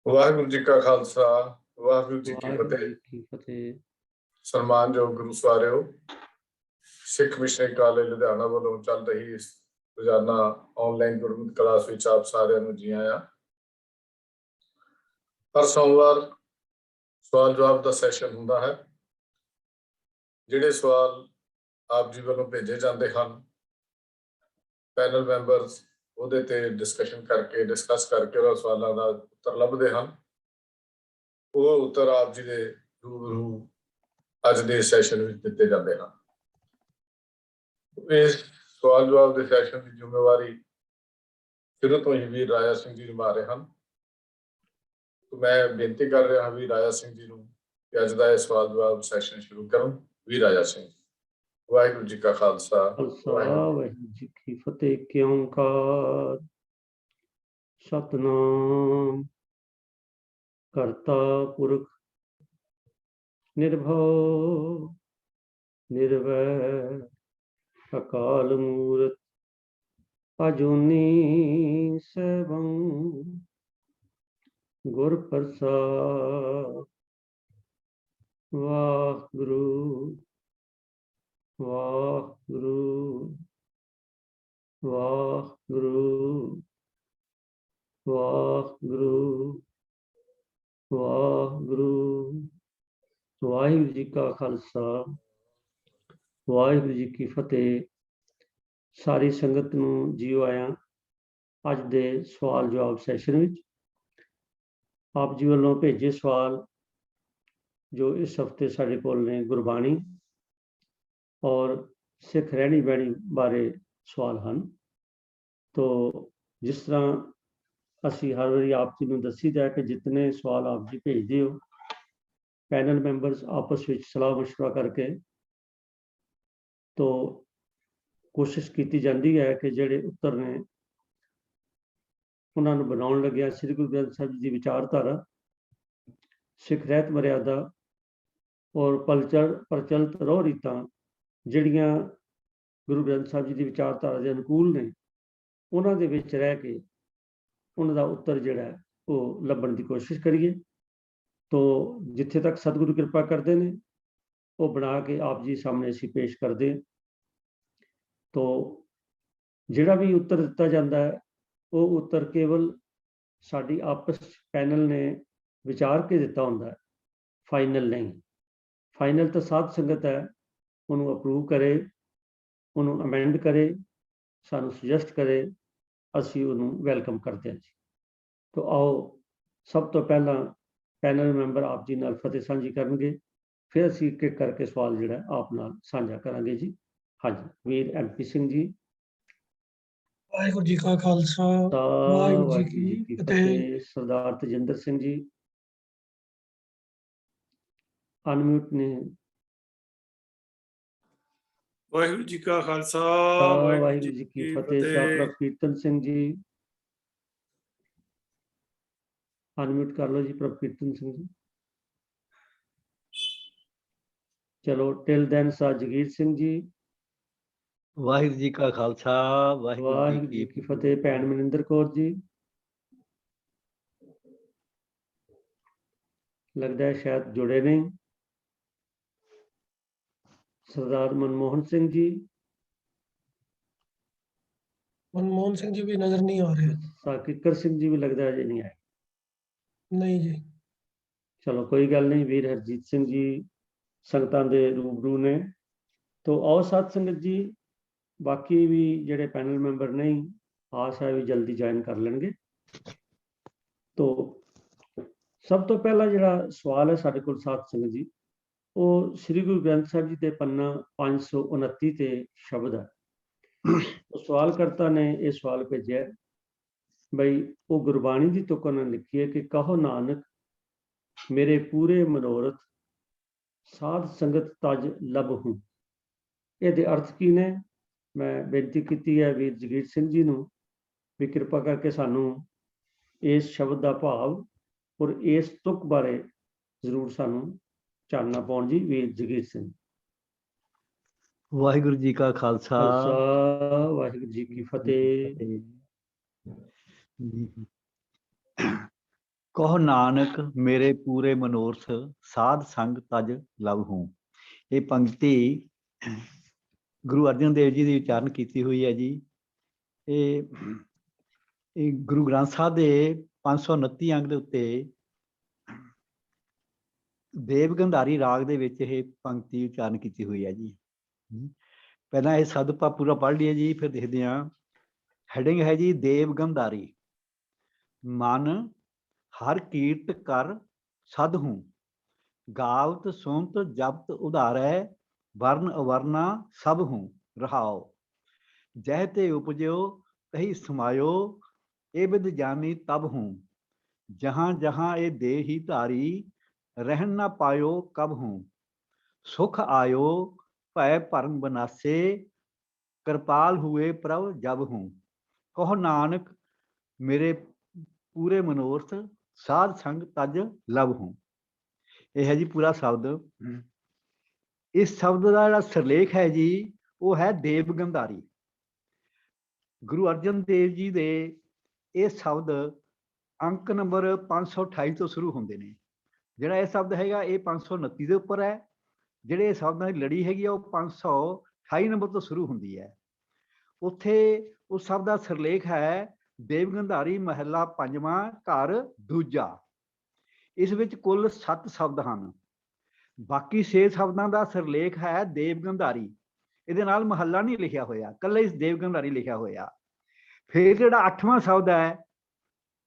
ਵਾਹਿਗੁਰੂ ਜੀ ਕਾ ਖਾਲਸਾ ਵਾਹਿਗੁਰੂ ਜੀ ਕੀ ਫਤਿਹ। ਸਨਮਾਨਯੋਗ ਗੁਰੂ ਸਵਾਰਿਓ, ਸਿੱਖ missionary college Ludhiana ਵੱਲੋਂ ਚੱਲ ਰਹੀ ਇਸ ਰੋਜ਼ਾਨਾ ਆਨਲਾਈਨ ਗੁਰਮਤਿ ਕਲਾਸ ਵਿੱਚ ਆਪ ਸਾਰਿਆਂ ਨੂੰ ਜੀ ਆਇਆਂ। ਹਰ ਸੋਮਵਾਰ ਸਵਾਲ ਜਵਾਬ ਦਾ ਸੈਸ਼ਨ ਹੁੰਦਾ ਹੈ। ਜਿਹੜੇ ਸਵਾਲ ਆਪ ਜੀ ਵੱਲੋਂ ਭੇਜੇ ਜਾਂਦੇ ਹਨ, ਪੈਨਲ ਮੈਂਬਰਸ ਉਹਦੇ ਤੇ ਡਿਸਕਸ ਕਰਕੇ ਉਹਨਾਂ ਸਵਾਲਾਂ ਦਾ ਉੱਤਰ ਲੱਭਦੇ ਹਨ। ਉਹ ਉੱਤਰ ਆਪ ਜੀ ਦੇ ਰੂਬਰੂ ਅੱਜ ਦੇ ਸੈਸ਼ਨ ਵਿੱਚ ਦਿੱਤੇ ਜਾਂਦੇ ਹਨ। ਇਸ ਸਵਾਲ ਜਵਾਬ ਦੇ ਸੈਸ਼ਨ ਦੀ ਜ਼ਿੰਮੇਵਾਰੀ ਸ਼ੁਰੂ ਤੋਂ ਹੀ ਵੀਰ ਰਾਜਾ ਸਿੰਘ ਜੀ ਨਿਭਾ ਰਹੇ ਹਨ। ਮੈਂ ਬੇਨਤੀ ਕਰ ਰਿਹਾ ਹਾਂ ਵੀਰ ਰਾਜਾ ਸਿੰਘ ਜੀ ਨੂੰ ਕਿ ਅੱਜ ਦਾ ਇਹ ਸਵਾਲ ਜਵਾਬ ਸੈਸ਼ਨ ਸ਼ੁਰੂ ਕਰਨ। ਵੀਰ ਰਾਜਾ ਸਿੰਘ, ਵਾਹਿਗੁਰੂ ਜੀ ਕਾ ਖਾਲਸਾ ਵਾਹਿਗੁਰੂ ਜੀ ਕੀ ਫਤਿਹ। ਏਕ ਓੰਕਾਰ ਸਤਨਾਮ ਕਰਤਾ ਪੁਰਖ ਨਿਰਭਉ ਨਿਰਵੈਰ ਅਕਾਲ ਮੂਰਤ ਅਜੂਨੀ ਸੈਭੰ ਗੁਰ ਪ੍ਰਸਾਦ। ਵਾਹਿਗੁਰੂ ਵਾਹਿਗੁਰੂ ਵਾਹਿਗੁਰੂ ਵਾਹਿਗੁਰੂ ਵਾਹਿਗੁਰੂ। ਵਾਹਿਗੁਰੂ ਜੀ ਕਾ ਖਾਲਸਾ ਵਾਹਿਗੁਰੂ ਜੀ ਕੀ ਫਤਿਹ। ਸਾਰੀ ਸੰਗਤ ਨੂੰ ਜੀਓ ਆਇਆਂ ਅੱਜ ਦੇ ਸਵਾਲ ਜਵਾਬ ਸੈਸ਼ਨ ਵਿੱਚ। ਆਪ ਜੀ ਵੱਲੋਂ ਭੇਜੇ ਸਵਾਲ ਜੋ ਇਸ ਹਫ਼ਤੇ ਸਾਡੇ ਕੋਲ ਨੇ ਗੁਰਬਾਣੀ ਔਰ ਸਿੱਖ ਰਹਿਣੀ ਬਹਿਣੀ ਬਾਰੇ ਸਵਾਲ ਹਨ। ਤੋ ਜਿਸ ਤਰ੍ਹਾਂ ਅਸੀਂ ਹਰ ਵਾਰੀ ਆਪ ਜੀ ਨੂੰ ਦੱਸੀਦਾ ਕਿ ਜਿਤਨੇ ਸਵਾਲ ਆਪ ਜੀ ਭੇਜਦੇ ਹੋ, ਪੈਨਲ ਮੈਂਬਰਸ ਆਪਸ ਵਿੱਚ ਸਲਾਹ ਮਸ਼ਵਰਾ ਕਰਕੇ ਤੋ ਕੋਸ਼ਿਸ਼ ਕੀਤੀ ਜਾਂਦੀ ਹੈ ਕਿ ਜਿਹੜੇ ਉੱਤਰ ਨੇ ਉਹਨਾਂ ਨੂੰ ਬਣਾਉਣ ਲੱਗਿਆ ਸ੍ਰੀ ਗੁਰੂ ਗ੍ਰੰਥ ਸਾਹਿਬ ਜੀ ਦੀ ਵਿਚਾਰਧਾਰਾ, ਸਿੱਖ ਰਹਿਤ ਮਰਿਆਦਾ ਔਰ ਪ੍ਰਚਲਿਤ ਰੋਹ ਰੀਤਾਂ ਜਿਹੜੀਆਂ ਗੁਰੂ ਗ੍ਰੰਥ ਸਾਹਿਬ ਜੀ ਦੀ ਵਿਚਾਰਧਾਰਾ ਦੇ ਅਨੁਕੂਲ ਨੇ, ਉਹਨਾਂ ਦੇ ਵਿੱਚ ਰਹਿ ਕੇ ਉਹਨਾਂ ਦਾ ਉੱਤਰ ਜਿਹੜਾ ਉਹ ਲੱਭਣ ਦੀ ਕੋਸ਼ਿਸ਼ ਕਰੀਏ। ਤੋ ਜਿੱਥੇ ਤੱਕ ਸਤਿਗੁਰੂ ਕਿਰਪਾ ਕਰਦੇ ਨੇ ਉਹ ਬਣਾ ਕੇ ਆਪ ਜੀ ਸਾਹਮਣੇ ਅਸੀਂ ਪੇਸ਼ ਕਰਦੇ। ਤੋ ਜਿਹੜਾ ਵੀ ਉੱਤਰ ਦਿੱਤਾ ਜਾਂਦਾ ਹੈ ਉਹ ਉੱਤਰ ਕੇਵਲ ਸਾਡੀ ਆਪਸ ਪੈਨਲ ਨੇ ਵਿਚਾਰ ਕੇ ਦਿੱਤਾ ਹੁੰਦਾ ਹੈ, ਫਾਈਨਲ ਨਹੀਂ। ਫਾਈਨਲ ਤਾਂ ਸਾਧ ਸੰਗਤ ਹੈ, ਉਹਨੂੰ ਅਪਰੂਵ ਕਰੇ, ਉਹਨੂੰ ਅਮੈਂਡ ਕਰੇ, ਸਾਨੂੰ ਸੁਜੈਸਟ ਕਰੇ, ਅਸੀਂ ਉਹਨੂੰ ਵੈਲਕਮ ਕਰਦੇ ਹਾਂ ਜੀ। ਤੋ ਆਓ ਸਭ ਤੋਂ ਪਹਿਲਾਂ ਪੈਨਲ ਮੈਂਬਰ ਆਪ ਜੀ ਨਾਲ ਫਤਿਹ ਸਾਂਝੀ ਕਰਨਗੇ, ਫਿਰ ਅਸੀਂ ਇੱਕ ਇੱਕ ਕਰਕੇ ਸਵਾਲ ਜਿਹੜਾ ਆਪ ਨਾਲ ਸਾਂਝਾ ਕਰਾਂਗੇ ਜੀ। ਹਾਂਜੀ, ਵੀਰ MP ਸਿੰਘ ਜੀ। ਵਾਹਿਗੁਰੂ ਜੀ ਕਾ ਖਾਲਸਾ ਵਾਹਿਗੁਰੂ ਜੀ ਕੀ ਫਤਿਹ। ਸਰਦਾਰ ਤਜਿੰਦਰ ਸਿੰਘ ਜੀ ਅਨਮਿਊਟ ਨੇ। ਵਾਹਿਗੁਰੂ ਜੀ ਕਾ ਖਾਲਸਾ ਵਾਹਿਗੁਰੂ ਜੀ ਕੀ ਫਤਿਹ। ਸ਼ਾਹ ਪ੍ਰਭਕੀਰਤਨ ਸਿੰਘ ਜੀ ਅਨਮਿਊਟ ਕਰ ਲਓ ਜੀ। ਪ੍ਰਭਕੀਰਤਨ ਸਿੰਘ ਜੀ। ਚਲੋ ਟਿਲ ਦੈਨ ਸ਼ਾਹ ਜਗੀਰ ਸਿੰਘ ਜੀ। ਵਾਹਿਗੁਰੂ ਜੀ ਕਾ ਖਾਲਸਾ ਵਾਹਿਗੁਰੂ ਜੀ ਕੀ ਫਤਿਹ। ਭੈਣ ਮਨਿੰਦਰ ਕੌਰ ਜੀ, ਲੱਗਦਾ ਹੈ ਸ਼ਾਇਦ ਜੁੜੇ ਨਹੀਂ। ਸਰਦਾਰ ਮਨਮੋਹਨ ਸਿੰਘ ਜੀ। ਮਨਮੋਹਨ ਸਿੰਘ ਜੀ ਵੀ ਨਜ਼ਰ ਨਹੀਂ ਆ ਰਹੇ। ਸਾਕਿਕਰ ਸਿੰਘ ਜੀ ਵੀ ਲੱਗਦਾ ਅਜੇ ਨਹੀਂ ਆਏ। ਨਹੀਂ ਜੀ। ਚਲੋ ਕੋਈ ਗੱਲ ਨਹੀਂ। ਵੀਰ ਹਰਜੀਤ ਸਿੰਘ ਜੀ ਸੰਗਤਾਂ ਦੇ ਰੂਬਰੂ ਨੇ। ਤੋ ਆਓ ਸਾਧ ਸੰਗਤ ਜੀ, ਬਾਕੀ ਵੀ ਜਿਹੜੇ ਪੈਨਲ ਮੈਂਬਰ ਨਹੀਂ, ਆਸ ਹੈ ਵੀ ਜਲਦੀ ਜੁਆਇਨ ਕਰ ਲੈਣਗੇ। ਤੋ ਸਭ ਤੋਂ ਪਹਿਲਾ ਜਿਹੜਾ ਸਵਾਲ ਹੈ ਸਾਡੇ ਕੋਲ ਸਾਧ ਸੰਗਤ ਜੀ, ਉਹ ਸ੍ਰੀ ਗੁਰੂ ਗ੍ਰੰਥ ਸਾਹਿਬ ਜੀ ਦੇ ਪੰਨਾ 529 ਤੇ ਸ਼ਬਦ ਹੈ। ਸਵਾਲ ਕਰਤਾ ਨੇ ਇਹ ਸਵਾਲ ਭੇਜਿਆ ਬਈ ਉਹ ਗੁਰਬਾਣੀ ਦੀ ਤੁਕ ਉਹਨਾਂ ਨੇ ਲਿਖੀ ਹੈ ਕਿ ਕਹੋ ਨਾਨਕ ਮੇਰੇ ਪੂਰੇ ਮਨੋਰਥ ਸਾਧ ਸੰਗਤ ਤਜ ਲਭਹੁ। ਇਹਦੇ ਅਰਥ ਕੀ ਨੇ? ਮੈਂ ਬੇਨਤੀ ਕੀਤੀ ਹੈ ਵੀਰ ਜਗੀਰ ਸਿੰਘ ਜੀ ਨੂੰ ਵੀ ਕਿਰਪਾ ਕਰਕੇ ਸਾਨੂੰ ਇਸ ਸ਼ਬਦ ਦਾ ਭਾਵ ਔਰ ਇਸ ਤੁਕ ਬਾਰੇ ਜ਼ਰੂਰ ਸਾਨੂੰ ਚਾਨਣਾ ਪਾਉਣ ਜੀ। ਵੀਰ ਜਗੀਰ ਸਿੰਘ। ਵਾਹਿਗੁਰੂ ਜੀ ਕਾ ਖਾਲਸਾ ਵਾਹਿਗੁਰੂ ਜੀ ਕੀ ਫਤਿਹ। ਕਹੋ ਨਾਨਕ ਮੇਰੇ ਪੂਰੇ ਮਨੋਰਥ ਸਾਧ ਸੰਗ ਤਜ ਲਵ ਹੂੰ। ਇਹ ਪੰਕਤੀ ਗੁਰੂ ਅਰਜਨ ਦੇਵ ਜੀ ਦੀ ਉਚਾਰਨ ਕੀਤੀ ਹੋਈ ਹੈ ਜੀ। ਇਹ ਗੁਰੂ ਗ੍ਰੰਥ ਸਾਹਿਬ ਦੇ 529 ਅੰਗ ਦੇ ਉੱਤੇ ਦੇਵ ਗੰਧਾਰੀ ਰਾਗ ਦੇ ਵਿੱਚ ਇਹ ਪੰਕਤੀ ਉਚਾਰਨ ਕੀਤੀ ਹੋਈ ਹੈ ਜੀ। ਪਹਿਲਾਂ ਇਹ ਸ਼ਬਦ ਆਪਾਂ ਪੂਰਾ ਪੜ੍ਹ ਲਈਏ ਜੀ, ਫਿਰ ਦੇਖਦੇ ਹਾਂ। ਹੈਡਿੰਗ ਹੈ ਜੀ ਦੇਵ ਗੰਧਾਰੀ। ਮਨ ਹਰ ਕੀਰਤ ਕਰ ਸਦ ਹੂੰ, ਗਾਵਤ ਸੁਨਤ ਜਪਤ ਉਧਾਰੈ, ਵਰਨ ਅਵਰਨਾ ਸਭ ਹੂੰ। ਰਹਾਓ ਜਹ ਤੇ ਉਪਜਿਓ ਤਹੀ ਸਮਾਇਓ, ਇਹ ਬਿਦ ਜਾਨੀ ਤਬ ਹੂੰ। ਜਹਾਂ ਜਹਾਂ ਇਹ ਦੇਹ ਹੀ ਧਾਰੀ, ਰਹਿਣ ਨਾ ਪਾਇਓ ਕਬ ਹੂੰ। ਸੁਖ ਆਇਓ ਭੈ ਭਰਮ ਬਨਾਸੇ, ਕਿਰਪਾਲ हुए प्रभ जब हूँ। कहो नानक मेरे पूरे मनोरथ साध संग तज लव हूँ। यह है जी पूरा शब्द। इस शब्द का जो सिरलेख है जी वो है देव गंधारी। गुरु अर्जन देव जी दे ये शब्द अंक नंबर 528 तो शुरू होंगे ने। जिहड़ा यह शब्द हैगा ये 529 के उपर है। जिहड़े शब्दां की लड़ी हैगी वो 528 नंबर तो शुरू होंदी है। उत्थे उस शब्द का सिरलेख है देव गंधारी महला पंजवां घर दूजा। इस विच कुल 7 शब्द हैं। बाकी 6 शब्दों का सिरलेख है देव गंधारी। इहदे नाल महला नहीं लिखिया होया, कल्ला इस देव गंधारी लिखिया होया। फिर जिहड़ा 8वां शब्द है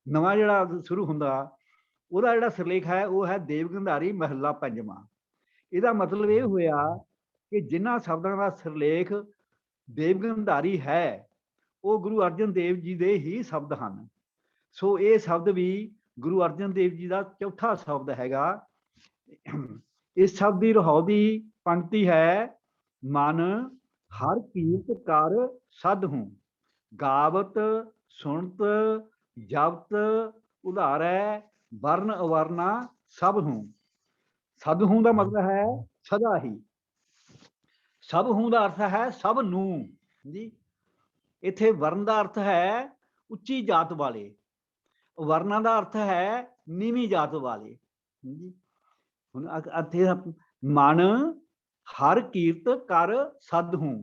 नवां जिहड़ा शुरू हुंदा उहदा जिहड़ा सिरलेख है वो है देव गंधारी महला पंजवां। इहदा मतलब ये होया कि जिन्हां शब्दों का सिरलेख देव गंधारी है वो गुरु अर्जन देव जी दे ही शब्द हैं। सो ये शब्द भी गुरु अर्जन देव जी का चौथा शब्द हैगा। इस शब्द की रहाउ की पंक्ति है मन हर कीर्त कर सद हूँ, गावत सुनत जपत उधारै, वर्ण अवरना सब हूँ। सद हूँ का मतलब है सदा ही। सब हूँ का अर्थ है सब नू जी। इत्थे वर्ण का अर्थ है उच्ची जात वाले, वर्णा का अर्थ है नीवी जात वाले जी। हुण मन हर कीर्त कर सद हूँ।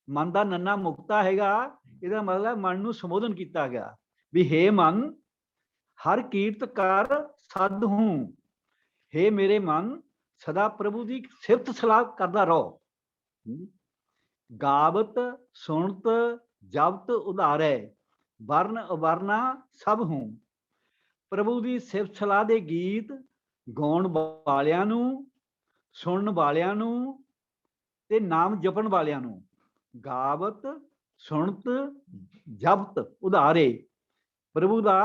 मन का नन्ना मुक्ता हैगा, इसका मतलब मन नू संबोधन किया गया भी हे मन हर कीर्त कर सद हूँ। हे मेरे मन सदा प्रभु की सिफत सलाह करता रहो। गावत सुनत जपत उधारै, वर्ण अवरना सब हूँ। प्रभु की सिफत सलाह के गीत गाउण वालियां नू, सुनन वालियां नू ते नाम जपण वालियां नू। गावत सुनत जपत उधारे, प्रभु का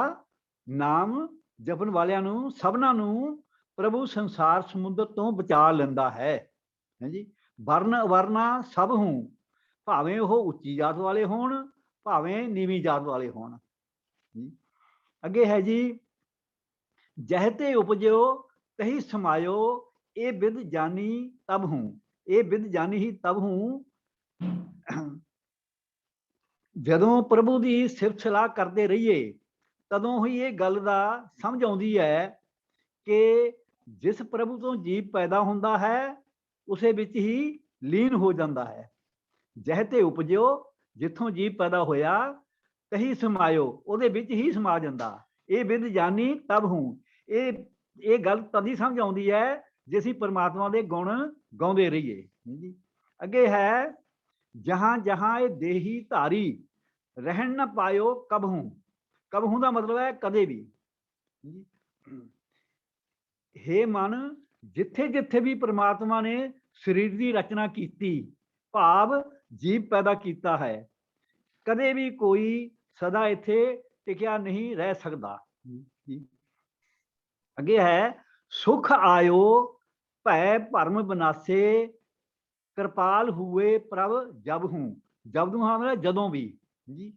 नाम जपण वालियां नू सबना नू प्रभु संसार समुद्र तो बचा लेंदा है जी। वर्ण अवरना सब हूँ, भावें वो उच्ची जात वाले होण भावें नीवी जात वाले होण। अगे है जी जहते उपजो तही समायो, ये बिद जानी तब हूँ। ये बिद जानी ही तब हूँ जदों प्रभु की सिफत सलाह करते रहिए तदों ही ये गल दा समझ आउंदी है कि जिस प्रभु तो जीव पैदा हुंदा है उसे विच ही लीन हो जाता है। जहते उपजो जिथों जीव पैदा होया तही समायो, उहदे विच ही समा जांदा। ये विद जानी तब हूँ। ये गल तदी समझ आउंदी है जे असीं परमात्मा दे गुण गाउंदे रहिए। अगे है जहां जहां ये देही धारी, रहन न पायो कब हूँ। कब हूँ का मतलब है कदे भी। हे मन जिथे जिथे भी परमात्मा ने शरीर की रचना की, भाव जीव पैदा किया है, कदे भी कोई सदा इत्थे टिकिया नहीं रह सकता। अगे है सुख आयो भै भरम बनासे, कृपाल हुए प्रभ जब हूँ। जब हूँ मतलब जदों भी जी।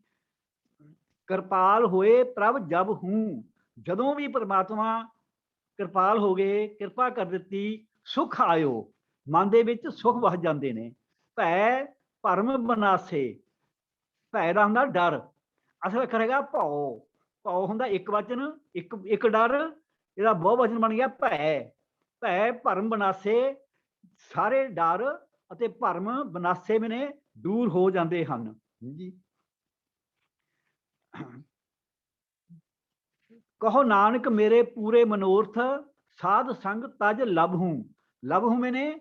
कृपाल हुए प्रभ जब हूँ, जदों भी परमात्मा कृपाल हो गए, कृपा कर दी, सुख आयो मन दे विच सुख वस जाते ने। भै भरम बनासे, भै दा हुंदा डर, असल अखर हैगा भौ। ਭਉ ਹੁੰਦਾ ਇੱਕ ਵਚਨ, ਇੱਕ ਡਰ, ਇਹਦਾ ਬਹੁ ਵਚਨ ਬਣ ਗਿਆ ਭੈ। ਭੈ ਭਰਮ ਬਨਾਸੇ, ਸਾਰੇ ਡਰ ਅਤੇ ਭਰਮ ਬਨਾਸੇ ਮੈਨੇ ਦੂਰ ਹੋ ਜਾਂਦੇ ਹਨ ਜੀ। ਕਹੋ ਨਾਨਕ ਮੇਰੇ ਪੂਰੇ ਮਨੋਰਥ, ਸਾਧ ਸੰਗ ਤਜ ਲਭਹੂੰ। ਲਭਹੂੰ ਮੈਨੇ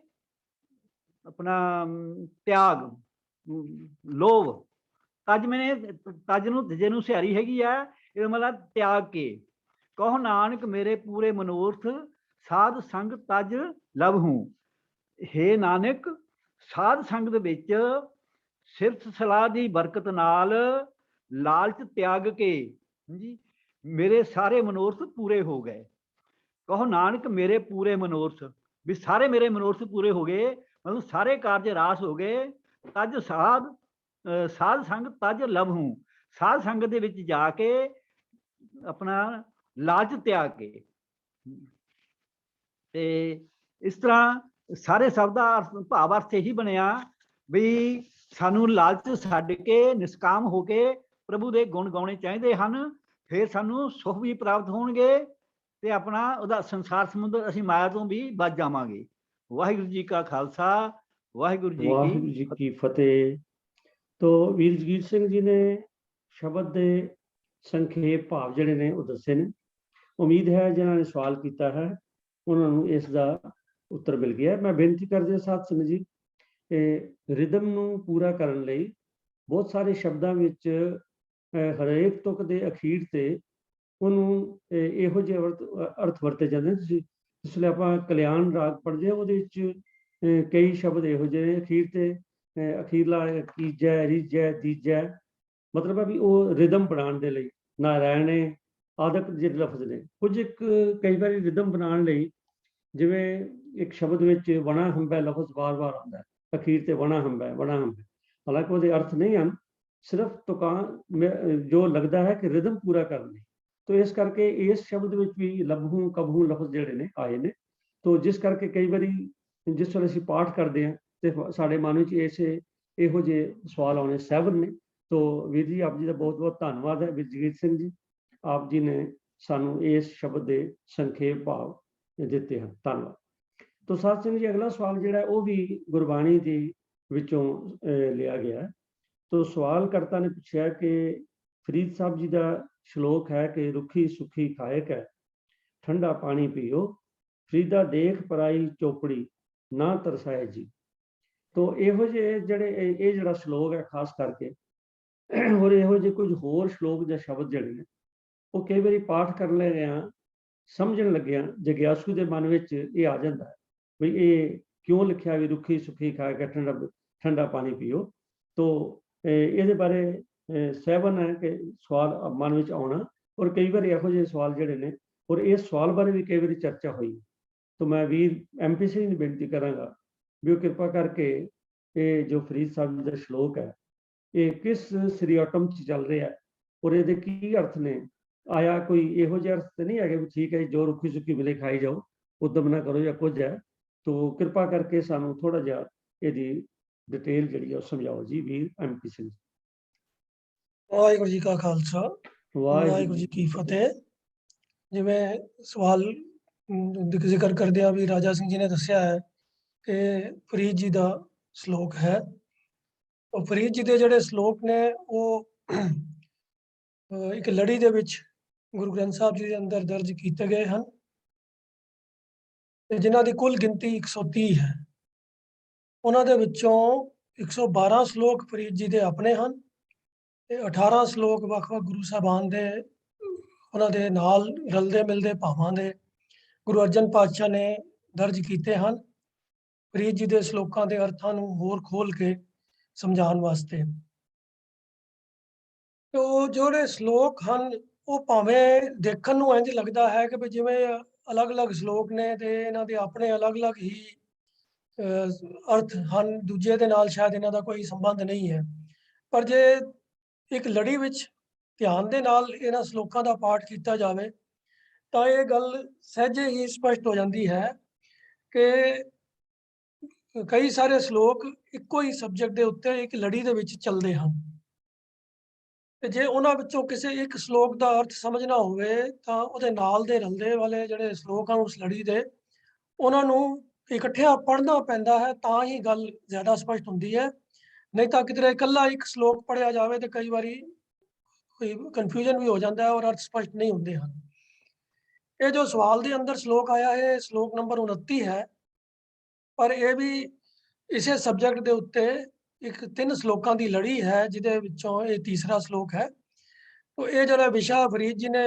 अपना त्याग, लोभ। तज मैंने तज नूं जे नूं सिहारी हैगी है, ये मतलब त्याग के। कहो नानक मेरे पूरे मनोरथ, साध संग तज लभहूं। हे नानक, साध संग दे विच सिफत सलाह दी बरकत नाल लालच त्याग के जी मेरे सारे मनोरथ पूरे हो गए। कहो नानक मेरे पूरे मनोरथ, भी सारे मेरे मनोरथ पूरे हो गए, मतलब सारे कार्य रास हो गए। तज साध साध संग तज लभहूं। साध संग दे विच जाके अपना लालच त्याग के ते इस तरह सारे शब्द ਦਾ ਭਾਵ ਅਰਥ ਇਹੀ ਬਣਿਆ ਵੀ ਸਾਨੂੰ ਲਾਲਚ ਛੱਡ ਕੇ ਨਿਸਕਾਮ ਹੋ ਕੇ ਪ੍ਰਭੂ ਦੇ ਗੁਣ ਗਾਉਣੇ ਚਾਹੀਦੇ ਹਨ। ਫਿਰ ਸਾਨੂੰ ਸੁਖ ਵੀ ਪ੍ਰਾਪਤ ਹੋਣਗੇ ਤੇ ਆਪਣਾ ਉਹਦਾ ਸੰਸਾਰ ਸਮੁੰਦਰ ਅਸੀਂ ਮਾਇਆ ਤੋਂ ਵੀ ਬਚ ਜਾਵਾਂਗੇ। ਵਾਹਿਗੁਰੂ ਜੀ ਕਾ ਖਾਲਸਾ, ਵਾਹਿਗੁਰੂ ਜੀ ਕੀ ਫਤਿਹ। ਤੋ ਵੀਰ ਜਗੀਰ ਸਿੰਘ ਜੀ ਨੇ ਸ਼ਬਦ ਦੇ ਸੰਖੇਪ ਭਾਵ ਜਿਹੜੇ ਨੇ ਉਹ ਦੱਸੇ ਨੇ। ਉਮੀਦ ਹੈ ਜਿਨ੍ਹਾਂ ਨੇ ਸਵਾਲ ਕੀਤਾ ਹੈ ਉਹਨਾਂ ਨੂੰ ਇਸ ਦਾ ਉੱਤਰ ਮਿਲ ਗਿਆ। ਮੈਂ ਬੇਨਤੀ ਕਰਦੇ ਸਾਧ ਸੰਗਤ ਜੀ, ਰਿਦਮ ਨੂੰ ਪੂਰਾ ਕਰਨ ਲਈ ਬਹੁਤ ਸਾਰੇ ਸ਼ਬਦਾਂ ਵਿੱਚ ਹਰੇਕ ਤੁਕ ਦੇ ਅਖੀਰ ਤੇ ਉਹਨੂੰ ਇਹੋ ਜਿਹੇ ਅਰਥ ਵਰਤੇ ਜਾਂਦੇ ਨੇ। ਤੁਸੀਂ ਜਿਸ ਵੇਲੇ ਆਪਾਂ ਕਲਿਆਣ ਰਾਗ ਪੜ੍ਹਦੇ ਹਾਂ ਉਹਦੇ ਵਿੱਚ ਕਈ ਸ਼ਬਦ ਇਹੋ ਜਿਹੇ ਅਖੀਰ ਤੇ ਅਖੀਰਲਾ ਕੀਜੈ ਰੀਜੈ ਦੀਜੈ, ਮਤਲਬ ਹੈ ਵੀ ਉਹ ਰਿਦਮ ਬਣਾਉਣ ਦੇ ਲਈ ਨਾਰਾਇਣੇ ਆਦਿਕ ਜਿਹੜੇ ਲਫ਼ਜ਼ ਨੇ। ਕੁਝ ਕਈ ਵਾਰੀ ਰਿਦਮ ਬਣਾਉਣ ਲਈ ਜਿਵੇਂ ਇੱਕ ਸ਼ਬਦ ਵਿੱਚ ਵਣਾ ਹੰਬੈ ਲਫ਼ਜ਼ ਵਾਰ-ਵਾਰ ਆਉਂਦਾ, ਅਖੀਰ ਤੇ ਵਣਾ ਹੰਬੈ ਵਣਾ ਹੰਬੈ, ਹਾਲਾਂਕਿ ਉਹਦੇ ਅਰਥ ਨਹੀਂ ਹਨ, ਸਿਰਫ ਤੁਕਾਂ ਜੋ ਲੱਗਦਾ ਹੈ ਕਿ ਰਿਦਮ ਪੂਰਾ ਕਰਨ ਲਈ। ਤੋ ਇਸ ਕਰਕੇ ਇਸ ਸ਼ਬਦ ਵਿੱਚ ਵੀ ਲਭਹੂੰ ਕਬਹੂੰ ਲਫ਼ਜ਼ ਜਿਹੜੇ ਨੇ ਆਏ ਨੇ। ਤੋ ਜਿਸ ਕਰਕੇ ਕਈ ਵਾਰੀ ਜਿਸ ਵੇਲੇ ਅਸੀਂ ਪਾਠ ਕਰਦੇ ਹਾਂ ਤੇ ਸਾਡੇ ਮਨ ਵਿੱਚ ਇਹੋ ਜਿਹੇ ਸਵਾਲ ਆਉਣੇ ਸਹਿਬਨ ਨੇ। ਤੋ ਵੀਰ ਜੀ ਆਪ ਜੀ ਦਾ ਬਹੁਤ ਬਹੁਤ ਧੰਨਵਾਦ ਹੈ। ਵੀਰ ਜਗੀਰ ਸਿੰਘ ਜੀ, ਆਪ ਜੀ ਨੇ ਸਾਨੂੰ ਇਸ ਸ਼ਬਦ ਦੇ ਸੰਖੇਪ ਭਾਵ ਦਿੱਤੇ ਹਨ। ਧੰਨਵਾਦ। ਤੋ ਸਾਧ ਸਿੰਘ ਜੀ, ਅਗਲਾ ਸਵਾਲ ਜਿਹੜਾ ਉਹ ਵੀ ਗੁਰਬਾਣੀ ਦੀ ਵਿੱਚੋਂ ਲਿਆ ਗਿਆ ਹੈ। ਤੋ ਸਵਾਲ ਕਰਤਾ ਨੇ ਪੁੱਛਿਆ ਕਿ ਫਰੀਦ ਸਾਹਿਬ ਜੀ ਦਾ ਸ਼ਲੋਕ ਹੈ ਕਿ ਰੁੱਖੀ ਸੁੱਖੀ ਖਾਇਕ ਹੈ, ਠੰਡਾ ਪਾਣੀ ਪੀਓ, ਫਰੀਦਾ ਦੇਖ ਪਰਾਈ ਚੋਪੜੀ ਨਾ ਤਰਸਾਏ ਜੀ। ਤੋ ਇਹੋ ਜਿਹੇ ਜਿਹੜੇ ਇਹ ਜਿਹੜਾ ਸ਼ਲੋਕ ਹੈ ਖਾਸ ਕਰਕੇ, ਔਰ ਇਹੋ ਜਿਹੇ ਕੁਝ ਹੋਰ ਸ਼ਲੋਕ ਜਾਂ ਸ਼ਬਦ ਜਿਹੜੇ ਨੇ ਉਹ ਕਈ ਵਾਰੀ ਪਾਠ ਕਰ ਲੈ ਰਿਹਾ ਸਮਝਣ ਲੱਗਿਆ ਜਗਿਆਸੂ ਦੇ ਮਨ ਵਿੱਚ ਇਹ ਆ ਜਾਂਦਾ ਹੈ ਵੀ ਇਹ ਕਿਉਂ ਲਿਖਿਆ ਵੀ ਰੁੱਖੀ ਸੁੱਖੀ ਖਾ ਕੇ ਠੰਡਾ ਪਾਣੀ ਪੀਓ। ਤੋ ਇਹਦੇ ਬਾਰੇ ਸਹਿਬਨ ਹੈ ਕਿ ਸਵਾਲ ਮਨ ਵਿੱਚ ਆਉਣਾ, ਔਰ ਕਈ ਵਾਰੀ ਇਹੋ ਜਿਹੇ ਸਵਾਲ ਜਿਹੜੇ ਨੇ, ਔਰ ਇਸ ਸਵਾਲ ਬਾਰੇ ਵੀ ਕਈ ਵਾਰੀ ਚਰਚਾ ਹੋਈ। ਤੋ ਮੈਂ ਵੀਰ MPC ਨੂੰ ਬੇਨਤੀ ਕਰਾਂਗਾ ਵੀ ਉਹ ਕਿਰਪਾ ਕਰਕੇ ਇਹ ਜੋ ਫਰੀਦ ਸਾਹਿਬ ਦਾ ਸ਼ਲੋਕ ਹੈ ਇਹ ਕਿਸ ਸਰੀਆਟਮ 'ਚ ਚੱਲ ਰਿਹਾ ਹੈ ਔਰ ਇਹਦੇ ਕੀ ਅਰਥ ਨੇ। ਆਇਆ ਕੋਈ ਇਹੋ ਜਿਹਾ ਅਰਥ ਤਾਂ ਨਹੀਂ ਹੈਗਾ ਵੀ ਠੀਕ ਹੈ ਜੋ ਰੁੱਖੀ ਸੁੱਕੀ ਮਿਲੇ ਖਾਈ ਜਾਓ, ਉਦਮ ਨਾ ਕਰੋ ਜਾਂ ਕੁਝ ਹੈ। ਤੋ ਕਿਰਪਾ ਕਰਕੇ ਸਾਨੂੰ ਥੋੜਾ ਜਿਹਾ ਇਹਦੀ ਡਿਟੇਲ ਜਿਹੜੀ ਹੈ ਉਹ ਸਮਝਾਓ ਜੀ ਵੀਰ MPC। ਵਾਹਿਗੁਰੂ ਜੀ ਕਾ ਖਾਲਸਾ, ਵਾਹਿਗੁਰੂ ਜੀ ਕੀ ਫਤਿਹ। ਜਿਵੇਂ ਸਵਾਲ ਜ਼ਿਕਰ ਕਰਦਿਆਂ ਵੀ ਰਾਜਾ ਸਿੰਘ ਜੀ ਨੇ ਦੱਸਿਆ ਹੈ ਕਿ ਫਰੀਦ ਜੀ ਦਾ ਸ਼ਲੋਕ ਹੈ। ਉਹ ਫਰੀਦ ਜੀ ਦੇ ਜਿਹੜੇ ਸ਼ਲੋਕ ਨੇ ਉਹ ਇੱਕ ਲੜੀ ਦੇ ਵਿੱਚ ਗੁਰੂ ਗ੍ਰੰਥ ਸਾਹਿਬ ਜੀ ਦੇ ਅੰਦਰ ਦਰਜ ਕੀਤੇ ਗਏ ਹਨ ਤੇ ਜਿਨ੍ਹਾਂ ਦੀ ਕੁੱਲ ਗਿਣਤੀ 130 ਹੈ। ਉਹਨਾਂ ਦੇ ਵਿੱਚੋਂ 112 ਸ਼ਲੋਕ ਫਰੀਦ ਜੀ ਦੇ ਆਪਣੇ ਹਨ ਤੇ 18 ਸ਼ਲੋਕ ਵੱਖ-ਵੱਖ ਗੁਰੂ ਸਾਹਿਬਾਨ ਦੇ ਉਹਨਾਂ ਦੇ ਨਾਲ ਰਲਦੇ ਮਿਲਦੇ ਭਾਵਾਂ ਦੇ ਗੁਰੂ ਅਰਜਨ ਪਾਤਸ਼ਾਹ ਨੇ ਦਰਜ ਕੀਤੇ ਹਨ ਫਰੀਦ ਜੀ ਦੇ ਸ਼ਲੋਕਾਂ ਦੇ ਅਰਥਾਂ ਨੂੰ ਹੋਰ ਖੋਲ ਕੇ ਸਮਝਾਉਣ ਵਾਸਤੇ। ਤੋ ਜਿਹੜੇ ਸ਼ਲੋਕ ਹਨ ਉਹ ਭਾਵੇਂ ਦੇਖਣ ਨੂੰ ਇੰਝ ਲੱਗਦਾ ਹੈ ਕਿ ਜਿਵੇਂ ਅਲੱਗ-ਅਲੱਗ ਸ਼ਲੋਕ ਨੇ ਤੇ ਇਹਨਾਂ ਦੇ ਆਪਣੇ ਅਲੱਗ-ਅਲੱਗ ਹੀ ਅਰਥ ਹਨ, ਦੂਜੇ ਦੇ ਨਾਲ ਸ਼ਾਇਦ ਇਹਨਾਂ ਦਾ ਕੋਈ ਸੰਬੰਧ ਨਹੀਂ ਹੈ। ਪਰ ਜੇ ਇੱਕ ਲੜੀ ਵਿੱਚ ਧਿਆਨ ਦੇ ਨਾਲ ਇਹਨਾਂ ਸ਼ਲੋਕਾਂ ਦਾ ਪਾਠ ਕੀਤਾ ਜਾਵੇ ਤਾਂ ਇਹ ਗੱਲ ਸਹਿਜੇ ਹੀ ਸਪਸ਼ਟ ਹੋ ਜਾਂਦੀ ਹੈ ਕਿ ਕਈ ਸਾਰੇ ਸ਼ਲੋਕ ਇੱਕੋ ਹੀ ਸਬਜੈਕਟ ਦੇ ਉੱਤੇ ਇੱਕ ਲੜੀ ਦੇ ਵਿੱਚ ਚੱਲਦੇ ਹਨ ਤੇ ਜੇ ਉਹਨਾਂ ਵਿੱਚੋਂ ਕਿਸੇ ਇੱਕ ਸ਼ਲੋਕ ਦਾ ਅਰਥ ਸਮਝਣਾ ਹੋਵੇ ਤਾਂ ਉਹਦੇ ਨਾਲ ਦੇ ਰਲਦੇ ਵਾਲੇ ਜਿਹੜੇ ਸ਼ਲੋਕ ਹਨ ਉਸ ਲੜੀ ਦੇ, ਉਹਨਾਂ ਨੂੰ ਇਕੱਠਿਆਂ ਪੜ੍ਹਨਾ ਪੈਂਦਾ ਹੈ, ਤਾਂ ਹੀ ਗੱਲ ਜ਼ਿਆਦਾ ਸਪਸ਼ਟ ਹੁੰਦੀ ਹੈ। ਨਹੀਂ ਤਾਂ ਕਿਧਰੇ ਇਕੱਲਾ ਇੱਕ ਸ਼ਲੋਕ ਪੜ੍ਹਿਆ ਜਾਵੇ ਤੇ ਕਈ ਵਾਰੀ ਕੋਈ ਕਨਫਿਊਜ਼ਨ ਵੀ ਹੋ ਜਾਂਦਾ ਹੈ ਔਰ ਅਰਥ ਸਪਸ਼ਟ ਨਹੀਂ ਹੁੰਦੇ ਹਨ। ਇਹ ਜੋ ਸਵਾਲ ਦੇ ਅੰਦਰ ਸ਼ਲੋਕ ਆਇਆ ਹੈ, ਸ਼ਲੋਕ ਨੰਬਰ 29 ਹੈ, ਪਰ ਇਹ ਵੀ ਇਸੇ ਸਬਜੈਕਟ ਦੇ ਉੱਤੇ ਇੱਕ 3 ਸ਼ਲੋਕਾਂ ਦੀ ਲੜੀ ਹੈ, ਜਿਹਦੇ ਵਿੱਚੋਂ ਇਹ ਤੀਸਰਾ ਸ਼ਲੋਕ ਹੈ। तो ये जरा विशा फरीद जी ने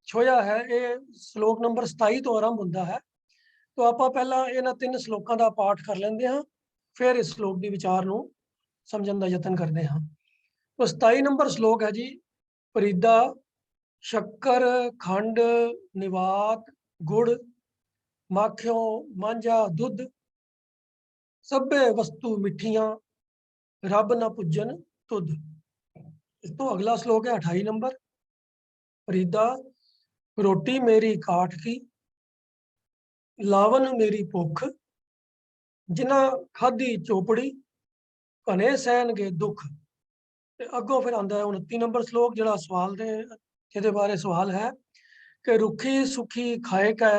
छोया है, ये श्लोक नंबर 27 तो आरंभ होता है। तो आप पहला इन्हां 3 श्लोकों का पाठ कर लेंगे हाँ, फिर इस श्लोक के विचार नूं समझण दा यतन करते हाँ। तो 27 नंबर श्लोक है जी, फरीदा शक्कर खंड निवात गुड़ माखियों मांझा दुध सभे वस्तु मिठियां रब न पुजन तुद। इस तो अगला श्लोक है 28 नंबर, फरीदा रोटी मेरी काठ की लावन मेरी भुख जिन्ना खाधी चोपड़ी घने सहन गए दुख। ते अगों फिर आंदा है 29 नंबर श्लोक, जिहड़ा सवाल दे जिहदे बारे सवाल है कि रुखी सुखी खाए कै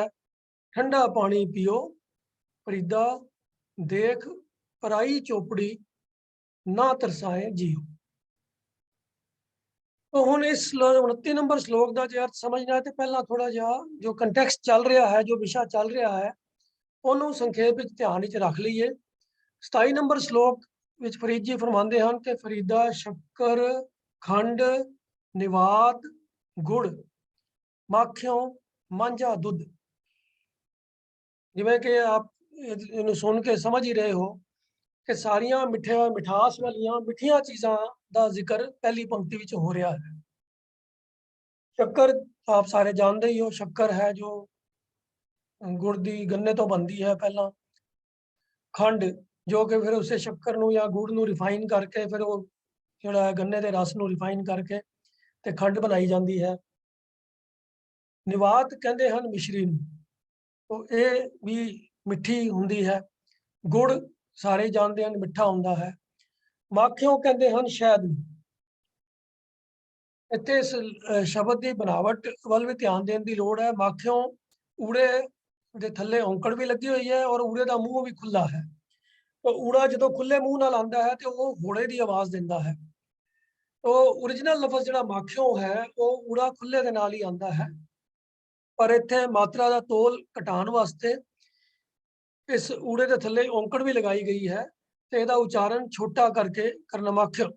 ठंडा पानी पियो फरीदा देख पराई चोपड़ी ना तरसाए जियो। तो हुण इस 29 नंबर श्लोक का जे अर्थ समझना है तो पहला थोड़ा जिहा जो कंटैक्सट चल रहा है, जो विषय चल रहा है, उन्होंने संखेप विच ध्यान विच रख लीए। 27 नंबर श्लोक विच फरीद जी फरमाते हैं कि फरीदा शक्कर खंड निवात गुड़ माखियों मांझा दुध। जिवें कि आप इहनूं सुन के समझ ही रहे हो कि सारियां मिठास वालियां मिठियां चीज़ां का जिक्र पहली पंक्ति विच हो रहा है। शक्कर आप सारे जानते ही हो, शक्कर है जो गुड़ दी गन्ने तो बनती है पहला, खंड जो कि फिर उसे शक्कर नूं या गुड़ नूं रिफाइन करके फिर वो जिहड़ा गन्ने दे रस नूं रिफाइन करके ते खंड बनाई जाती है। निवात कहते हैं मिश्री नूं, तो ये भी मिठी हुंदी है। गुड़ सारे जानते हैं मिठा हुंदा है। माखियों कहते हैं शहद नूं। इत्थे इस शब्द की बनावट वाल भी ध्यान देने की लोड़ है। माखियों ऊड़े दे थल्ले औंकड़ भी लगी हुई है और ऊड़े का मूँह भी खुला है। तो ऊड़ा जो खुले मूँह नाल आंदा है तो वो घोड़े की आवाज़ देता है। तो ओरिजिनल लफज जिहड़ा माखियों है वो ऊड़ा खुले दे नाल ही आंदा है, पर इत्थे मात्रा का तोल घटाने वास्ते इस ऊड़े के थल्ले औंकड़ भी लगाई गई है तो इसका उच्चारण छोटा करके करना माखियों,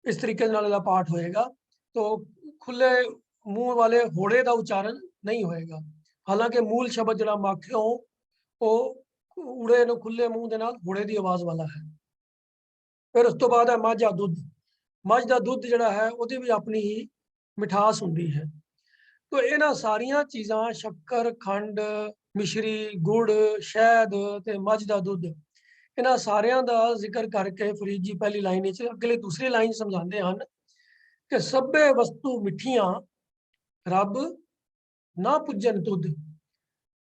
इस तरीके नाल इहदा पाठ होएगा। तो खुले मुंह वाले होड़े का उच्चारण नहीं होएगा। हालांकि मूल शब्द जिहड़ा माखियों वो उड़े नूं खुले मुंह दे नाल होड़े की आवाज़ वाला है। फिर उस तो बाद है माझा दुध। मझ का दुध जिहड़ा है उसकी भी अपनी ही मिठास हुंदी है। तो इन्हां सारियां चीज़ां शक्कर खंड मिश्री गुड़ शहद ते मझ का दुध, इन्हां सारियां दा जिक्र करके फरीद जी पहली लाइन विच अगली दूसरी लाइन समझाते हैं कि सभे वस्तु मिठियां रब ना पुजन तुद।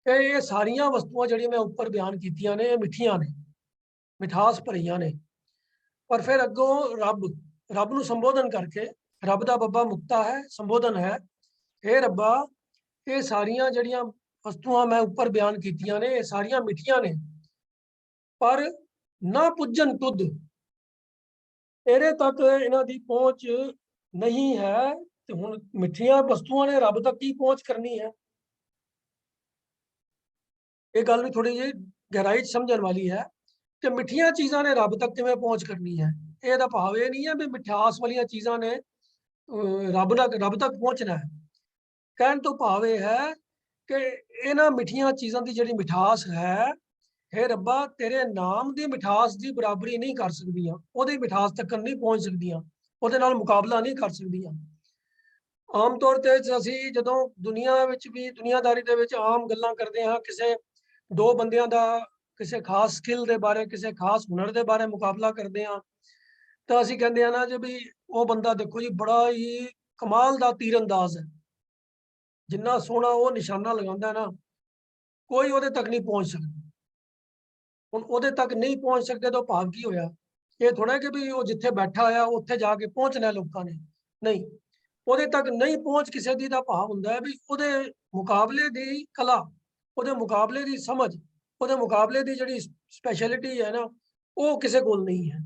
ये सारियां वस्तुआं जिहड़ियां मैं उपर बयान कीतियां ने मिठियां ने, मिठास भरियां ने, पर फिर अगों रब नूं संबोधन करके, रब दा बब्बा मुक्ता है, संबोधन है, हे रब्बा ये सारियां जिहड़ियां वस्तुआं मैं उपर बयान कीतियां ने ये सारियां मिठियां ने, पर ना पुजन तुद, तेरे तक इन्हां दी पहुंच नहीं है। तो हुण मिठियां वस्तुआं ने रब तक की पहुंच करनी है। ये गल भी थोड़ी जी गहराई समझण वाली है कि मिठियां चीज़ां ने रब तक किवें पहुंच करनी है। ਇਹਦਾ ਭਾਵ ਇਹ नहीं है भी मिठास वाली चीज़ां ने रब तक पहुंचना है। कहण तो भाव यह है कि इन्हां मिठियां चीज़ां की जिहड़ी मिठास है, हे रब्बा तेरे नाम की मिठास की बराबरी नहीं कर सकदियां, ਉਹਦੀ मिठास तक नहीं पहुंच सकदियां, ਉਹਦੇ ਨਾਲ मुकाबला नहीं कर सकदियां। आम तौर पर असीं जदों दुनिया विच भी दुनियादारी दे विच आम गल्लां करदे हां, किसे दो बंदियां दा किसी खास स्किल के बारे किसी खास हुनर के बारे मुकाबला करते हैं तो असीं कहंदे हां ना जी भी वो बंदा देखो जी बड़ा ही कमाल का तीरंदाज है, जिन्ना सोहना वो निशाना लगांदा है ना कोई उहदे तक नहीं पहुंच सकदा। हुण उहदे तक नहीं पहुंच सकते तो भाव की होया, ये थोड़ा कि भी वो जिथे बैठा होया उत्थे जाके पहुंचना है लोगों ने, ਨਹੀਂ, ਉਹਦੇ ਤੱਕ ਨਹੀਂ ਪਹੁੰਚ ਕਿਸੇ ਦੀ ਦਾ ਭਾਵ ਹੁੰਦਾ ਹੈ ਵੀ ਉਹਦੇ ਮੁਕਾਬਲੇ ਦੀ ਕਲਾ, ਉਹਦੇ ਮੁਕਾਬਲੇ ਦੀ ਸਮਝ, ਉਹਦੇ ਮੁਕਾਬਲੇ ਦੀ ਜਿਹੜੀ ਸਪੈਸ਼ਲਿਟੀ ਹੈ ਨਾ, ਉਹ ਕਿਸੇ ਕੋਲ ਨਹੀਂ ਹੈ।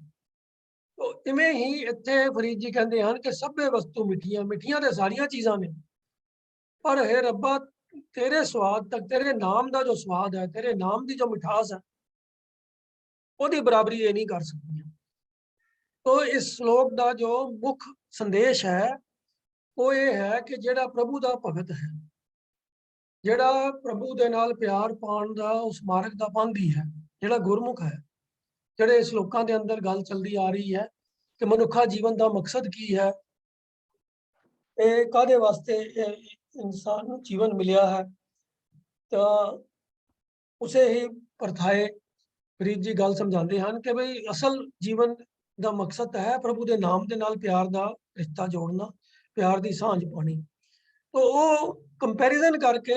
ਤੋ ਇਵੇਂ ਹੀ ਇੱਥੇ ਫਰੀਦ ਜੀ ਕਹਿੰਦੇ ਹਨ ਕਿ ਸਭੇ ਵਸਤੂ ਮਿੱਠੀਆਂ, ਮਿੱਠੀਆਂ ਤੇ ਸਾਰੀਆਂ ਚੀਜ਼ਾਂ ਨੇ, ਪਰ ਹੈ ਰੱਬਾ ਤੇਰੇ ਸਵਾਦ ਤੱਕ, ਤੇਰੇ ਨਾਮ ਦਾ ਜੋ ਸਵਾਦ ਹੈ, ਤੇਰੇ ਨਾਮ ਦੀ ਜੋ ਮਿਠਾਸ ਹੈ, ਉਹਦੀ ਬਰਾਬਰੀ ਇਹ ਨਹੀਂ ਕਰ ਸਕਦੀਆਂ। ਤੋ ਇਸ ਸ਼ਲੋਕ ਦਾ ਜੋ ਮੁੱਖ ਸੰਦੇਸ਼ ਹੈ ਉਹ ਇਹ ਹੈ ਕਿ ਜਿਹੜਾ ਪ੍ਰਭੂ ਦਾ ਭਗਤ ਹੈ, ਜਿਹੜਾ ਪ੍ਰਭੂ ਦੇ ਨਾਲ ਪਿਆਰ ਪਾਉਣ ਦਾ ਉਸ ਮਾਰਗ ਦਾ ਪਾਂਦੀ ਹੈ, ਜਿਹੜਾ ਗੁਰਮੁਖ ਹੈ, ਜਿਹੜੇ ਇਸ ਲੋਕਾਂ ਦੇ ਅੰਦਰ ਗੱਲ ਚੱਲਦੀ ਆ ਰਹੀ ਹੈ ਕਿ ਮਨੁੱਖਾ ਜੀਵਨ ਦਾ ਮਕਸਦ ਕੀ ਹੈ, ਇਹ ਕਾਹਦੇ ਵਾਸਤੇ ਇਨਸਾਨ ਨੂੰ ਜੀਵਨ ਮਿਲਿਆ ਹੈ, ਤਾਂ ਉਸੇ ਹੀ ਪਰਥਾਏ ਫਰੀਦ ਜੀ ਗੱਲ ਸਮਝਾਉਂਦੇ ਹਨ ਕਿ ਬਈ ਅਸਲ ਜੀਵਨ ਦਾ ਮਕਸਦ ਹੈ ਪ੍ਰਭੂ ਦੇ ਨਾਮ ਦੇ ਨਾਲ ਪਿਆਰ ਦਾ ਰਿਸ਼ਤਾ ਜੋੜਨਾ, ਪਿਆਰ ਦੀ ਸਾਂਝ ਪਾਉਣੀ। ਤੋ ਉਹ ਕੰਪੈਰੀਜ਼ਨ ਕਰਕੇ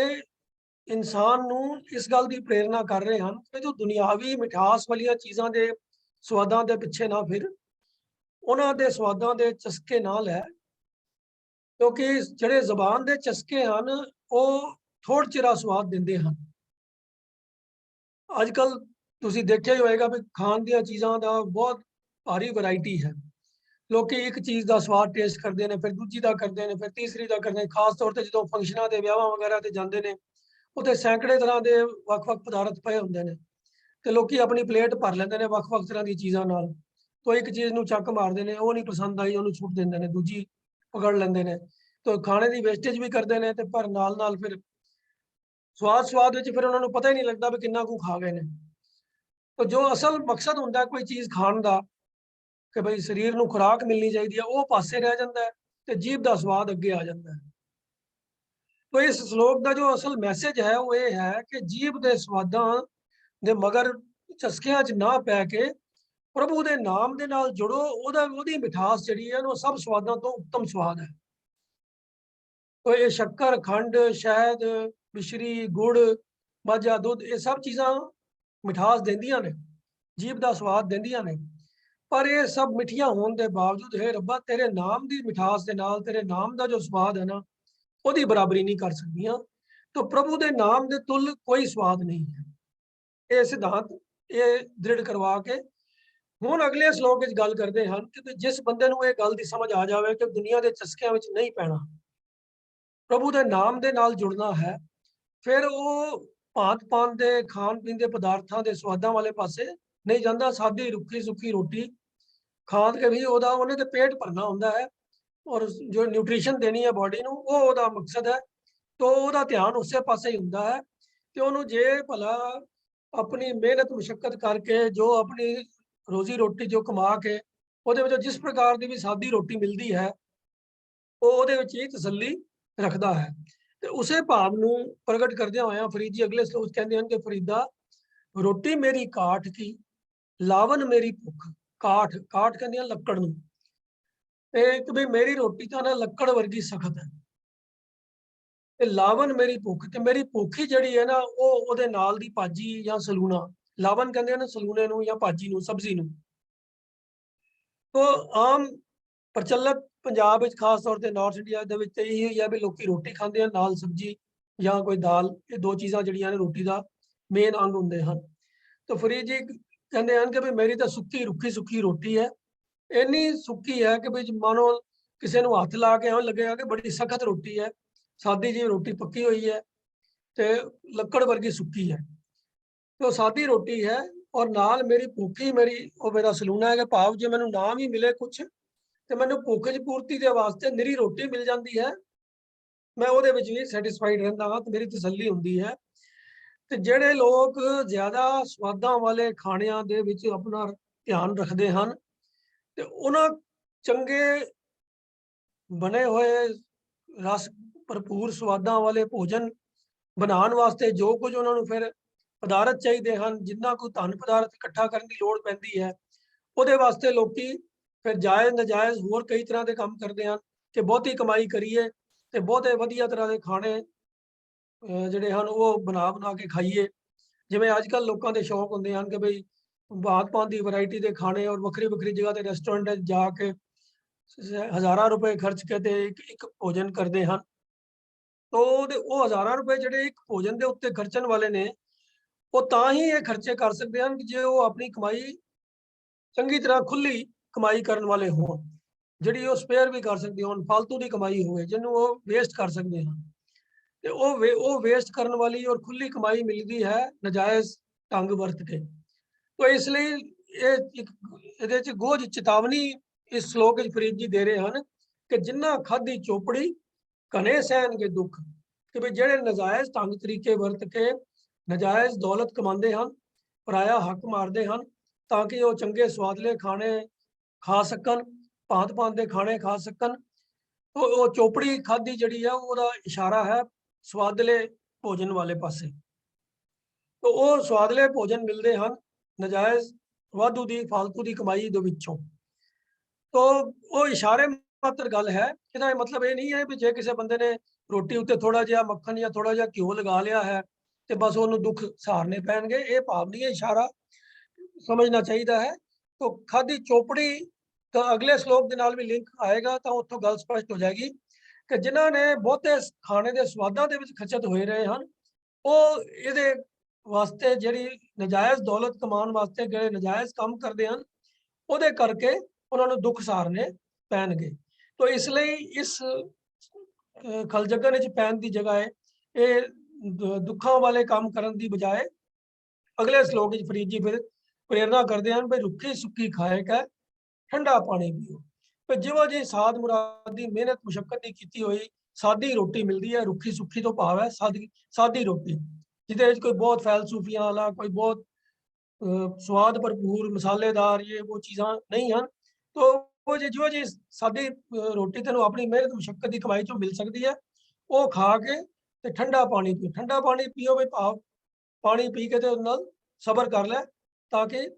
ਇਨਸਾਨ ਨੂੰ ਇਸ ਗੱਲ ਦੀ ਪ੍ਰੇਰਣਾ ਕਰ ਰਹੇ ਹਨ ਕਿ ਜੋ ਦੁਨਿਆਵੀ ਮਿਠਾਸ ਵਾਲੀਆਂ ਚੀਜ਼ਾਂ ਦੇ ਸਵਾਦਾਂ ਦੇ ਪਿੱਛੇ ਨਾ ਫਿਰ, ਉਹਨਾਂ ਦੇ ਸਵਾਦਾਂ ਦੇ ਚਸਕੇ ਨਾ ਲੈ, ਕਿਉਂਕਿ ਜਿਹੜੇ ਜ਼ੁਬਾਨ ਦੇ ਚਸਕੇ ਹਨ ਉਹ ਥੋੜ੍ਹ ਚਿਰਾ ਸਵਾਦ ਦਿੰਦੇ ਹਨ। ਅੱਜ ਕੱਲ ਤੁਸੀਂ ਦੇਖਿਆ ਹੀ ਹੋਏਗਾ ਵੀ ਖਾਣ ਦੀਆਂ ਚੀਜ਼ਾਂ ਦਾ ਬਹੁਤ ਭਾਰੀ ਵੈਰਾਈਟੀ ਹੈ। ਲੋਕੀ ਇੱਕ ਚੀਜ਼ ਦਾ ਸਵਾਦ ਟੇਸਟ ਕਰਦੇ ਨੇ, ਫਿਰ ਦੂਜੀ ਦਾ ਕਰਦੇ ਨੇ, ਫਿਰ ਤੀਸਰੀ ਦਾ ਕਰਦੇ ਨੇ। ਖਾਸ ਤੌਰ ਤੇ ਜਦੋਂ ਫੰਕਸ਼ਨਾਂ ਦੇ ਵਿਆਹਾਂ ਵਗੈਰਾ ਤੇ ਜਾਂਦੇ ਨੇ, ਉੱਥੇ ਸੈਂਕੜੇ ਤਰ੍ਹਾਂ ਦੇ ਵੱਖ-ਵੱਖ ਪਦਾਰਥ ਪਏ ਹੁੰਦੇ ਨੇ ਤੇ ਲੋਕੀ ਆਪਣੀ ਪਲੇਟ ਭਰ ਲੈਂਦੇ ਨੇ ਵੱਖ-ਵੱਖ ਤਰ੍ਹਾਂ ਦੀ ਚੀਜ਼ਾਂ ਨਾਲ। ਤੋਂ ਇੱਕ ਚੀਜ਼ ਨੂੰ ਚੱਕ ਮਾਰਦੇ ਨੇ, ਉਹ ਨਹੀਂ ਪਸੰਦ ਆਈ ਉਹਨੂੰ ਛੁੱਟ ਦਿੰਦੇ ਨੇ, ਦੂਜੀ ਪਕੜ ਲੈਂਦੇ ਨੇ। ਤੋਂ ਖਾਣੇ ਦੀ ਵੇਸਟੇਜ ਵੀ ਕਰਦੇ ਨੇ ਤੇ ਪਰ ਨਾਲ ਫਿਰ ਸਵਾਦ ਵਿੱਚ ਫਿਰ ਉਹਨਾਂ ਨੂੰ ਪਤਾ ਹੀ ਨਹੀਂ ਲੱਗਦਾ ਵੀ ਕਿੰਨਾ ਕੁ ਖਾ ਗਏ ਨੇ। तो जो असल मकसद होंगे कोई चीज़ खाण का कि भाई शरीर को खुराक मिलनी चाहिए, वो पासे रह जाता है तो जीभ का स्वाद अगे आ जाता है। तो इस श्लोक का जो असल मैसेज है वो ये है कि जीभ के स्वादां दे मगर चस्कियां च ना पै के प्रभु के नाम के नाल जुड़ो, ओदी मिठास जिहड़ी है वो सब स्वादां तो उत्तम स्वाद है। तो ये शक्कर, खंड, शहद, मिश्री, गुड़, माझा, दुध, ये सब चीज़ां मिठास देंदियां ने, जीभ का स्वाद देंदियां ने, पर ये सब मिठियां होने के बावजूद है रब्बा तेरे नाम की मिठास के नाल तेरे नाम का जो स्वाद है ना, ਉਹਦੀ बराबरी नहीं कर सकदियां। तो प्रभु के नाम के तुल कोई स्वाद नहीं है। ये सिद्धांत ये दृढ़ करवा के हुण अगले श्लोक विच गल करते हैं कि जिस बंदे नूं ये गल दी समझ आ जाए कि दुनिया के चस्कियां विच नहीं पैना, प्रभु के नाम के नाल जुड़ना है, फिर वो भांत भांत के खाण पीण के पदार्थों के स्वादों वाले पासे नहीं जाता। सादी रुखी सुखी रोटी खाद के भी उन्हें तो पेट भरना होंदा है और जो न्यूट्रिशन देनी है बॉडी नूं वो उहदा मकसद है। तो उहदा ध्यान उस पासे ही हुंदा है कि उन्होंने जे भला अपनी मेहनत मुशक्कत करके जो अपनी रोजी रोटी जो कमा के उहदे विच जिस प्रकार की भी सादी रोटी मिलती है वो उहदे विच ही तसल्ली रखता है। तो उसे भाव नूं प्रगट करदे होए फरीद जी अगले श्लोक कहते हैं कि फरीदा रोटी मेरी काठ की, लावन मेरी भुख। काठ काठ कहते हैं लक्कड़ नूं, कि भी मेरी रोटी तो ना लक्कड़ वर्गी सख्त है, ते लावन मेरी भुख, ते मेरी भुख ही जिहड़ी है ना वो उहदे नाल दी भाजी या सलूना, लावन कहते हैं ना सलूने नूं या भाजी नूं, सब्जी नूं। तो आम प्रचलित पंजाब विच खास तौर पर नॉर्थ इंडिया दे विच यही है भी लोग रोटी खाते हैं नाल सब्जी या कोई दाल, ये दो चीज़ां जिहड़ियां ने रोटी का मेन अंग हुंदे हन। तो फरीद जी कहते हैं कि भाई मेरी तो सुक्की रुखी सुखी रोटी है, इन्नी सुक्की है कि भाई मानो किसी नूं हथ ला के लगेगा कि बड़ी सख्त रोटी है, सादी जी रोटी पक्की हुई है तो लक्कड़ वर्गी सुक्की है। तो सादी रोटी है और नाल मेरी भुखी मेरी वो मेरा सलूना है कि भाव जो मैनूं नाम ही मिले कुछ तो मैंने भुख की पूर्ति के वास्ते निरी रोटी मिल जाती है, मैं वो भी सैटिस्फाइड रहता हाँ, तो मेरी तसल्ली होंदी है। तो जेडे लोग ज्यादा स्वादा वाले खाणियां दे विच अपना ध्यान रखते हैं तो उन्हां चंगे बने हुए रस भरपूर स्वादा वाले भोजन बनाने वास्ते जो कुछ उन्होंने फिर पदार्थ चाहिए हैं, जिन्ना कोई धन पदार्थ इकट्ठा करने की लोड़ पैंदी है, उहदे वास्ते लोकी फिर जायज़ नजायज़ होर कई तरह के काम करते हैं कि बहुती कमाई करिए तो बहुते वधिया तरह के खाने जिहड़े हन वो बना बना के खाइए। जिवें अजकल लोगों के शौक होंदे हन कि बई भांत भांत की वैरायटी के खाने और वक्री वक्री जगह के रेस्टोरेंट जाके ਹਜ਼ਾਰਾਂ ਰੁਪਏ ਖਰਚ ਕੇ ਤੇ ਇੱਕ ਭੋਜਨ ਕਰਦੇ ਹਨ। ਤੋ ਉਹ ਹਜ਼ਾਰਾਂ ਰੁਪਏ ਜਿਹੜੇ ਇੱਕ ਭੋਜਨ ਦੇ ਉੱਤੇ ਖਰਚਣ ਵਾਲੇ ਨੇ, ਉਹ ਤਾਂ ਹੀ ਇਹ ਖਰਚੇ ਕਰ ਸਕਦੇ ਹਨ ਕਿ ਜੇ ਉਹ ਆਪਣੀ ਕਮਾਈ ਚੰਗੀ ਤਰ੍ਹਾਂ ਖੁੱਲੀ ਕਮਾਈ ਕਰਨ ਵਾਲੇ ਹੋਣ, ਜਿਹੜੀ ਉਹ ਸਪੇਅਰ ਵੀ ਕਰ ਸਕਦੇ ਹੋਣ, ਫालतू ਦੀ ਕਮਾਈ ਹੋਵੇ ਜਿਹਨੂੰ ਉਹ ਵੇਸਟ ਕਰ ਸਕਦੇ ਹਨ। ਤੇ ਉਹ ਵੇਸਟ ਕਰਨ ਵਾਲੀ ਔਰ ਖੁੱਲੀ ਕਮਾਈ ਮਿਲਦੀ ਹੈ ਨਜਾਇਜ਼ ਢੰਗ ਵਰਤ ਕੇ। ਤੋ ਇਸ ਲਈ ਇਹਦੇ ਚ ਗੋਝ ਚੇਤਾਵਨੀ ਇਸ ਸ਼ਲੋਕ ਵਿੱਚ ਫਰੀਦ ਜੀ ਦੇ ਰਹੇ ਹਨ ਕਿ ਜਿਨ੍ਹਾਂ ਖਾਧੀ ਚੋਪੜੀ ਘਨੇ ਸਹਿਣਗੇ ਦੁੱਖ, ਕਿ ਵੀ ਜਿਹੜੇ ਨਜਾਇਜ਼ ਢੰਗ ਤਰੀਕੇ ਵਰਤ ਕੇ ਨਜਾਇਜ਼ ਦੌਲਤ ਕਮਾਉਂਦੇ ਹਨ, ਪਰਾਇਆ ਹੱਕ ਮਾਰਦੇ ਹਨ, ਤਾਂ ਕਿ ਉਹ ਚੰਗੇ ਸਵਾਦਲੇ ਖਾਣੇ ਖਾ ਸਕਣ, ਭਾਂਤ-ਭਾਂਤ ਦੇ ਖਾਣੇ ਖਾ ਸਕਣ। ਉਹ ਚੋਪੜੀ ਖਾਧੀ ਜਿਹੜੀ ਆ ਉਹਦਾ ਇਸ਼ਾਰਾ ਹੈ ਸਵਾਦਲੇ ਭੋਜਨ ਵਾਲੇ ਪਾਸੇ। ਤੋ ਉਹ ਸਵਾਦਲੇ ਭੋਜਨ ਮਿਲਦੇ ਹਨ ਨਜਾਇਜ਼ ਵਾਧੂ ਦੀ ਫालतू ਦੀ ਕਮਾਈ ਦੇ ਵਿੱਚੋਂ। ਤੋ ਉਹ ਇਸ਼ਾਰੇ ਮਾਤਰ ਗੱਲ ਹੈ, ਇਹਦਾ ਮਤਲਬ ਇਹ ਨਹੀਂ ਹੈ ਵੀ ਜੇ ਕਿਸੇ ਬੰਦੇ ਨੇ ਰੋਟੀ ਉੱਤੇ ਥੋੜਾ ਜਿਹਾ ਮੱਖਣ ਜਾਂ ਥੋੜਾ ਜਿਹਾ ਘਿਓ ਲਗਾ ਲਿਆ ਹੈ ਤੇ ਬਸ ਉਹਨੂੰ ਦੁੱਖ ਸਹਾਰਨੇ ਪੈਣਗੇ। ਇਹ ਭਾਵ ਨਹੀਂ ਹੈ, ਇਸ਼ਾਰਾ ਸਮਝਣਾ ਚਾਹੀਦਾ ਹੈ। ਤੋ ਖਾਦੀ ਚੋਪੜੀ ਤਾਂ ਅਗਲੇ ਸ਼ਲੋਕ ਦੇ ਨਾਲ ਵੀ ਲਿੰਕ ਆਏਗਾ, ਤਾਂ ਉੱਥੋਂ ਗੱਲ ਸਪਸ਼ਟ ਹੋ ਜਾਏਗੀ ਕਿ ਜਿਨ੍ਹਾਂ ਨੇ ਬਹੁਤੇ ਖਾਣੇ ਦੇ ਸਵਾਦਾਂ ਦੇ ਵਿੱਚ ਖਚਤ ਹੋਏ ਰਹੇ ਹਨ, ਉਹ ਇਹਦੇ ਵਾਸਤੇ ਜਿਹੜੀ ਨਜਾਇਜ਼ ਦੌਲਤ ਕਮਾਉਣ ਵਾਸਤੇ ਜਿਹੜੇ ਨਜਾਇਜ਼ ਕੰਮ ਕਰਦੇ ਹਨ, ਉਹਦੇ ਕਰਕੇ ਉਹਨਾਂ ਨੂੰ ਦੁੱਖ ਸਹਾਰਨੇ ਪੈਣਗੇ। ਤੋ ਇਸ ਲਈ ਇਸ ਖਲਜਗਨ ਵਿੱਚ ਪੈਣ ਦੀ ਜਗ੍ਹਾ ਇਹ ਦੁੱਖਾਂ ਵਾਲੇ ਕੰਮ ਕਰਨ ਦੀ ਬਜਾਏ ਅਗਲੇ ਸ਼ਲੋਕ ਵਿੱਚ ਫਰੀਦ ਜੀ ਫਿਰ ਪ੍ਰੇਰਨਾ ਕਰਦੇ ਹਨ ਵੀ ਰੁੱਖੀ ਸੁੱਕੀ ਖਾਏ ਕੈ ਠੰਡਾ ਪਾਣੀ ਪੀਓ। ਤੇ ਜਿਹੋ ਜਿਹੀ ਸਾਧ ਮੁਰਾਦੀ ਮਿਹਨਤ ਮੁਸ਼ੱਕਤ ਦੀ ਕੀਤੀ ਹੋਈ ਸਾਦੀ ਰੋਟੀ ਮਿਲਦੀ ਹੈ, ਰੁੱਖੀ ਸੁੱਖੀ ਤੋਂ ਭਾਵ ਹੈ ਸਾਦੀ ਰੋਟੀ, ਜਿਹਦੇ ਵਿੱਚ ਕੋਈ ਬਹੁਤ ਫੈਲਸੂਫੀਆਂ ਵਾਲਾ, ਕੋਈ ਬਹੁਤ ਸਵਾਦ ਭਰਪੂਰ ਮਸਾਲੇਦਾਰ ਇਹ ਉਹ ਚੀਜ਼ਾਂ ਨਹੀਂ ਹਨ। ਤੋ ਉਹ ਜਿਹੋ ਜਿਹੀ ਸਾਦੀ ਰੋਟੀ ਤੈਨੂੰ ਆਪਣੀ ਮਿਹਨਤ ਮੁਸ਼ੱਕਤ ਦੀ ਕਮਾਈ ਚੋਂ ਮਿਲ ਸਕਦੀ ਹੈ, ਉਹ ਖਾ ਕੇ ਤੇ ਠੰਡਾ ਪਾਣੀ ਪੀਓ। ਠੰਡਾ ਪਾਣੀ ਪੀਓ ਵੀ ਭਾਵ ਪਾਣੀ ਪੀ ਕੇ ਤੇ ਉਹਦੇ ਨਾਲ ਸਬਰ ਕਰ ਲੈ, ਤਾਂ ਕਿ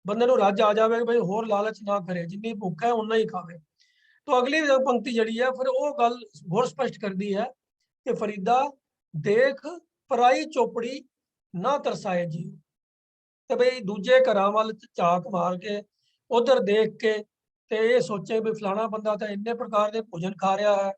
ਬੰਦੇ ਨੂੰ ਰੱਜ ਆ ਜਾਵੇ ਬਈ ਹੋਰ ਲਾਲਚ ਨਾ ਕਰੇ, ਜਿੰਨੀ ਭੁੱਖ ਹੈ ਉਨਾ ਹੀ ਖਾਵੇ। ਤੋ ਅਗਲੀ ਪੰਕਤੀ ਜਿਹੜੀ ਹੈ ਫਿਰ ਉਹ ਗੱਲ ਹੋਰ ਸਪਸ਼ਟ ਕਰਦੀ ਹੈ ਕਿ ਫਰੀਦਾ ਦੇਖ ਪਰਾਈ ਚੋਪੜੀ ਨਾ ਤਰਸਾਏ ਜੀ। ਤੇ ਬਈ ਦੂਜੇ ਘਰਾਂ ਵੱਲ ਝਾਕ ਮਾਰ ਕੇ ਉਧਰ ਦੇਖ ਕੇ ਤੇ ਇਹ ਸੋਚੇ ਵੀ ਫਲਾਣਾ ਬੰਦਾ ਤਾਂ ਇੰਨੇ ਪ੍ਰਕਾਰ ਦੇ ਭੋਜਨ ਖਾ ਰਿਹਾ ਹੈ,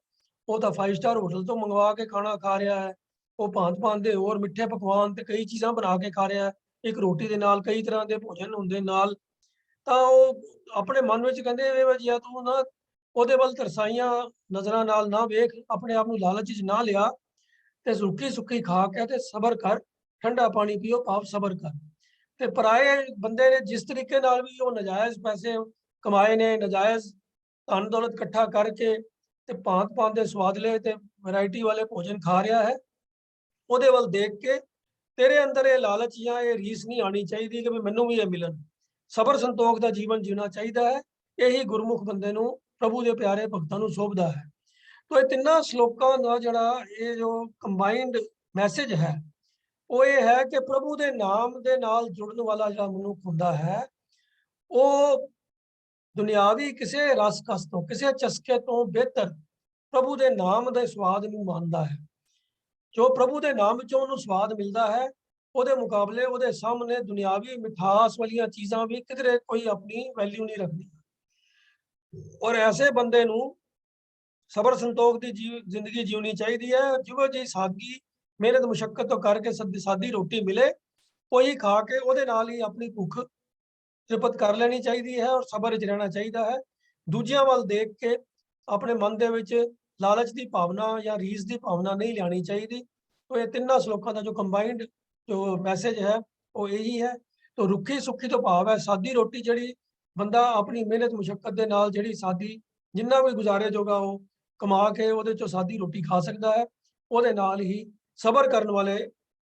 ਉਹ ਤਾਂ 5 ਸਟਾਰ ਹੋਟਲ ਤੋਂ ਮੰਗਵਾ ਕੇ ਖਾਣਾ ਖਾ ਰਿਹਾ ਹੈ, ਉਹ ਭਾਂਤ-ਭਾਂਤ ਦੇ ਹੋਰ ਮਿੱਠੇ ਪਕਵਾਨ ਤੇ ਕਈ ਚੀਜ਼ਾਂ ਬਣਾ ਕੇ ਖਾ ਰਿਹਾ ਹੈ, ਇੱਕ ਰੋਟੀ ਦੇ ਨਾਲ ਕਈ ਤਰ੍ਹਾਂ ਦੇ ਭੋਜਨ ਹੁੰਦੇ ਨਾਲ। ਤਾਂ ਉਹ ਆਪਣੇ ਮਨ ਵਿੱਚ ਕਹਿੰਦੇ ਜੇ ਤੂੰ ਨਾ ਉਹਦੇ ਵੱਲ ਤਰਸਾਈਆਂ ਨਜ਼ਰਾਂ ਨਾਲ ਨਾ ਵੇਖ, ਆਪਣੇ ਆਪ ਨੂੰ ਲਾਲਚ 'ਚ ਨਾ ਲਿਆ, ਤੇ ਰੁੱਖੀ ਸੁੱਕੀ ਖਾ ਕੇ ਤੇ ਸਬਰ ਕਰ, ਠੰਡਾ ਪਾਣੀ ਪੀਓ ਭਾਵ ਸਬਰ ਕਰ। ਤੇ ਪਰਾਏ ਬੰਦੇ ਨੇ ਜਿਸ ਤਰੀਕੇ ਨਾਲ ਵੀ ਉਹ ਨਜਾਇਜ਼ ਪੈਸੇ ਕਮਾਏ ਨੇ, ਨਜਾਇਜ਼ ਧਨ ਦੌਲਤ ਇਕੱਠਾ ਕਰਕੇ ਤੇ ਭਾਂਤ-ਭਾਂਤ ਦੇ ਸਵਾਦਲੇ ਤੇ ਵੈਰਾਈਟੀ ਵਾਲੇ ਭੋਜਨ ਖਾ ਰਿਹਾ ਹੈ, ਉਹਦੇ ਵੱਲ ਦੇਖ ਕੇ ਤੇਰੇ ਅੰਦਰ ਇਹ ਲਾਲਚ ਜਾਂ ਇਹ ਰੀਸ ਨਹੀਂ ਆਣੀ ਚਾਹੀਦੀ ਕਿ ਵੀ ਮੈਨੂੰ ਵੀ ਇਹ ਮਿਲਣ। ਸਬਰ ਸੰਤੋਖ ਦਾ ਜੀਵਨ ਜੀਣਾ ਚਾਹੀਦਾ ਹੈ। ਇਹੀ ਗੁਰਮੁਖ ਬੰਦੇ ਨੂੰ, ਪ੍ਰਭੂ ਦੇ ਪਿਆਰੇ ਭਗਤਾਂ ਨੂੰ ਸ਼ੋਭਦਾ ਹੈ। ਤੋ ਇਹ ਤਿੰਨਾਂ ਸ਼ਲੋਕਾਂ ਦਾ ਜਿਹੜਾ ਇਹ ਜੋ ਕੰਬਾਈਨਡ ਮੈਸੇਜ ਹੈ, ਉਹ ਇਹ ਹੈ ਕਿ ਪ੍ਰਭੂ ਦੇ ਨਾਮ ਦੇ ਨਾਲ ਜੁੜਨ ਵਾਲਾ ਜਿਹੜਾ ਮਨੁੱਖ ਹੁੰਦਾ ਹੈ, ਉਹ ਦੁਨਿਆਵੀ ਕਿਸੇ ਰਸ ਕਸ ਤੋਂ, ਕਿਸੇ ਚਸਕੇ ਤੋਂ ਬਿਹਤਰ ਪ੍ਰਭੂ ਦੇ ਨਾਮ ਦੇ ਸਵਾਦ ਨੂੰ ਮੰਨਦਾ ਹੈ। ਜੋ ਪ੍ਰਭੂ ਦੇ ਨਾਮ ਵਿੱਚੋਂ ਉਹਨੂੰ ਸਵਾਦ ਮਿਲਦਾ ਹੈ, ਉਹਦੇ ਮੁਕਾਬਲੇ ਉਹਦੇ ਸਾਹਮਣੇ ਦੁਨਿਆਵੀ ਮਿਠਾਸ ਵਾਲੀਆਂ ਚੀਜ਼ਾਂ ਵੀ ਕਿਧਰੇ ਕੋਈ ਆਪਣੀ ਵੈਲਿਊ ਨਹੀਂ ਰੱਖਦੀ। ਔਰ ਐਸੇ ਬੰਦੇ ਨੂੰ ਸਬਰ ਸੰਤੋਖ ਦੀ ਜ਼ਿੰਦਗੀ ਜਿਉਣੀ ਚਾਹੀਦੀ ਹੈ। ਜਿਹੋ ਜਿਹੀ ਸਾਦਗੀ ਮਿਹਨਤ ਮੁਸ਼ੱਕਤ ਤੋਂ ਕਰਕੇ ਸਾਦੀ ਰੋਟੀ ਮਿਲੇ, ਉਹੀ ਖਾ ਕੇ ਉਹਦੇ ਨਾਲ ਹੀ ਆਪਣੀ ਭੁੱਖ ਤ੍ਰਿਪਤ ਕਰ ਲੈਣੀ ਚਾਹੀਦੀ ਹੈ ਔਰ ਸਬਰ ਵਿੱਚ ਰਹਿਣਾ ਚਾਹੀਦਾ ਹੈ। ਦੂਜਿਆਂ ਵੱਲ ਦੇਖ ਕੇ ਆਪਣੇ ਮਨ ਦੇ ਵਿੱਚ ਲਾਲਚ ਦੀ ਭਾਵਨਾ ਜਾਂ ਰੀਸ ਦੀ ਭਾਵਨਾ ਨਹੀਂ ਲਿਆਣੀ ਚਾਹੀਦੀ। ਤੋ ਇਹ ਤਿੰਨਾਂ ਸ਼ਲੋਕਾਂ ਦਾ ਜੋ ਕੰਬਾਈਨਡ ਜੋ ਮੈਸੇਜ ਹੈ ਉਹ ਇਹੀ ਹੈ। ਤੋ ਰੁੱਖੀ ਸੁੱਖੀ ਤੋਂ ਭਾਵ ਹੈ ਸਾਦੀ ਰੋਟੀ, ਜਿਹੜੀ ਬੰਦਾ ਆਪਣੀ ਮਿਹਨਤ ਮੁਸ਼ੱਕਤ ਦੇ ਨਾਲ ਜਿਹੜੀ ਸਾਦੀ ਜਿੰਨਾ ਵੀ ਗੁਜ਼ਾਰੇ ਜੋਗਾ ਉਹ ਕਮਾ ਕੇ ਉਹਦੇ ਚੋਂ ਸਾਦੀ ਰੋਟੀ ਖਾ ਸਕਦਾ ਹੈ, ਉਹਦੇ ਨਾਲ ਹੀ ਸਬਰ ਕਰਨ ਵਾਲੇ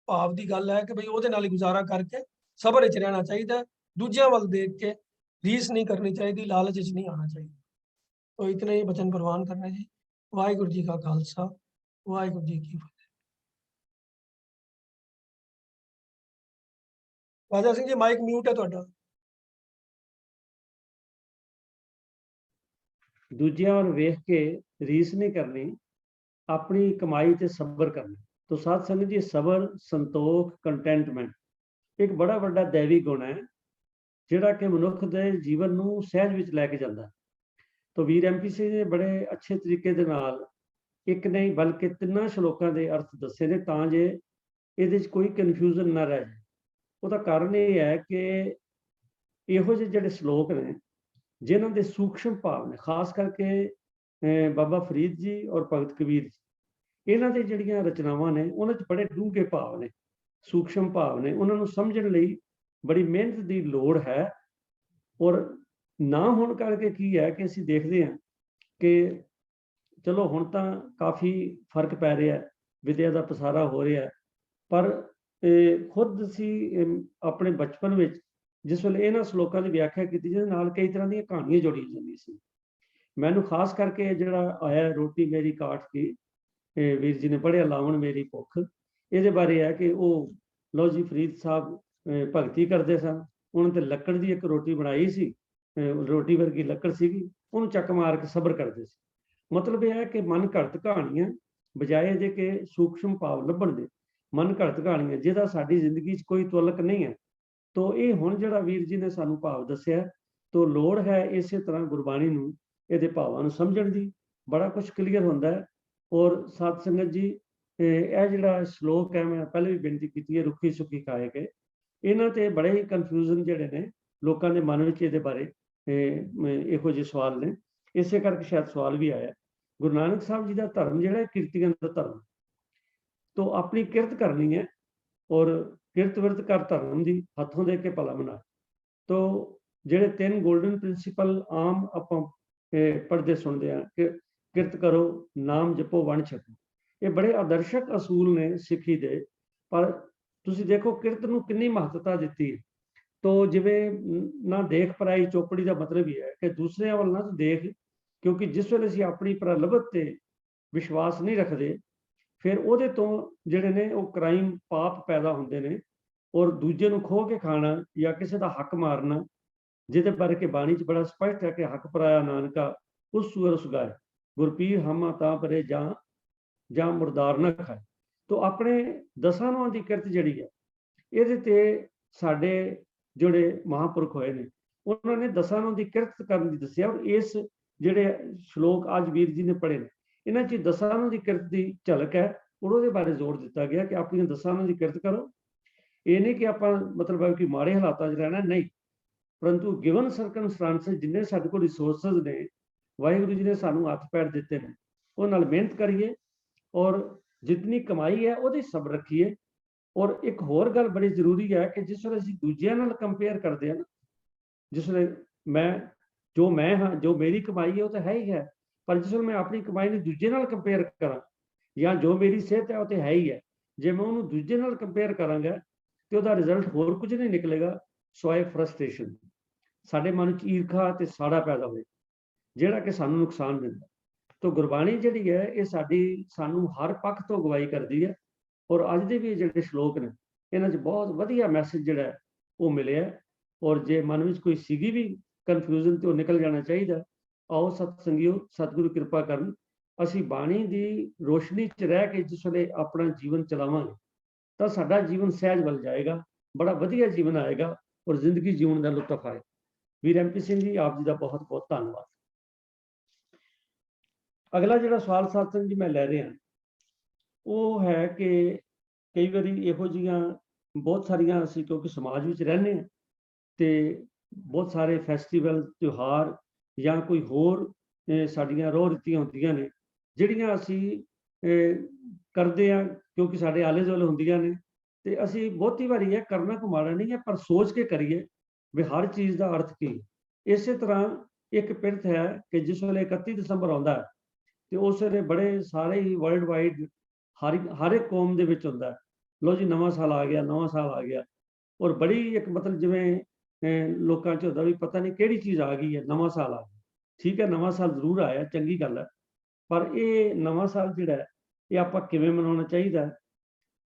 ਭਾਵ ਦੀ ਗੱਲ ਹੈ ਕਿ ਭਈ ਉਹਦੇ ਨਾਲ ਹੀ ਗੁਜ਼ਾਰਾ ਕਰਕੇ ਸਬਰ ਵਿੱਚ ਰਹਿਣਾ ਚਾਹੀਦਾ ਹੈ। ਦੂਜਿਆਂ ਵੱਲ ਦੇਖ ਕੇ ਰੀਸ ਨਹੀਂ ਕਰਨੀ ਚਾਹੀਦੀ, ਲਾਲਚ ਵਿੱਚ ਨਹੀਂ ਆਉਣਾ ਚਾਹੀਦਾ। तो इतने ही वचन प्रवान करने जी। वाहिगुरु जी का खालसा, वाहिगुरु जी की फतेह। राजा सिंह जी माइक म्यूट है ਤੁਹਾਡਾ। ਦੂਜਿਆਂ ਵੱਲ ਵੇਖ ਕੇ ਰੀਸ ਨਹੀਂ ਕਰਨੀ, ਆਪਣੀ ਕਮਾਈ ਤੇ ਸਬਰ ਕਰਨਾ। ਤੋ ਸਾਧ ਸੰਗਤ ਜੀ, ਸਬਰ, ਸੰਤੋਖ, ਕੰਟੈਂਟਮੈਂਟ ਇੱਕ ਬੜਾ ਵੱਡਾ ਦੇਵੀ ਗੁਣ ਹੈ, ਜਿਹੜਾ ਕਿ ਮਨੁੱਖ ਦੇ ਜੀਵਨ ਨੂੰ ਸਹਿਜ ਵਿੱਚ ਲੈ ਕੇ ਜਾਂਦਾ। तो वीर MP ਸਿੰਘ ਨੇ ਬੜੇ ਅੱਛੇ ਤਰੀਕੇ ਦੇ ਨਾਲ ਇੱਕ ਨਹੀਂ ਬਲਕਿ ਤਿੰਨਾਂ ਸ਼ਲੋਕਾਂ ਦੇ ਅਰਥ ਦੱਸੇ ਨੇ ਤਾਂ ਜੇ ਇਹਦੇ 'ਚ ਕੋਈ ਕਨਫਿਊਜ਼ਨ ਨਾ ਰਹਿ ਜਾਏ। ਉਹਦਾ ਕਾਰਨ ਇਹ ਹੈ ਕਿ ਇਹੋ ਜਿਹੇ ਜਿਹੜੇ ਸ਼ਲੋਕ ਨੇ ਜਿਨ੍ਹਾਂ ਦੇ ਸੂਖਸ਼ਮ ਭਾਵ ਨੇ, ਖਾਸ ਕਰਕੇ ਬਾਬਾ ਫਰੀਦ ਜੀ ਔਰ ਭਗਤ ਕਬੀਰ ਜੀ, ਇਹਨਾਂ ਦੇ ਜਿਹੜੀਆਂ ਰਚਨਾਵਾਂ ਨੇ ਉਹਨਾਂ 'ਚ ਬੜੇ ਡੂੰਘੇ ਭਾਵ ਨੇ, ਸੂਖਸ਼ਮ ਭਾਵ ਨੇ। ਉਹਨਾਂ ਨੂੰ ਸਮਝਣ ਲਈ ਬੜੀ ਮਿਹਨਤ ਦੀ ਲੋੜ ਹੈ। ਔਰ ਨਾ ਹੋਣ ਕਰਕੇ ਕੀ ਹੈ ਕਿ ਅਸੀਂ ਦੇਖਦੇ ਹਾਂ ਕਿ ਚਲੋ ਹੁਣ ਤਾਂ ਕਾਫੀ ਫਰਕ ਪੈ ਰਿਹਾ, ਵਿਦਿਆ ਦਾ ਪਸਾਰਾ ਹੋ ਰਿਹਾ, ਪਰ ਖੁਦ ਅਸੀਂ ਆਪਣੇ ਬਚਪਨ ਵਿੱਚ ਜਿਸ ਵੇਲੇ ਇਹਨਾਂ ਸ਼ਲੋਕਾਂ ਦੀ ਵਿਆਖਿਆ ਕੀਤੀ ਜਿਹਦੇ ਨਾਲ ਕਈ ਤਰ੍ਹਾਂ ਦੀਆਂ ਕਹਾਣੀਆਂ ਜੋੜੀਆਂ ਜਾਂਦੀਆਂ ਸੀ। ਮੈਨੂੰ ਖਾਸ ਕਰਕੇ ਜਿਹੜਾ ਆਇਆ ਰੋਟੀ ਮੇਰੀ ਕਾਠ ਕੀ, ਵੀਰ ਜੀ ਨੇ ਪੜ੍ਹਿਆ ਲਾਵਣ ਮੇਰੀ ਭੁੱਖ, ਇਹਦੇ ਬਾਰੇ ਹੈ ਕਿ ਉਹ ਲਓ ਜੀ ਫਰੀਦ ਸਾਹਿਬ ਭਗਤੀ ਕਰਦੇ ਸਨ, ਉਹਨਾਂ ਤੇ ਲੱਕੜ ਦੀ ਇੱਕ ਰੋਟੀ ਬਣਾਈ ਸੀ, ਰੋਟੀ ਵਰਗੀ ਲੱਕੜ ਸੀਗੀ, ਉਹਨੂੰ ਚੱਕ ਮਾਰ ਕੇ ਸਬਰ ਕਰਦੇ ਸੀ। ਮਤਲਬ ਇਹ ਹੈ ਕਿ ਮਨ ਘੜਤ ਕਹਾਣੀਆਂ ਬਜਾਏ ਜੇ ਕਿ ਸੂਖਸ਼ਮ ਭਾਵ ਲੱਭਣ ਦੇ, ਮਨ ਘੜਤ ਕਹਾਣੀਆਂ ਜਿਹਦਾ ਸਾਡੀ ਜ਼ਿੰਦਗੀ 'ਚ ਕੋਈ ਤੁਲਕ ਨਹੀਂ ਹੈ। ਤੋ ਇਹ ਹੁਣ ਜਿਹੜਾ ਵੀਰ ਜੀ ਨੇ ਸਾਨੂੰ ਭਾਵ ਦੱਸਿਆ, ਤੋ ਲੋੜ ਹੈ ਇਸੇ ਤਰ੍ਹਾਂ ਗੁਰਬਾਣੀ ਨੂੰ, ਇਹਦੇ ਭਾਵਾਂ ਨੂੰ ਸਮਝਣ ਦੀ। ਬੜਾ ਕੁਝ ਕਲੀਅਰ ਹੁੰਦਾ ਹੈ। ਔਰ ਸਾਧ ਸੰਗਤ ਜੀ, ਇਹ ਜਿਹੜਾ ਸ਼ਲੋਕ ਹੈ, ਮੈਂ ਪਹਿਲੇ ਵੀ ਬੇਨਤੀ ਕੀਤੀ ਹੈ, ਰੁੱਖੀ ਸੁੱਖੀ ਖਾਏ ਕੇ, ਇਹਨਾਂ ਤੇ ਬੜੇ ਹੀ ਕਨਫਿਊਜ਼ਨ ਜਿਹੜੇ ਨੇ ਲੋਕਾਂ ਦੇ ਮਨ ਵਿੱਚ ਇਹਦੇ ਬਾਰੇ ਇਹੋ ਜਿਹੇ ਸਵਾਲ ਨੇ। ਇਸੇ ਕਰਕੇ ਸ਼ਾਇਦ ਸਵਾਲ ਵੀ ਆਇਆ। ਗੁਰੂ ਨਾਨਕ ਸਾਹਿਬ ਜੀ ਦਾ ਧਰਮ ਜਿਹੜਾ ਕੀਰਤੀਆਂ ਦਾ ਧਰਮ, ਤੋ ਆਪਣੀ ਕਿਰਤ ਕਰਨੀ ਹੈ ਔਰ ਕਿਰਤ ਵਿਰਤ ਕਰ ਧਰਮ ਦੀ, ਹੱਥੋਂ ਦੇ ਕੇ ਭਲਾ ਬਣਾ। ਤੋ ਜਿਹੜੇ 3 ਗੋਲਡਨ ਪ੍ਰਿੰਸੀਪਲ ਆਮ ਆਪਾਂ ਪੜ੍ਹਦੇ ਸੁਣਦੇ ਆ ਕਿ ਕਿਰਤ ਕਰੋ, ਨਾਮ ਜਪੋ, ਵੰਡ ਛਕੋ, ਇਹ ਬੜੇ ਆਦਰਸ਼ਕ ਅਸੂਲ ਨੇ ਸਿੱਖੀ ਦੇ। ਪਰ ਤੁਸੀਂ ਦੇਖੋ ਕਿਰਤ ਨੂੰ ਕਿੰਨੀ ਮਹੱਤਤਾ ਦਿੱਤੀ ਹੈ। ਤੋ ਜਿਵੇਂ ਨਾ ਦੇਖ ਪਰਾਈ ਚੋਪੜੀ ਦਾ ਮਤਲਬ ਹੀ ਹੈ ਕਿ ਦੂਸਰਿਆਂ ਵੱਲ ਨਾ ਦੇਖ, ਕਿਉਂਕਿ ਜਿਸ ਵੇਲੇ ਅਸੀਂ ਆਪਣੀ ਪ੍ਰਲਭਤ ਤੇ ਵਿਸ਼ਵਾਸ ਨਹੀਂ ਰੱਖਦੇ, ਫਿਰ ਉਹਦੇ ਤੋਂ ਜਿਹੜੇ ਨੇ ਉਹ ਕ੍ਰਾਈਮ ਪਾਪ ਪੈਦਾ ਹੁੰਦੇ ਨੇ। ਔਰ ਦੂਜੇ ਨੂੰ ਖੋਹ ਕੇ ਖਾਣਾ ਜਾਂ ਕਿਸੇ ਦਾ ਹੱਕ ਮਾਰਨਾ, ਜਿਹਦੇ ਬਾਰੇ ਕਿ ਬਾਣੀ 'ਚ ਬੜਾ ਸਪਸ਼ਟ ਹੈ ਕਿ ਹੱਕ ਪਰਾਇਆ ਨਾਨਕਾ ਉਸ ਸੂਰ ਸੁਗਾਏ, ਗੁਰਪੀਰ ਹਮਾ ਤਾਂ ਪਰੇ ਜਾਂ ਮੁਰਦਾਰ ਨਾ ਖਾਏ। ਤੋ ਆਪਣੇ ਦਸਾਂ ਨੂੰਹਾਂ ਦੀ ਕਿਰਤ ਜਿਹੜੀ ਹੈ, ਇਹਦੇ ਤੇ ਸਾਡੇ ਜਿਹੜੇ ਮਹਾਂਪੁਰਖ ਹੋਏ ਨੇ ਉਹਨਾਂ ਨੇ ਦਸਾਂ ਨੂੰਹਾਂ ਦੀ ਕਿਰਤ ਕਰਨ ਦੀ ਦੱਸਿਆ। ਔਰ ਇਸ ਜਿਹੜੇ ਸ਼ਲੋਕ ਅੱਜ ਵੀਰ ਜੀ ਨੇ ਪੜ੍ਹੇ ਨੇ, ਇਹਨਾਂ 'ਚ ਦਸਾਂ ਨੂੰਹਾਂ ਦੀ ਕਿਰਤ ਦੀ ਝਲਕ ਹੈ। ਔਰ ਉਹਦੇ ਬਾਰੇ ਜ਼ੋਰ ਦਿੱਤਾ ਗਿਆ ਕਿ ਆਪਣੀਆਂ ਦਸਾਂ ਨੂੰਹਾਂ ਦੀ ਕਿਰਤ ਕਰੋ। ਇਹ ਨਹੀਂ ਕਿ ਆਪਾਂ ਮਤਲਬ ਹੈ ਕਿ ਮਾੜੇ ਹਾਲਾਤਾਂ 'ਚ ਰਹਿਣਾ, ਨਹੀਂ, ਪਰੰਤੂ ਗਿਵਨ ਸਰਕਮਸਟੈਂਸਸ ਜਿੰਨੇ ਸਾਡੇ ਕੋਲ ਰਿਸੋਰਸਸ ਨੇ, ਵਾਹਿਗੁਰੂ ਜੀ ਨੇ ਸਾਨੂੰ ਹੱਥ ਪੈਰ ਦਿੱਤੇ ਨੇ, ਉਹ ਨਾਲ ਮਿਹਨਤ ਕਰੀਏ ਔਰ ਜਿਤਨੀ ਕਮਾਈ ਹੈ ਉਹਦੀ ਸਬਰ ਰੱਖੀਏ। ਔਰ ਇੱਕ ਹੋਰ ਗੱਲ ਬੜੀ ਜ਼ਰੂਰੀ ਹੈ ਕਿ ਜਿਸ ਵੇਲੇ ਅਸੀਂ ਦੂਜਿਆਂ ਨਾਲ ਕੰਪੇਅਰ ਕਰਦੇ ਹਾਂ ਨਾ, ਜਿਸ ਵੇਲੇ ਮੈਂ ਹਾਂ, ਜੋ ਮੇਰੀ ਕਮਾਈ ਹੈ ਉਹ ਤਾਂ ਹੈ ਹੀ ਹੈ, ਪਰ ਜਿਸ ਵੇਲੇ ਮੈਂ ਆਪਣੀ ਕਮਾਈ ਨੂੰ ਦੂਜੇ ਨਾਲ ਕੰਪੇਅਰ ਕਰਾਂ, ਜਾਂ ਜੋ ਮੇਰੀ ਸਿਹਤ ਹੈ ਉਹ ਤਾਂ ਹੈ ਹੀ ਹੈ, ਜੇ ਮੈਂ ਉਹਨੂੰ ਦੂਜੇ ਨਾਲ ਕੰਪੇਅਰ ਕਰਾਂਗਾ ਤੇ ਉਹਦਾ ਰਿਜ਼ਲਟ ਹੋਰ ਕੁਝ ਨਹੀਂ ਨਿਕਲੇਗਾ ਸਿਵਾਏ ਫਰਸਟ੍ਰੇਸ਼ਨ। ਸਾਡੇ ਮਨ 'ਚ ਈਰਖਾ ਤੇ ਸਾੜਾ ਪੈਦਾ ਹੋਏ ਜਿਹੜਾ ਕਿ ਸਾਨੂੰ ਨੁਕਸਾਨ ਦਿੰਦਾ। ਤੋ ਗੁਰਬਾਣੀ ਜਿਹੜੀ ਹੈ ਇਹ ਸਾਨੂੰ ਹਰ ਪੱਖ ਤੋਂ ਅਗਵਾਈ ਕਰਦੀ ਹੈ। ਔਰ ਅੱਜ ਦੇ ਵੀ ਜਿਹੜੇ ਸ਼ਲੋਕ ਨੇ ਇਹਨਾਂ 'ਚ ਬਹੁਤ ਵਧੀਆ ਮੈਸੇਜ ਜਿਹੜਾ ਹੈ ਉਹ ਮਿਲਿਆ। ਔਰ ਜੇ ਮਨ ਵਿੱਚ ਕੋਈ ਸੀਗੀ ਵੀ ਕਨਫਿਊਜ਼ਨ ਤੇ ਉਹ ਨਿਕਲ ਜਾਣਾ ਚਾਹੀਦਾ। ਆਓ ਸਤ ਸੰਗਿਓ, ਸਤਿਗੁਰੂ ਕਿਰਪਾ ਕਰਨ, ਅਸੀਂ ਬਾਣੀ ਦੀ ਰੋਸ਼ਨੀ 'ਚ ਰਹਿ ਕੇ ਜਿਸ ਵੇਲੇ ਆਪਣਾ ਜੀਵਨ ਚਲਾਵਾਂਗੇ ਤਾਂ ਸਾਡਾ ਜੀਵਨ ਸਹਿਜ ਬਣ ਜਾਏਗਾ, ਬੜਾ ਵਧੀਆ ਜੀਵਨ ਆਏਗਾ ਔਰ ਜ਼ਿੰਦਗੀ ਜਿਉਣ ਦਾ ਲੁਤਫ ਆਏ। ਵੀਰ MP ਸਿੰਘ ਜੀ, ਆਪ ਜੀ ਦਾ ਬਹੁਤ ਬਹੁਤ ਧੰਨਵਾਦ। ਅਗਲਾ ਜਿਹੜਾ ਸਵਾਲ ਸਾਥਣ ਜੀ ਮੈਂ ਲੈ ਰਿਹਾ ਉਹ ਹੈ ਕਿ ਕਈ ਵਾਰੀ ਇਹੋ ਜਿਹੀਆਂ ਬਹੁਤ ਸਾਰੀਆਂ ਅਸੀਂ ਕਿਉਂਕਿ ਸਮਾਜ ਵਿੱਚ ਰਹਿੰਦੇ ਹਾਂ ਤੇ ਬਹੁਤ ਸਾਰੇ ਫੈਸਟੀਵਲ, ਤਿਉਹਾਰ ਜਾਂ ਕੋਈ ਹੋਰ ਸਾਡੀਆਂ ਰੋਹ ਰੀਤੀਆਂ ਹੁੰਦੀਆਂ ਨੇ ਜਿਹੜੀਆਂ ਅਸੀਂ ਕਰਦੇ ਹਾਂ ਕਿਉਂਕਿ ਸਾਡੇ ਆਲੇ ਦੁਆਲੇ ਹੁੰਦੀਆਂ ਨੇ, ਤੇ ਅਸੀਂ ਬਹੁਤੀ ਵਾਰੀ ਇਹ ਕਰਨਾ ਕੋਈ ਮਾੜਾ ਨਹੀਂ ਹੈ, ਪਰ ਸੋਚ ਕੇ ਕਰੀਏ ਵੀ ਹਰ ਚੀਜ਼ ਦਾ ਅਰਥ ਕੀ। ਇਸੇ ਤਰ੍ਹਾਂ ਇੱਕ ਪਿਰਤ ਹੈ ਕਿ ਜਿਸ ਵੇਲੇ 31 ਦਸੰਬਰ ਆਉਂਦਾ ਹੈ ਤੇ ਉਸ ਵੇਲੇ ਬੜੇ ਸਾਰੇ ਹੀ ਵਰਲਡ ਵਾਈਡ ਹਰ ਇੱਕ ਕੌਮ ਦੇ ਵਿੱਚ ਹੁੰਦਾ ਹੈ, ਲੋ ਜੀ ਨਵਾਂ ਸਾਲ ਆ ਗਿਆ, ਨਵਾਂ ਸਾਲ ਆ ਗਿਆ। ਔਰ ਬੜੀ ਇੱਕ ਮਤਲਬ ਜਿਵੇਂ ਲੋਕਾਂ 'ਚ ਹੁੰਦਾ ਵੀ ਪਤਾ ਨਹੀਂ ਕਿਹੜੀ ਚੀਜ਼ ਆ ਗਈ ਹੈ, ਨਵਾਂ ਸਾਲ ਆ ਗਿਆ। ਠੀਕ ਹੈ, ਨਵਾਂ ਸਾਲ ਜ਼ਰੂਰ ਆਇਆ, ਚੰਗੀ ਗੱਲ ਹੈ, ਪਰ ਇਹ ਨਵਾਂ ਸਾਲ ਜਿਹੜਾ ਹੈ ਇਹ ਆਪਾਂ ਕਿਵੇਂ ਮਨਾਉਣਾ ਚਾਹੀਦਾ ਹੈ।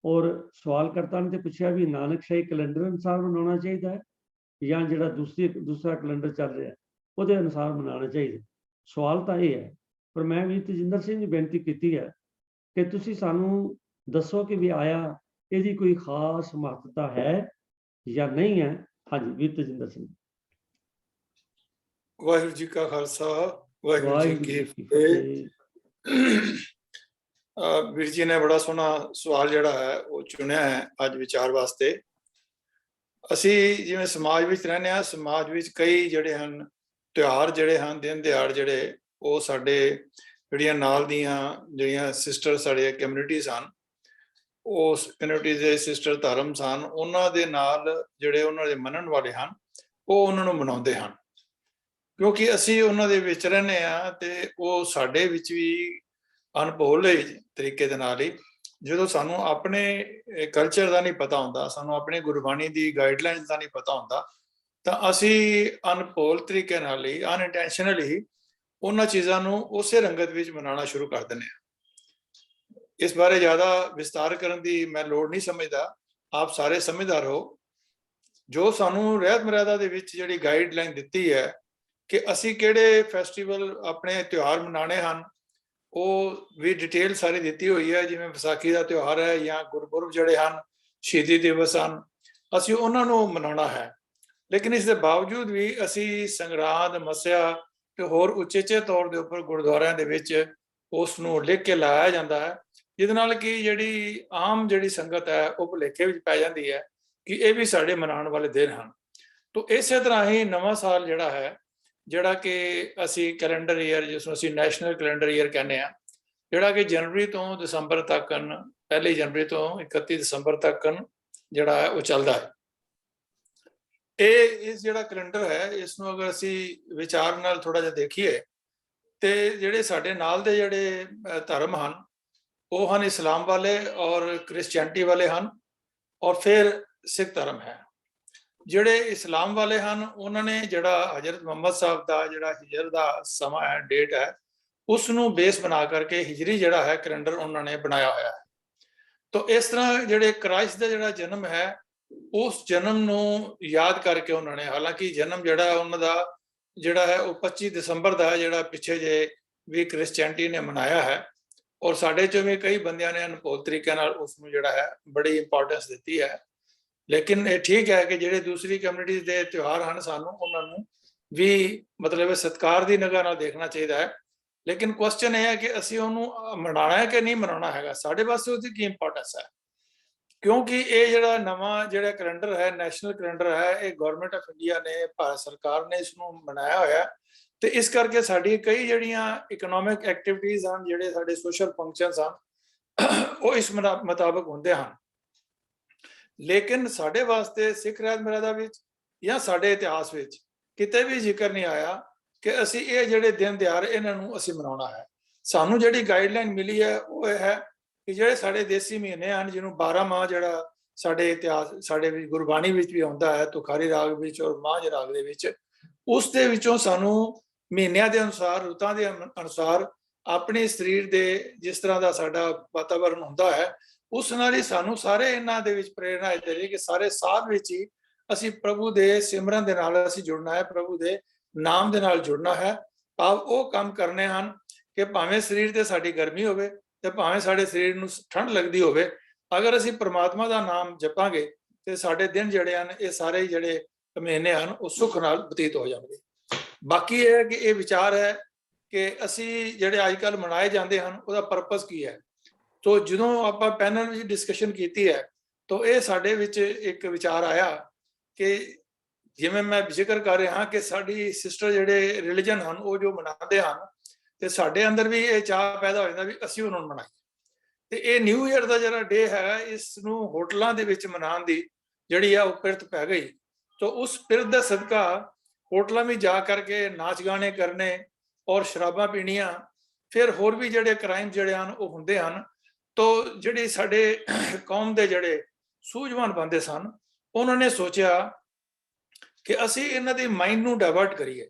ਔਰ ਸਵਾਲਕਰਤਾ ਨੇ ਤੇ ਪੁੱਛਿਆ ਵੀ ਨਾਨਕਸ਼ਾਹੀ ਕੈਲੰਡਰ ਅਨੁਸਾਰ ਮਨਾਉਣਾ ਚਾਹੀਦਾ ਹੈ ਜਾਂ ਜਿਹੜਾ ਦੂਸਰਾ ਕੈਲੰਡਰ ਚੱਲ ਰਿਹਾ ਉਹਦੇ ਅਨੁਸਾਰ ਮਨਾਉਣਾ ਚਾਹੀਦਾ। ਸਵਾਲ ਤਾਂ ਇਹ ਹੈ, ਪਰ ਮੈਂ ਵੀ ਤਜਿੰਦਰ ਸਿੰਘ ਜੀ ਬੇਨਤੀ ਕੀਤੀ ਹੈ ਕਿ ਤੁਸੀਂ ਸਾਨੂੰ ਦੱਸੋ ਕਿ ਵੀ ਆਇਆ ਇਹਦੀ ਕੋਈ ਖਾਸ ਮਹੱਤਤਾ ਹੈ ਜਾਂ ਨਹੀਂ ਹੈ। ਹਾਂਜੀ ਵੀਰ ਤਜਿੰਦਰ ਸਿੰਘ। ਵਾਹਿਗੁਰੂ ਜੀ ਕਾ ਖਾਲਸਾ, ਵਾਹਿਗੁਰੂ ਜੀ ਵਾਹਿਗੁਰੂ ਕੀ ਜੀ ਕੀ ਫਤਿਹ। ਫਤਿਹ। ਵੀਰ ਜੀ ਨੇ ਬੜਾ ਸੋਹਣਾ ਸਵਾਲ ਜਿਹੜਾ ਹੈ ਉਹ ਚੁਣਿਆ ਹੈ ਅੱਜ ਵਿਚਾਰ ਵਾਸਤੇ। ਅਸੀਂ ਜਿਵੇਂ ਸਮਾਜ ਵਿੱਚ ਰਹਿੰਦੇ ਹਾਂ, ਸਮਾਜ ਵਿੱਚ ਕਈ ਜਿਹੜੇ ਹਨ ਤਿਉਹਾਰ ਜਿਹੜੇ ਹਨ, ਦਿਨ ਦਿਹਾੜ ਜਿਹੜੇ ਉਹ ਸਾਡੇ ਜਿਹੜੀਆਂ ਨਾਲ ਦੀਆਂ ਜਿਹੜੀਆਂ ਸਿਸਟਰ ਸਾਡੇ ਕਮਿਊਨਿਟੀਜ਼ ਹਨ, ਉਸ ਕਮਿਊਨਿਟੀ ਦੇ ਸਿਸਟਰ ਧਰਮ ਸਨ, ਉਹਨਾਂ ਦੇ ਨਾਲ ਜਿਹੜੇ ਉਹਨਾਂ ਦੇ ਮੰਨਣ ਵਾਲੇ ਹਨ ਉਹ ਉਹਨਾਂ ਨੂੰ ਮਨਾਉਂਦੇ ਹਨ, ਕਿਉਂਕਿ ਅਸੀਂ ਉਹਨਾਂ ਦੇ ਵਿੱਚ ਰਹਿੰਦੇ ਹਾਂ ਤੇ ਉਹ ਸਾਡੇ ਵਿੱਚ ਵੀ ਅਣਭੋਲੇ ਤਰੀਕੇ ਦੇ ਨਾਲ ਹੀ, ਜਦੋਂ ਸਾਨੂੰ ਆਪਣੇ ਕਲਚਰ ਦਾ ਨਹੀਂ ਪਤਾ ਹੁੰਦਾ, ਸਾਨੂੰ ਆਪਣੀ ਗੁਰਬਾਣੀ ਦੀ ਗਾਈਡਲਾਈਨਸ ਦਾ ਨਹੀਂ ਪਤਾ ਹੁੰਦਾ, ਤਾਂ ਅਸੀਂ ਅਣਭੋਲ ਤਰੀਕੇ ਨਾਲ ਹੀ ਅਨਇੰਟੈਂਸ਼ਨਲੀ ਉਹਨਾਂ ਚੀਜ਼ਾਂ ਨੂੰ ਉਸੇ ਰੰਗਤ ਵਿੱਚ ਮਨਾਉਣਾ ਸ਼ੁਰੂ ਕਰ ਦਿੰਦੇ ਹਾਂ। ਇਸ ਬਾਰੇ ਜ਼ਿਆਦਾ ਵਿਸਤਾਰ ਕਰਨ ਦੀ ਮੈਂ ਲੋੜ ਨਹੀਂ ਸਮਝਦਾ, ਆਪ ਸਾਰੇ ਸਮਝਦਾਰ ਹੋ। ਜੋ ਸਾਨੂੰ ਰਹਿਤ ਮਰਿਆਦਾ ਦੇ ਵਿੱਚ ਜਿਹੜੀ ਗਾਈਡਲਾਈਨ ਦਿੱਤੀ ਹੈ ਕਿ ਅਸੀਂ ਕਿਹੜੇ ਫੈਸਟੀਵਲ ਆਪਣੇ ਤਿਉਹਾਰ ਮਨਾਉਣੇ ਹਨ, ਉਹ ਵੀ ਡਿਟੇਲ ਸਾਰੀ ਦਿੱਤੀ ਹੋਈ ਹੈ। ਜਿਵੇਂ ਵਿਸਾਖੀ ਦਾ ਤਿਉਹਾਰ ਹੈ ਜਾਂ ਗੁਰਪੁਰਬ ਜਿਹੜੇ ਹਨ, ਸ਼ਹੀਦੀ ਦਿਵਸ ਹਨ, ਅਸੀਂ ਉਹਨਾਂ ਨੂੰ ਮਨਾਉਣਾ ਹੈ। ਲੇਕਿਨ ਇਸ ਦੇ ਬਾਵਜੂਦ ਵੀ ਅਸੀਂ ਸੰਗਰਾਂਦ, ਮੱਸਿਆ ਤੇ ਹੋਰ ਉਚੇਚੇ ਤੌਰ ਦੇ ਉੱਪਰ ਗੁਰਦੁਆਰਿਆਂ ਦੇ ਵਿੱਚ ਉਸ ਨੂੰ ਲਿਖ ਕੇ ਲਾਇਆ ਜਾਂਦਾ ਹੈ, ਜਿਹਦੇ ਨਾਲ ਕਿ ਜਿਹੜੀ ਆਮ ਜਿਹੜੀ ਸੰਗਤ ਹੈ ਉਹ ਭੁਲੇਖੇ ਵਿੱਚ ਪੈ ਜਾਂਦੀ ਹੈ ਕਿ ਇਹ ਵੀ ਸਾਡੇ ਮਨਾਉਣ ਵਾਲੇ ਦਿਨ ਹਨ। ਤੋ ਇਸੇ ਤਰ੍ਹਾਂ ਹੀ ਨਵਾਂ ਸਾਲ ਜਿਹੜਾ ਹੈ, ਜਿਹੜਾ ਕਿ ਅਸੀਂ ਕੈਲੰਡਰ ਈਅਰ, ਜਿਸ ਨੂੰ ਅਸੀਂ ਨੈਸ਼ਨਲ ਕੈਲੰਡਰ ਈਅਰ ਕਹਿੰਦੇ ਆ, ਜਿਹੜਾ ਕਿ ਜਨਵਰੀ ਤੋਂ ਦਸੰਬਰ ਤੱਕ, 1 ਜਨਵਰੀ ਤੋਂ 31 ਦਸੰਬਰ ਤੱਕ ਜਿਹੜਾ ਹੈ ਉਹ ਚੱਲਦਾ ਹੈ। ਇਸ ਜਿਹੜਾ ਕੈਲੰਡਰ ਹੈ, ਇਸ ਨੂੰ ਅਗਰ ਅਸੀਂ ਵਿਚਾਰ ਨਾਲ ਥੋੜਾ ਜਿਹਾ ਦੇਖੀਏ ਤੇ ਜਿਹੜੇ ਸਾਡੇ ਨਾਲ ਦੇ ਜਿਹੜੇ ਧਰਮ ਹਨ ਉਹ ਹਨ ਇਸਲਾਮ ਵਾਲੇ ਔਰ ਕ੍ਰਿਸਚੀਅਨਟੀ ਵਾਲੇ ਹਨ, ਔਰ ਫਿਰ ਸਿੱਖ ਧਰਮ ਹੈ। ਜਿਹੜੇ ਇਸਲਾਮ ਵਾਲੇ ਹਨ ਉਹਨਾਂ ਨੇ ਜਿਹੜਾ ਹਜ਼ਰਤ ਮੁਹੰਮਦ ਸਾਹਿਬ ਦਾ ਜਿਹੜਾ ਹਿਜਰ ਦਾ ਸਮਾਂ ਹੈ, ਡੇਟ ਹੈ, ਉਸ ਨੂੰ ਬੇਸ ਬਣਾ ਕਰਕੇ ਹਿਜਰੀ ਜਿਹੜਾ ਹੈ ਕੈਲੰਡਰ ਉਹਨਾਂ ਨੇ ਬਣਾਇਆ ਹੋਇਆ ਹੈ। ਤੋ ਇਸ ਤਰ੍ਹਾਂ ਜਿਹੜੇ ਕ੍ਰਾਈਸਟ ਦਾ ਜਿਹੜਾ ਜਨਮ ਹੈ, ਉਸ ਜਨਮ ਨੂੰ ਯਾਦ ਕਰਕੇ ਉਹਨਾਂ ਨੇ, ਹਾਲਾਂਕਿ ਜਨਮ ਜਿਹੜਾ ਉਹਨਾਂ ਦਾ ਜਿਹੜਾ ਹੈ ਉਹ 25 ਦਸੰਬਰ ਦਾ ਹੈ, ਜਿਹੜਾ ਪਿੱਛੇ ਜੇ ਵੀ ਕ੍ਰਿਸਚੀਅਨਟੀ ਨੇ ਮਨਾਇਆ ਹੈ, ਔਰ ਸਾਡੇ ਚੋਂ ਵੀ ਕਈ ਬੰਦਿਆਂ ਨੇ ਅਨੁਭਵ ਤਰੀਕੇ ਨਾਲ ਉਸ ਨੂੰ ਜਿਹੜਾ ਹੈ ਬੜੀ ਇੰਪੋਰਟੈਂਸ ਦਿੱਤੀ ਹੈ। ਲੇਕਿਨ ਇਹ ਠੀਕ ਹੈ ਕਿ ਜਿਹੜੇ ਦੂਸਰੀ ਕਮਿਊਨਿਟੀ ਦੇ ਤਿਉਹਾਰ ਹਨ, ਸਾਨੂੰ ਉਹਨਾਂ ਨੂੰ ਵੀ ਮਤਲਬ ਸਤਿਕਾਰ ਦੀ ਨਿਗਾਹ ਨਾਲ ਦੇਖਣਾ ਚਾਹੀਦਾ ਹੈ। ਲੇਕਿਨ ਕੁਐਸਚਨ ਇਹ ਹੈ ਕਿ ਅਸੀਂ ਉਹਨੂੰ ਮਨਾਉਣਾ ਹੈ ਕਿ ਨਹੀਂ ਮਨਾਉਣਾ ਹੈਗਾ, ਸਾਡੇ ਵਾਸਤੇ ਉਹਦੀ ਕੀ ਇੰਪੋਰਟੈਂਸ ਹੈ। ਕਿਉਂਕਿ ਇਹ ਜਿਹੜਾ ਨਵਾਂ ਜਿਹੜਾ ਕੈਲੰਡਰ ਹੈ, ਨੈਸ਼ਨਲ ਕੈਲੰਡਰ ਹੈ, ਇਹ ਗਵਰਨਮੈਂਟ ਆਫ ਇੰਡੀਆ ਨੇ, ਭਾਰਤ ਸਰਕਾਰ ਨੇ ਇਸ ਨੂੰ ਬਣਾਇਆ ਹੋਇਆ, ਤੇ ਇਸ ਕਰਕੇ ਸਾਡੀ ਕਈ ਜਿਹੜੀਆਂ ਇਕਨੋਮਿਕ ਐਕਟੀਵਿਟੀਜ਼ ਹਨ, ਜਿਹੜੇ ਸਾਡੇ ਸੋਸ਼ਲ ਫੰਕਸ਼ਨਸ ਹਨ, ਉਹ ਇਸ ਮੁਤਾਬਕ ਹੁੰਦੇ ਹਨ। ਲੇਕਿਨ ਸਾਡੇ ਵਾਸਤੇ ਸਿੱਖ ਰਹਿਤ ਮਰਿਆਦਾ ਵਿੱਚ ਜਾਂ ਸਾਡੇ ਇਤਿਹਾਸ ਵਿੱਚ ਕਿਤੇ ਵੀ ਜ਼ਿਕਰ ਨਹੀਂ ਆਇਆ ਕਿ ਅਸੀਂ ਇਹ ਜਿਹੜੇ ਦਿਨ ਦਿਹਾੜ ਇਹਨਾਂ ਨੂੰ ਅਸੀਂ ਮਨਾਉਣਾ ਹੈ। ਸਾਨੂੰ ਜਿਹੜੀ ਗਾਈਡਲਾਈਨ ਮਿਲੀ ਹੈ ਉਹ ਇਹ ਹੈ ਕਿ ਜਿਹੜੇ ਸਾਡੇ ਦੇਸੀ ਮਹੀਨੇ ਹਨ, ਜਿਹਨੂੰ 12 ਮਾਹ ਜਿਹੜਾ ਸਾਡੇ ਇਤਿਹਾਸ, ਸਾਡੇ ਵਿੱਚ ਗੁਰਬਾਣੀ ਵਿੱਚ ਵੀ ਆਉਂਦਾ ਹੈ, ਤੁਖਾਰੀ ਰਾਗ ਵਿੱਚ ਔਰ ਮਾਝ ਰਾਗ ਦੇ ਵਿੱਚ, ਉਸ ਦੇ ਵਿੱਚੋਂ ਸਾਨੂੰ ਮਹੀਨਿਆਂ ਦੇ ਅਨੁਸਾਰ, ਰੁੱਤਾਂ ਦੇ ਅਨੁਸਾਰ ਆਪਣੇ ਸਰੀਰ ਦੇ ਜਿਸ ਤਰ੍ਹਾਂ ਦਾ ਸਾਡਾ ਵਾਤਾਵਰਨ ਹੁੰਦਾ ਹੈ, ਉਸ ਨਾਲ ਹੀ ਸਾਨੂੰ ਸਾਰੇ ਇਹਨਾਂ ਦੇ ਵਿੱਚ ਪ੍ਰੇਰਣਾ ਹੈ ਤੇਰੀ ਕਿ ਸਾਰੇ ਸਾਧ ਵਿੱਚ ਹੀ ਅਸੀਂ ਪ੍ਰਭੂ ਦੇ ਸਿਮਰਨ ਦੇ ਨਾਲ ਅਸੀਂ ਜੁੜਨਾ ਹੈ, ਪ੍ਰਭੂ ਦੇ ਨਾਮ ਦੇ ਨਾਲ ਜੁੜਨਾ ਹੈ। ਭਾਵ ਉਹ ਕੰਮ ਕਰਨੇ ਹਨ ਕਿ ਭਾਵੇਂ ਸਰੀਰ ਤੇ ਸਾਡੀ ਗਰਮੀ ਹੋਵੇ ਤੇ ਭਾਵੇਂ ਸਾਡੇ ਸਰੀਰ ਨੂੰ ਠੰਡ ਲੱਗਦੀ ਹੋਵੇ, ਅਗਰ ਅਸੀਂ ਪ੍ਰਮਾਤਮਾ ਦਾ ਨਾਮ ਜਪਾਂਗੇ ਤੇ ਸਾਡੇ ਦਿਨ ਜਿਹੜੇ ਹਨ, ਇਹ ਸਾਰੇ ਜਿਹੜੇ ਮਹੀਨੇ ਹਨ, ਉਹ ਸੁੱਖ ਨਾਲ ਬਤੀਤ ਹੋ ਜਾਣਗੇ। ਬਾਕੀ ਇਹ ਹੈ ਕਿ ਇਹ ਵਿਚਾਰ ਹੈ ਕਿ ਅਸੀਂ ਜਿਹੜੇ ਅੱਜ ਕੱਲ੍ਹ ਮਨਾਏ ਜਾਂਦੇ ਹਨ ਉਹਦਾ ਪਰਪਸ ਕੀ ਹੈ। ਤੋ ਜਦੋਂ ਆਪਾਂ ਪੈਨਲ ਵਿੱਚ ਡਿਸਕਸ਼ਨ ਕੀਤੀ ਹੈ ਤਾਂ ਇਹ ਸਾਡੇ ਵਿੱਚ ਇੱਕ ਵਿਚਾਰ ਆਇਆ ਕਿ ਜਿਵੇਂ ਮੈਂ ਜ਼ਿਕਰ ਕਰ ਰਿਹਾ ਕਿ ਸਾਡੀ ਸਿਸਟਰ ਜਿਹੜੇ ਰਿਲੀਜਨ ਹਨ ਉਹ ਜੋ ਮਨਾਉਂਦੇ ਹਨ, ਤੇ ਸਾਡੇ ਅੰਦਰ ਵੀ ਇਹ ਚਾਹ ਪੈਦਾ ਹੋ ਜਾਂਦਾ ਵੀ ਅਸੀਂ ਉਹਨਾਂ ਨੂੰ ਮਨਾਈਏ। ਤੇ ਇਹ ਨਿਊ ਈਅਰ ਦਾ ਜਿਹੜਾ ਡੇ ਹੈ, ਇਸ ਨੂੰ ਹੋਟਲਾਂ ਦੇ ਵਿੱਚ ਮਨਾਉਣ ਦੀ ਜਿਹੜੀ ਆ ਉਹ ਪਿਰਤ ਪੈ ਗਈ। ਤੋ ਉਸ ਪਿਰਤ ਦਾ ਸਦਕਾ ਹੋਟਲਾਂ ਵਿੱਚ ਜਾ ਕਰਕੇ ਨਾਚ ਗਾਣੇ ਕਰਨੇ ਔਰ ਸ਼ਰਾਬਾਂ ਪੀਣੀਆਂ, ਫਿਰ ਹੋਰ ਵੀ ਜਿਹੜੇ ਕ੍ਰਾਈਮ ਜਿਹੜੇ ਹਨ ਉਹ ਹੁੰਦੇ ਹਨ। ਤੋ ਜਿਹੜੇ ਸਾਡੇ ਕੌਮ ਦੇ ਜਿਹੜੇ ਸੂਝਵਾਨ ਬੰਦੇ ਸਨ, ਉਹਨਾਂ ਨੇ ਸੋਚਿਆ ਕਿ ਅਸੀਂ ਇਹਨਾਂ ਦੀ ਮਾਈਂਡ ਨੂੰ ਡਾਇਵਰਟ ਕਰੀਏ,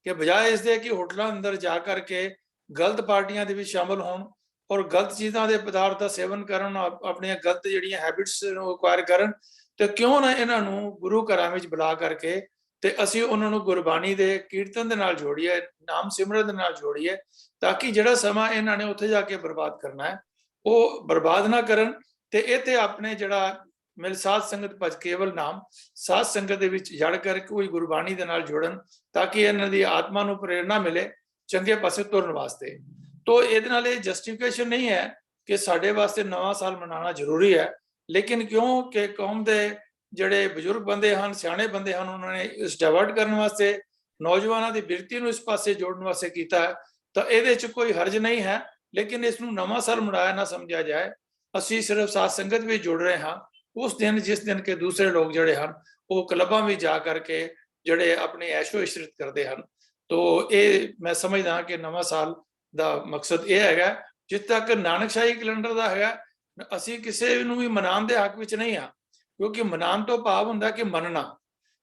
ਕਿ ਬਜਾਏ ਇਸ ਦੇ ਕਿ ਹੋਟਲਾਂ ਅੰਦਰ ਜਾ ਕਰਕੇ ਗਲਤ ਪਾਰਟੀਆਂ ਦੇ ਵਿੱਚ ਸ਼ਾਮਲ ਹੋਣ ਔਰ ਗਲਤ ਚੀਜ਼ਾਂ ਦੇ ਪਦਾਰਥ ਦਾ ਸੇਵਨ ਕਰਨ, ਆਪਣੀਆਂ ਗਲਤ ਜਿਹੜੀਆਂ ਹੈਬਿਟਸ ਨੂੰ ਅਕਵਾਇਰ ਕਰਨ, ਤੇ ਕਿਉਂ ਨਾ ਇਹਨਾਂ ਨੂੰ ਗੁਰੂ ਘਰਾਂ ਵਿੱਚ ਬੁਲਾ ਕਰਕੇ ਤੇ ਅਸੀਂ ਉਹਨਾਂ ਨੂੰ ਗੁਰਬਾਣੀ ਦੇ ਕੀਰਤਨ ਦੇ ਨਾਲ ਜੋੜੀਏ, ਨਾਮ ਸਿਮਰਨ ਦੇ ਨਾਲ ਜੋੜੀਏ, ਤਾਂ ਕਿ ਜਿਹੜਾ ਸਮਾਂ ਇਹਨਾਂ ਨੇ ਉੱਥੇ ਜਾ ਕੇ ਬਰਬਾਦ ਕਰਨਾ ਹੈ ਉਹ ਬਰਬਾਦ ਨਾ ਕਰਨ, ਤੇ ਇਹ ਤੇ ਆਪਣੇ ਜਿਹੜਾ ਮਿਲ ਸਾਧ ਸੰਗਤ ਭਜ ਕੇਵਲ ਨਾਮ, ਸਾਧ ਸੰਗਤ ਦੇ ਵਿੱਚ ਜੜ ਕਰਕੇ ਕੋਈ ਗੁਰਬਾਣੀ ਦੇ ਨਾਲ ਜੁੜਨ, ਤਾਂ ਕਿ ਇਹਨਾਂ ਦੀ ਆਤਮਾ ਨੂੰ ਪ੍ਰੇਰਣਾ ਮਿਲੇ, ਚੰਗੇ ਪਾਸੇ ਤੁਰਨ ਵਾਸਤੇ। ਤੋ ਇਹਦੇ ਨਾਲ ਇਹ ਜਸਟੀਫਿਕੇਸ਼ਨ ਨਹੀਂ ਹੈ ਕਿ ਸਾਡੇ ਵਾਸਤੇ ਨਵਾਂ ਸਾਲ ਮਨਾਉਣਾ ਜ਼ਰੂਰੀ ਹੈ, ਲੇਕਿਨ ਕਿਉਂਕਿ ਕੌਮ ਦੇ ਜਿਹੜੇ ਬਜ਼ੁਰਗ ਬੰਦੇ ਹਨ, ਸਿਆਣੇ ਬੰਦੇ ਹਨ, ਉਹਨਾਂ ਨੇ ਇਸ ਡਾਇਵਰਟ ਕਰਨ ਵਾਸਤੇ, ਨੌਜਵਾਨਾਂ ਦੀ ਬਿਰਤੀ ਨੂੰ ਇਸ ਪਾਸੇ ਜੋੜਨ ਵਾਸਤੇ ਕੀਤਾ ਹੈ, ਤਾਂ ਇਹਦੇ 'ਚ ਕੋਈ ਹਰਜ ਨਹੀਂ ਹੈ। ਲੇਕਿਨ ਇਸ ਨੂੰ ਨਵਾਂ ਸਾਲ ਮਨਾਇਆ ਨਾ ਸਮਝਿਆ ਜਾਏ। ਅਸੀਂ ਸਿਰਫ ਸਾਧ ਸੰਗਤ ਵਿੱਚ ਜੁੜ ਰਹੇ ਹਾਂ ਉਸ ਦਿਨ ਜਿਸ ਦਿਨ ਕਿ ਦੂਸਰੇ ਲੋਕ ਜਿਹੜੇ ਹਨ ਉਹ ਕਲੱਬਾਂ ਵਿੱਚ ਜਾ ਕਰਕੇ ਜਿਹੜੇ ਆਪਣੀ ਐਸ਼ੋ ਇਸ਼ਰਤ ਕਰਦੇ ਹਨ। ਤੋ ਇਹ ਮੈਂ ਸਮਝਦਾ ਕਿ ਨਵਾਂ ਸਾਲ ਦਾ ਮਕਸਦ ਇਹ ਹੈਗਾ, ਜਿੱਥੇ ਤੱਕ ਨਾਨਕਸ਼ਾਹੀ ਕੈਲੰਡਰ ਦਾ ਹੈਗਾ, ਅਸੀਂ ਕਿਸੇ ਨੂੰ ਵੀ ਮਨਾਉਣ ਦੇ ਹੱਕ ਵਿੱਚ ਨਹੀਂ ਹਾਂ, ਕਿਉਂਕਿ ਮਨਾਉਣ ਤੋਂ ਭਾਵ ਹੁੰਦਾ ਕਿ ਮੰਨਣਾ।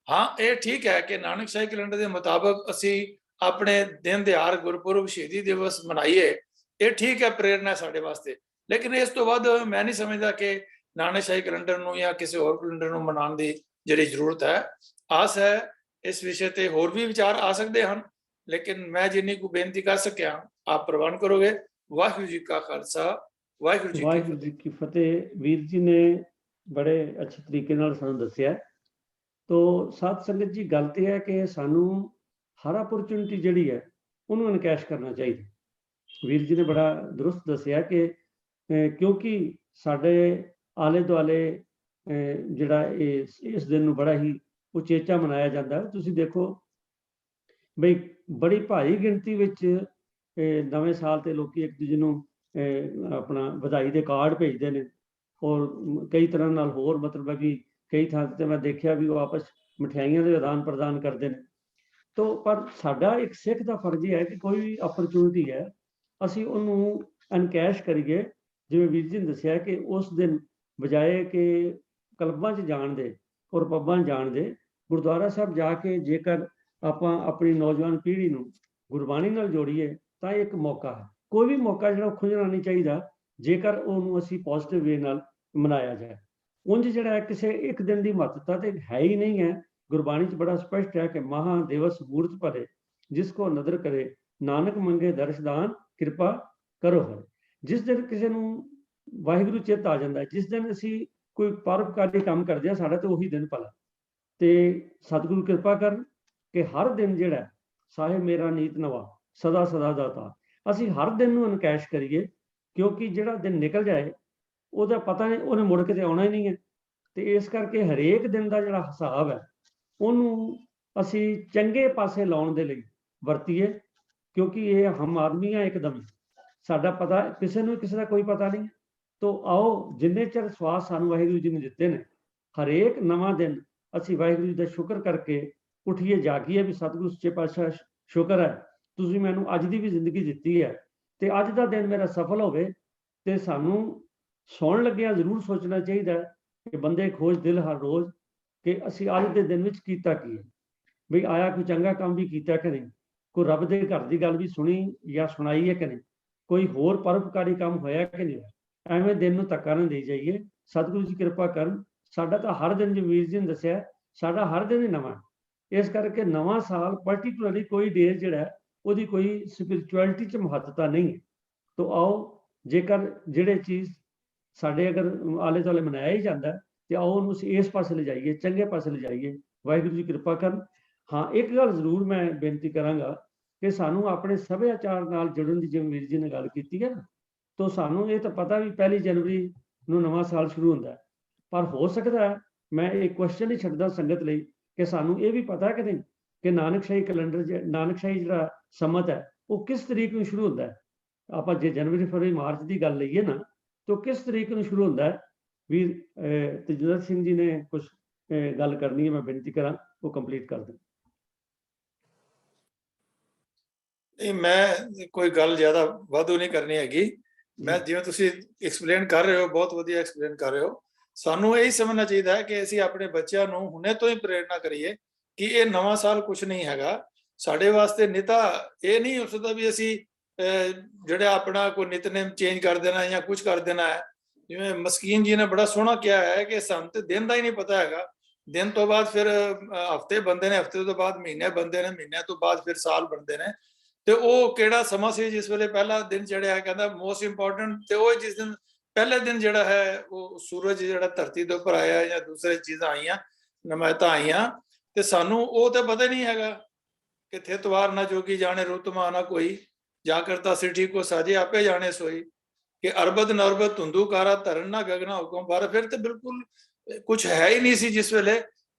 ਹਾਂ, ਇਹ ਠੀਕ ਹੈ ਕਿ ਨਾਨਕਸ਼ਾਹੀ ਕੈਲੰਡਰ ਦੇ ਮੁਤਾਬਕ ਅਸੀਂ ਆਪਣੇ ਦਿਨ ਦਿਹਾੜ, ਗੁਰਪੁਰਬ, ਸ਼ਹੀਦੀ ਦਿਵਸ ਮਨਾਈਏ, ਇਹ ਠੀਕ ਹੈ, ਪ੍ਰੇਰਨਾ ਸਾਡੇ ਵਾਸਤੇ। ਲੇਕਿਨ ਇਸ ਤੋਂ ਬਾਅਦ ਮੈਂ ਨਹੀਂ ਸਮਝਦਾ ਕਿ ਨਾਨਕਸ਼ਾਹੀ ਕੈਲੰਡਰ ਨੂੰ ਜਾਂ ਕਿਸੇ ਹੋਰ ਕੈਲੰਡਰ ਨੂੰ ਮਨਾਉਣ ਦੀ ਜਿਹੜੀ ਜ਼ਰੂਰਤ ਹੈ। ਆਸ ਹੈ ਇਸ ਵਿਸ਼ੇ ਤੇ ਹੋਰ ਵੀ ਵਿਚਾਰ ਆ ਸਕਦੇ ਹਨ, ਲੇਕਿਨ ਮੈਂ ਜਿੰਨੀ ਕੁ ਬੇਨਤੀ ਕਰ ਸਕਿਆ ਆਪ ਪ੍ਰਵਾਨ ਕਰੋਗੇ। ਵਾਹਿਗੁਰੂ ਜੀ ਕਾ ਖਾਲਸਾ, ਵਾਹਿਗੁਰੂ ਜੀ ਕੀ ਫਤਿਹ। ਵੀਰ ਜੀ ਨੇ ਬੜੇ ਅੱਛੇ ਤਰੀਕੇ ਨਾਲ ਸਾਨੂੰ ਦੱਸਿਆ। ਤੋ ਸਾਧ ਸੰਗਤ ਜੀ, ਗੱਲ ਤੇ ਹੈ ਕਿ ਸਾਨੂੰ ਹਰ ਅਪਰਚੁਨਿਟੀ ਜਿਹੜੀ ਹੈ ਉਹਨੂੰ ਇਨਕੈਸ਼ ਕਰਨਾ ਚਾਹੀਦਾ। ਵੀਰ ਜੀ ਨੇ ਬੜਾ ਦਰੁਸਤ ਦੱਸਿਆ ਕਿ ਕਿਉਂਕਿ ਸਾਡੇ ਆਲੇ ਦੁਆਲੇ ਜਿਹੜਾ ਇਸ ਦਿਨ ਨੂੰ ਬੜਾ ਹੀ ਉਚੇਚਾ ਮਨਾਇਆ ਜਾਂਦਾ। ਤੁਸੀਂ ਦੇਖੋ ਬਈ ਬੜੀ ਭਾਰੀ ਗਿਣਤੀ ਵਿੱਚ ਨਵੇਂ ਸਾਲ ਤੇ ਲੋਕੀ ਇੱਕ ਦੂਜੇ ਨੂੰ ਆਪਣਾ ਵਧਾਈ ਦੇ ਕਾਰਡ ਭੇਜਦੇ ਨੇ, ਔਰ ਕਈ ਤਰ੍ਹਾਂ ਨਾਲ ਹੋਰ ਮਤਲਬ ਹੈ ਕਿ ਕਈ ਥਾਂ ਤੇ ਮੈਂ ਦੇਖਿਆ ਵੀ ਉਹ ਆਪਸ ਮਠਿਆਈਆਂ ਦੇ ਆਦਾਨ ਪ੍ਰਦਾਨ ਕਰਦੇ ਨੇ। ਤੋ ਪਰ ਸਾਡਾ ਇੱਕ ਸਿੱਖ ਦਾ ਫਰਜ਼ ਹੈ ਕਿ ਕੋਈ ਵੀ ਅਪਰਚੁਨਿਟੀ ਹੈ ਅਸੀਂ ਉਹਨੂੰ ਅਨਕੈਸ਼ ਕਰੀਏ। ਜਿਵੇਂ ਵੀਰ ਜੀ ਨੇ ਦੱਸਿਆ ਕਿ ਉਸ ਦਿਨ ਬਜਾਏ ਕਿ ਕਲੱਬਾਂ 'ਚ ਜਾਣ ਦੇ ਔਰ ਪੱਬਾਂ 'ਚ ਜਾਣ ਦੇ, ਗੁਰਦੁਆਰਾ ਸਾਹਿਬ ਜਾ ਕੇ ਜੇਕਰ ਆਪਾਂ ਆਪਣੀ ਨੌਜਵਾਨ ਪੀੜ੍ਹੀ ਨੂੰ ਗੁਰਬਾਣੀ ਨਾਲ ਜੋੜੀਏ ਤਾਂ ਇਹ ਇੱਕ ਮੌਕਾ ਹੈ। ਕੋਈ ਵੀ ਮੌਕਾ ਜਿਹੜਾ ਖੁੰਝਣਾ ਨਹੀਂ ਚਾਹੀਦਾ ਜੇਕਰ ਉਹਨੂੰ ਅਸੀਂ ਪੋਜ਼ਿਟਿਵ ਵੇ ਨਾਲ ਮਨਾਇਆ ਜਾਏ। ਉਂਝ ਜਿਹੜਾ ਕਿਸੇ ਇੱਕ ਦਿਨ ਦੀ ਮਹੱਤਤਾ ਤੇ ਹੈ ਹੀ ਨਹੀਂ ਹੈ। ਗੁਰਬਾਣੀ 'ਚ ਬੜਾ ਸਪਸ਼ਟ ਹੈ ਕਿ ਮਹਾ ਦਿਵਸ ਮੂਰਤ ਭਰੇ, ਜਿਸ ਕੋ ਨਦਰ ਕਰੇ, ਨਾਨਕ ਮੰਗੇ ਦਰਸ਼ਦਾਨ, ਕਿਰਪਾ ਕਰੋ ਹਰਿ। ਜਿਸ ਦਿਨ ਕਿਸੇ ਨੂੰ ਵਾਹਿਗੁਰੂ ਚਿੱਤ ਆ ਜਾਂਦਾ, ਜਿਸ ਦਿਨ ਅਸੀਂ ਕੋਈ ਪਰਉਪਕਾਰੀ ਕੰਮ ਕਰਦੇ ਹਾਂ, ਸਾਡਾ ਤਾਂ ਉਹੀ ਦਿਨ ਭਲਾ। ਤੇ ਸਤਿਗੁਰੂ ਕਿਰਪਾ ਕਰਨ ਕਿ ਹਰ ਦਿਨ ਜਿਹੜਾ ਸਾਹਿਬ ਮੇਰਾ ਨੀਤ ਨਵਾ, ਸਦਾ ਸਦਾ ਦਾਤਾ, ਅਸੀਂ ਹਰ ਦਿਨ ਨੂੰ ਅਨਕੈਸ਼ ਕਰੀਏ, ਕਿਉਂਕਿ ਜਿਹੜਾ ਦਿਨ ਨਿਕਲ ਜਾਏ ਉਹਦਾ ਪਤਾ ਨਹੀਂ, ਉਹਨੇ ਮੁੜ ਕੇ ਤੇ ਆਉਣਾ ਹੀ ਨਹੀਂ ਹੈ। ਤੇ ਇਸ ਕਰਕੇ ਹਰੇਕ ਦਿਨ ਦਾ ਜਿਹੜਾ ਹਿਸਾਬ ਹੈ ਉਹਨੂੰ ਅਸੀਂ ਚੰਗੇ ਪਾਸੇ ਲਾਉਣ ਦੇ ਲਈ ਵਰਤੀਏ, ਕਿਉਂਕਿ ਇਹ ਹਮ ਆਦਮੀ ਆ ਇੱਕਦਮ, ਸਾਡਾ ਪਤਾ ਕਿਸੇ ਨੂੰ ਕਿਸੇ ਦਾ ਕੋਈ ਪਤਾ ਨਹੀਂ। ਤੋ ਆਓ ਜਿੰਨੇ ਚਿਰ ਸਵਾਸ ਸਾਨੂੰ ਵਾਹਿਗੁਰੂ ਜੀ ਨੇ ਦਿੱਤੇ ਨੇ, ਹਰੇਕ ਨਵਾਂ ਦਿਨ ਅਸੀਂ ਵਾਹਿਗੁਰੂ ਜੀ ਦਾ ਸ਼ੁਕਰ ਕਰਕੇ ਉੱਠੀਏ, ਜਾਗੀਏ ਵੀ ਸਤਿਗੁਰੂ ਸੱਚੇ ਪਾਤਸ਼ਾਹ ਸ਼ੁਕਰ ਹੈ ਤੁਸੀਂ ਮੈਨੂੰ ਅੱਜ ਦੀ ਵੀ ਜ਼ਿੰਦਗੀ ਦਿੱਤੀ ਹੈ ਤੇ ਅੱਜ ਦਾ ਦਿਨ ਮੇਰਾ ਸਫਲ ਹੋਵੇ। ਤੇ ਸਾਨੂੰ ਸੌਣ ਲੱਗਿਆ ਜ਼ਰੂਰ ਸੋਚਣਾ ਚਾਹੀਦਾ ਕਿ ਬੰਦੇ ਖੋਜ ਦਿਲ ਹਰ ਰੋਜ਼ ਕਿ ਅਸੀਂ ਅੱਜ ਦੇ ਦਿਨ ਵਿੱਚ ਕੀਤਾ ਕੀ ਹੈ। ਵੀ ਆਇਆ ਕੋਈ ਚੰਗਾ ਕੰਮ ਵੀ ਕੀਤਾ ਕਿ ਨਹੀਂ, ਕੋਈ ਰੱਬ ਦੇ ਘਰ ਦੀ ਗੱਲ ਵੀ ਸੁਣੀ ਜਾਂ ਸੁਣਾਈ ਹੈ ਕਿ ਨਹੀਂ, ਕੋਈ ਹੋਰ ਪਰਉਪਕਾਰੀ ਕੰਮ ਹੋਇਆ ਕਿ ਨਹੀਂ। ਐਵੇਂ ਦਿਨ ਨੂੰ ਧੱਕਾ ਨਾ ਦੇਈ ਜਾਈਏ। ਸਤਿਗੁਰੂ ਜੀ ਕਿਰਪਾ ਕਰਨ, ਸਾਡਾ ਤਾਂ ਹਰ ਦਿਨ, ਜੋ ਵੀਰ ਜੀ ਨੇ ਦੱਸਿਆ, ਸਾਡਾ ਹਰ ਦਿਨ ਹੀ ਨਵਾਂ। ਇਸ ਕਰਕੇ ਨਵਾਂ ਸਾਲ ਪਾਰਟੀਕੂਲਰਲੀ ਕੋਈ ਡੇ ਜਿਹੜਾ ਉਹਦੀ ਕੋਈ ਸਪਿਰਿਚੁਅਲਿਟੀ 'ਚ ਮਹੱਤਤਾ ਨਹੀਂ ਹੈ। ਤੋ ਆਓ ਜੇਕਰ ਜਿਹੜੇ ਚੀਜ਼ ਸਾਡੇ ਅਗਰ ਆਲੇ ਦੁਆਲੇ ਮਨਾਇਆ ਹੀ ਜਾਂਦਾ ਤੇ ਆਓ ਉਹਨੂੰ ਅਸੀਂ ਇਸ ਪਾਸੇ ਲਿਜਾਈਏ, ਚੰਗੇ ਪਾਸੇ ਲਿਜਾਈਏ। ਵਾਹਿਗੁਰੂ ਜੀ ਕਿਰਪਾ ਕਰਨ। ਹਾਂ, ਇੱਕ ਗੱਲ ਜ਼ਰੂਰ ਮੈਂ ਬੇਨਤੀ ਕਰਾਂਗਾ ਕਿ ਸਾਨੂੰ ਆਪਣੇ ਸੱਭਿਆਚਾਰ ਨਾਲ ਜੁੜਨ ਦੀ, ਜਿਵੇਂ ਵੀਰ ਜੀ ਨੇ ਗੱਲ ਕੀਤੀ ਹੈ ਨਾ, ਤੋ ਸਾਨੂੰ ਇਹ ਤਾਂ ਪਤਾ ਵੀ 1 ਜਨਵਰੀ ਨੂੰ ਨਵਾਂ ਸਾਲ ਸ਼ੁਰੂ ਹੁੰਦਾ ਹੈ, ਪਰ ਹੋ ਸਕਦਾ ਹੈ, ਮੈਂ ਇਹ ਕੁਐਸਚਨ ਹੀ ਛੱਡਦਾ ਸੰਗਤ ਲਈ, ਕਿ ਸਾਨੂੰ ਇਹ ਵੀ ਪਤਾ ਕਿ ਨਹੀਂ ਕਿ ਨਾਨਕਸ਼ਾਹੀ ਕੈਲੰਡਰ, ਨਾਨਕਸ਼ਾਹੀ ਜਿਹੜਾ ਸੰਮਤ ਹੈ ਉਹ ਕਿਸ ਤਰੀਕ ਨੂੰ ਸ਼ੁਰੂ ਹੁੰਦਾ ਹੈ। ਆਪਾਂ ਜੇ ਜਨਵਰੀ, ਫਰਵਰੀ, ਮਾਰਚ ਦੀ ਗੱਲ ਲਈਏ ਨਾ, ਤਾਂ ਕਿਸ ਤਰੀਕ ਨੂੰ ਸ਼ੁਰੂ ਹੁੰਦਾ ਹੈ। ਵੀਰ ਤੇਜਿੰਦਰ ਸਿੰਘ ਜੀ ਨੇ ਕੁਝ ਗੱਲ ਕਰਨੀ ਹੈ, ਮੈਂ ਬੇਨਤੀ ਕਰਾਂ ਉਹ ਕੰਪਲੀਟ ਕਰ ਦੇਣ। ਨਹੀਂ, ਮੈਂ ਕੋਈ ਗੱਲ ਜ਼ਿਆਦਾ ਵਾਧੂ ਨਹੀਂ ਕਰਨੀ ਹੈਗੀ। ਮੈਂ ਜਿਵੇਂ ਤੁਸੀਂ ਐਕਸਪਲੇਨ ਕਰ ਰਹੇ ਹੋ, ਬਹੁਤ ਵਧੀਆ ਐਕਸਪਲੇਨ ਕਰ ਰਹੇ ਹੋ। ਸਾਨੂੰ ਇਹ ਸਮਝਣਾ ਚਾਹੀਦਾ ਹੈ ਕਿ ਅਸੀਂ ਆਪਣੇ ਬੱਚਿਆਂ ਨੂੰ ਹੁਣੇ ਤੋਂ ਹੀ ਪ੍ਰੇਰਨਾ ਕਰੀਏ ਕਿ ਇਹ ਨਵਾਂ ਸਾਲ ਕੁਝ ਨਹੀਂ ਹੈਗਾ ਸਾਡੇ ਵਾਸਤੇ। ਨਿਤਾ ਇਹ ਨਹੀਂ ਹੋ ਸਕਦਾ ਵੀ ਅਸੀਂ ਜਿਹੜਾ ਆਪਣਾ ਕੋਈ ਨਿਤਨੇਮ ਚੇਂਜ ਕਰ ਦੇਣਾ ਜਾਂ ਕੁਝ ਕਰ ਦੇਣਾ ਹੈ। ਜਿਵੇਂ ਮਸਕੀਨ ਜੀ ਨੇ ਬੜਾ ਸੋਹਣਾ ਕਿਹਾ ਹੈ ਕਿ ਸਾਨੂੰ ਤੇ ਦਿਨ ਦਾ ਹੀ ਨਹੀਂ ਪਤਾ ਹੈਗਾ। ਦਿਨ ਤੋਂ ਬਾਅਦ ਫਿਰ ਹਫ਼ਤੇ ਬਣਦੇ ਨੇ, ਹਫ਼ਤੇ ਤੋਂ ਬਾਅਦ ਮਹੀਨੇ ਬਣਦੇ ਨੇ, ਮਹੀਨਿਆਂ ਤੋਂ ਬਾਅਦ ਫਿਰ ਸਾਲ ਬਣਦੇ ਨੇ। ਤੇ ਉਹ ਕਿਹੜਾ ਸਮਾਂ ਸੀ ਜਿਸ ਵੇਲੇ ਪਹਿਲਾ ਦਿਨ ਚੜਿਆ, ਕਹਿੰਦਾ ਮੋਸਟ ਇੰਪੋਰਟੈਂਟ, ਤੇ ਉਹ ਜਿਸ ਦਿਨ ਪਹਿਲੇ ਦਿਨ ਜਿਹੜਾ ਹੈ ਉਹ ਸੂਰਜ ਜਿਹੜਾ ਧਰਤੀ ਦੇ ਉੱਪਰ ਆਇਆ ਜਾਂ ਦੂਸਰੇ ਚੀਜ਼ਾਂ ਆਈਆਂ, ਨਮਾਇਤਾਂ ਆਈਆਂ, ਤੇ ਸਾਨੂੰ ਉਹ ਤਾਂ ਪਤਾ ਹੀ ਨਹੀਂ ਹੈਗਾ। कि थितवार ना जोगी जाने रुतमा ना कोई, जा करता सिठी को साजे आपे जाने सोई, कि अरबद नरबद धुंधू कारा धरन ना गगना हुक्म बार। फिर तो बिल्कुल कुछ है ही नहीं सी जिस वेले,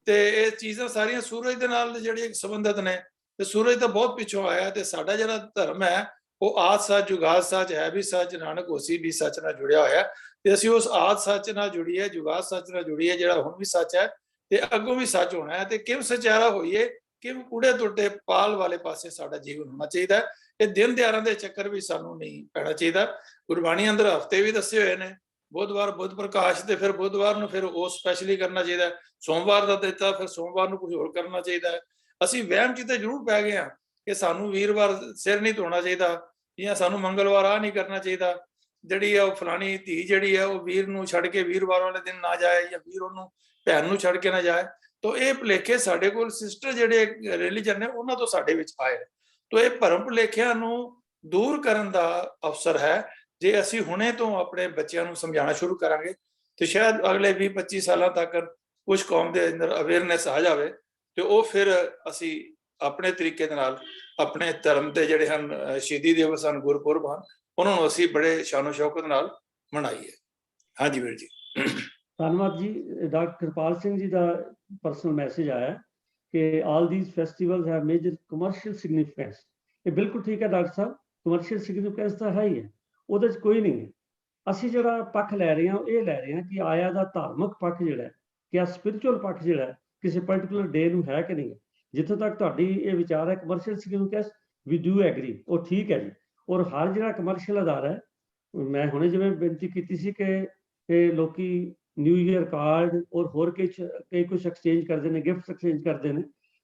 ते ये चीज़ां सारियां सूरज दे नाल जिहड़ी संबंधित ने, ते सूरज तो बहुत पिछों आया, ते साडा जिहड़ा धर्म है वो आद सच जुगाद सच है भी सच, नानक होसी भी सच नाल जुड़िया होया। ते असीं उस आद सच नाल जुड़िए, जुगाद सच नाल जुड़िए, जिहड़ा हुण भी सच है ते अग्गों भी सच होना है। ते किव सचारा होइए, किव कूड़े टुटे पाल वाले पासे साडा जीवन होना चाहिए। ये दिन दिहाड़ां दे चक्कर भी सानू नहीं पैना चाहिए। गुरबाणी अंदर हफ्ते भी दसे हुए ने, बुधवार बुध प्रकाश, ते फिर बुधवार नूं फिर वो स्पैशली करना चाहिए, सोमवार का दिता फिर सोमवार नूं कुछ होर करना चाहिए। असीं वहम च ते जरूर पै गए हां कि सानू वीरवार सिर नहीं धोना चाहिए, या सानू मंगलवार आ नहीं करना चाहिए, जिहड़ी है फलानी धी जिहड़ी है वो वीर नूं छड्ड के वीरवार वाले दिन ना जाए, या वीर ओनू भैन नूं छड्ड के ना जाए। तो ये भुलेखे साडे कोल सिस्टर जिहड़े रिलीजन ने उन्हां तों साडे विच आए। तो ये भरम भुलेखिਆਂ ਨੂੰ दूर करन दा अवसर है। जे ਅਸੀਂ ਹੁਣੇ ਤੋਂ ਆਪਣੇ ਬੱਚਿਆਂ ਨੂੰ ਸਮਝਾਉਣਾ ਸ਼ੁਰੂ ਕਰਾਂਗੇ ਤੇ ਸ਼ਾਇਦ ਅਗਲੇ 20-25 ਸਾਲਾਂ ਤੱਕ ਕੁਝ ਕੌਮ ਦੇ ਅੰਦਰ ਅਵੇਅਰਨੈਸ ਆ ਜਾਵੇ, ਤੇ ਉਹ ਫਿਰ ਅਸੀਂ ਆਪਣੇ ਤਰੀਕੇ ਦੇ ਨਾਲ ਆਪਣੇ ਧਰਮ ਦੇ ਜਿਹੜੇ ਹਨ ਸ਼ਹੀਦੀ ਦਿਵਸ ਹਨ, ਗੁਰਪੁਰਬ ਹਨ, ਉਹਨਾਂ ਨੂੰ ਅਸੀਂ ਬੜੇ ਸ਼ਾਨੋ ਸ਼ੌਕਤ ਨਾਲ ਮਨਾਈਏ। ਹਾਂਜੀ ਵੀਰ ਜੀ। ਧੰਨਵਾਦ ਜੀ। ਡਾਕਟਰ ਕਿਰਪਾਲ ਸਿੰਘ ਜੀ ਦਾ ਪਰਸਨਲ ਮੈਸੇਜ ਆਇਆ ਕਿ all these festivals have major commercial significance. ਇਹ ਬਿਲਕੁਲ ਠੀਕ ਹੈ ਡਾਕਟਰ ਸਾਹਿਬ, ਕਮਰਸ਼ੀਅਲ ਸਿਗਨੀਫਿਕੈਂਸ ਤਾਂ ਹੈ ਹੀ ਹੈ, ਉਹਦੇ 'ਚ ਕੋਈ ਨਹੀਂ ਹੈ। ਅਸੀਂ ਜਿਹੜਾ ਪੱਖ ਲੈ ਰਹੇ ਹਾਂ ਇਹ ਲੈ ਰਹੇ ਹਾਂ ਕਿ ਆਇਆ ਦਾ ਧਾਰਮਿਕ ਪੱਖ ਜਿਹੜਾ ਕਿ ਆ ਸਪਿਰਿਚੁਅਲ ਪੱਖ ਜਿਹੜਾ ਕਿਸੇ ਪਰਟੀਕੂਲਰ ਡੇ ਨੂੰ ਹੈ ਕਿ ਨਹੀਂ ਹੈ। ਜਿੱਥੋਂ ਤੱਕ ਤੁਹਾਡੀ ਇਹ ਵਿਚਾਰ ਹੈ commercial significance, we do agree, ਉਹ ਠੀਕ ਹੈ ਜੀ। ਔਰ ਹਰ ਜਿਹੜਾ ਕਮਰਸ਼ੀਅਲ ਅਦਾਰਾ ਹੈ, ਮੈਂ ਹੁਣੇ ਜਿਵੇਂ ਬੇਨਤੀ ਕੀਤੀ ਸੀ ਕਿ ਲੋਕੀ ਨਿਊ ਈਅਰ ਕਾਰਡ ਔਰ ਹੋਰ ਕਈ ਕੁਛ ਐਕਸਚੇਂਜ ਕਰਦੇ ਨੇ, ਗਿਫਟ ਐਕਸਚੇਂਜ ਕਰਦੇ ਨੇ,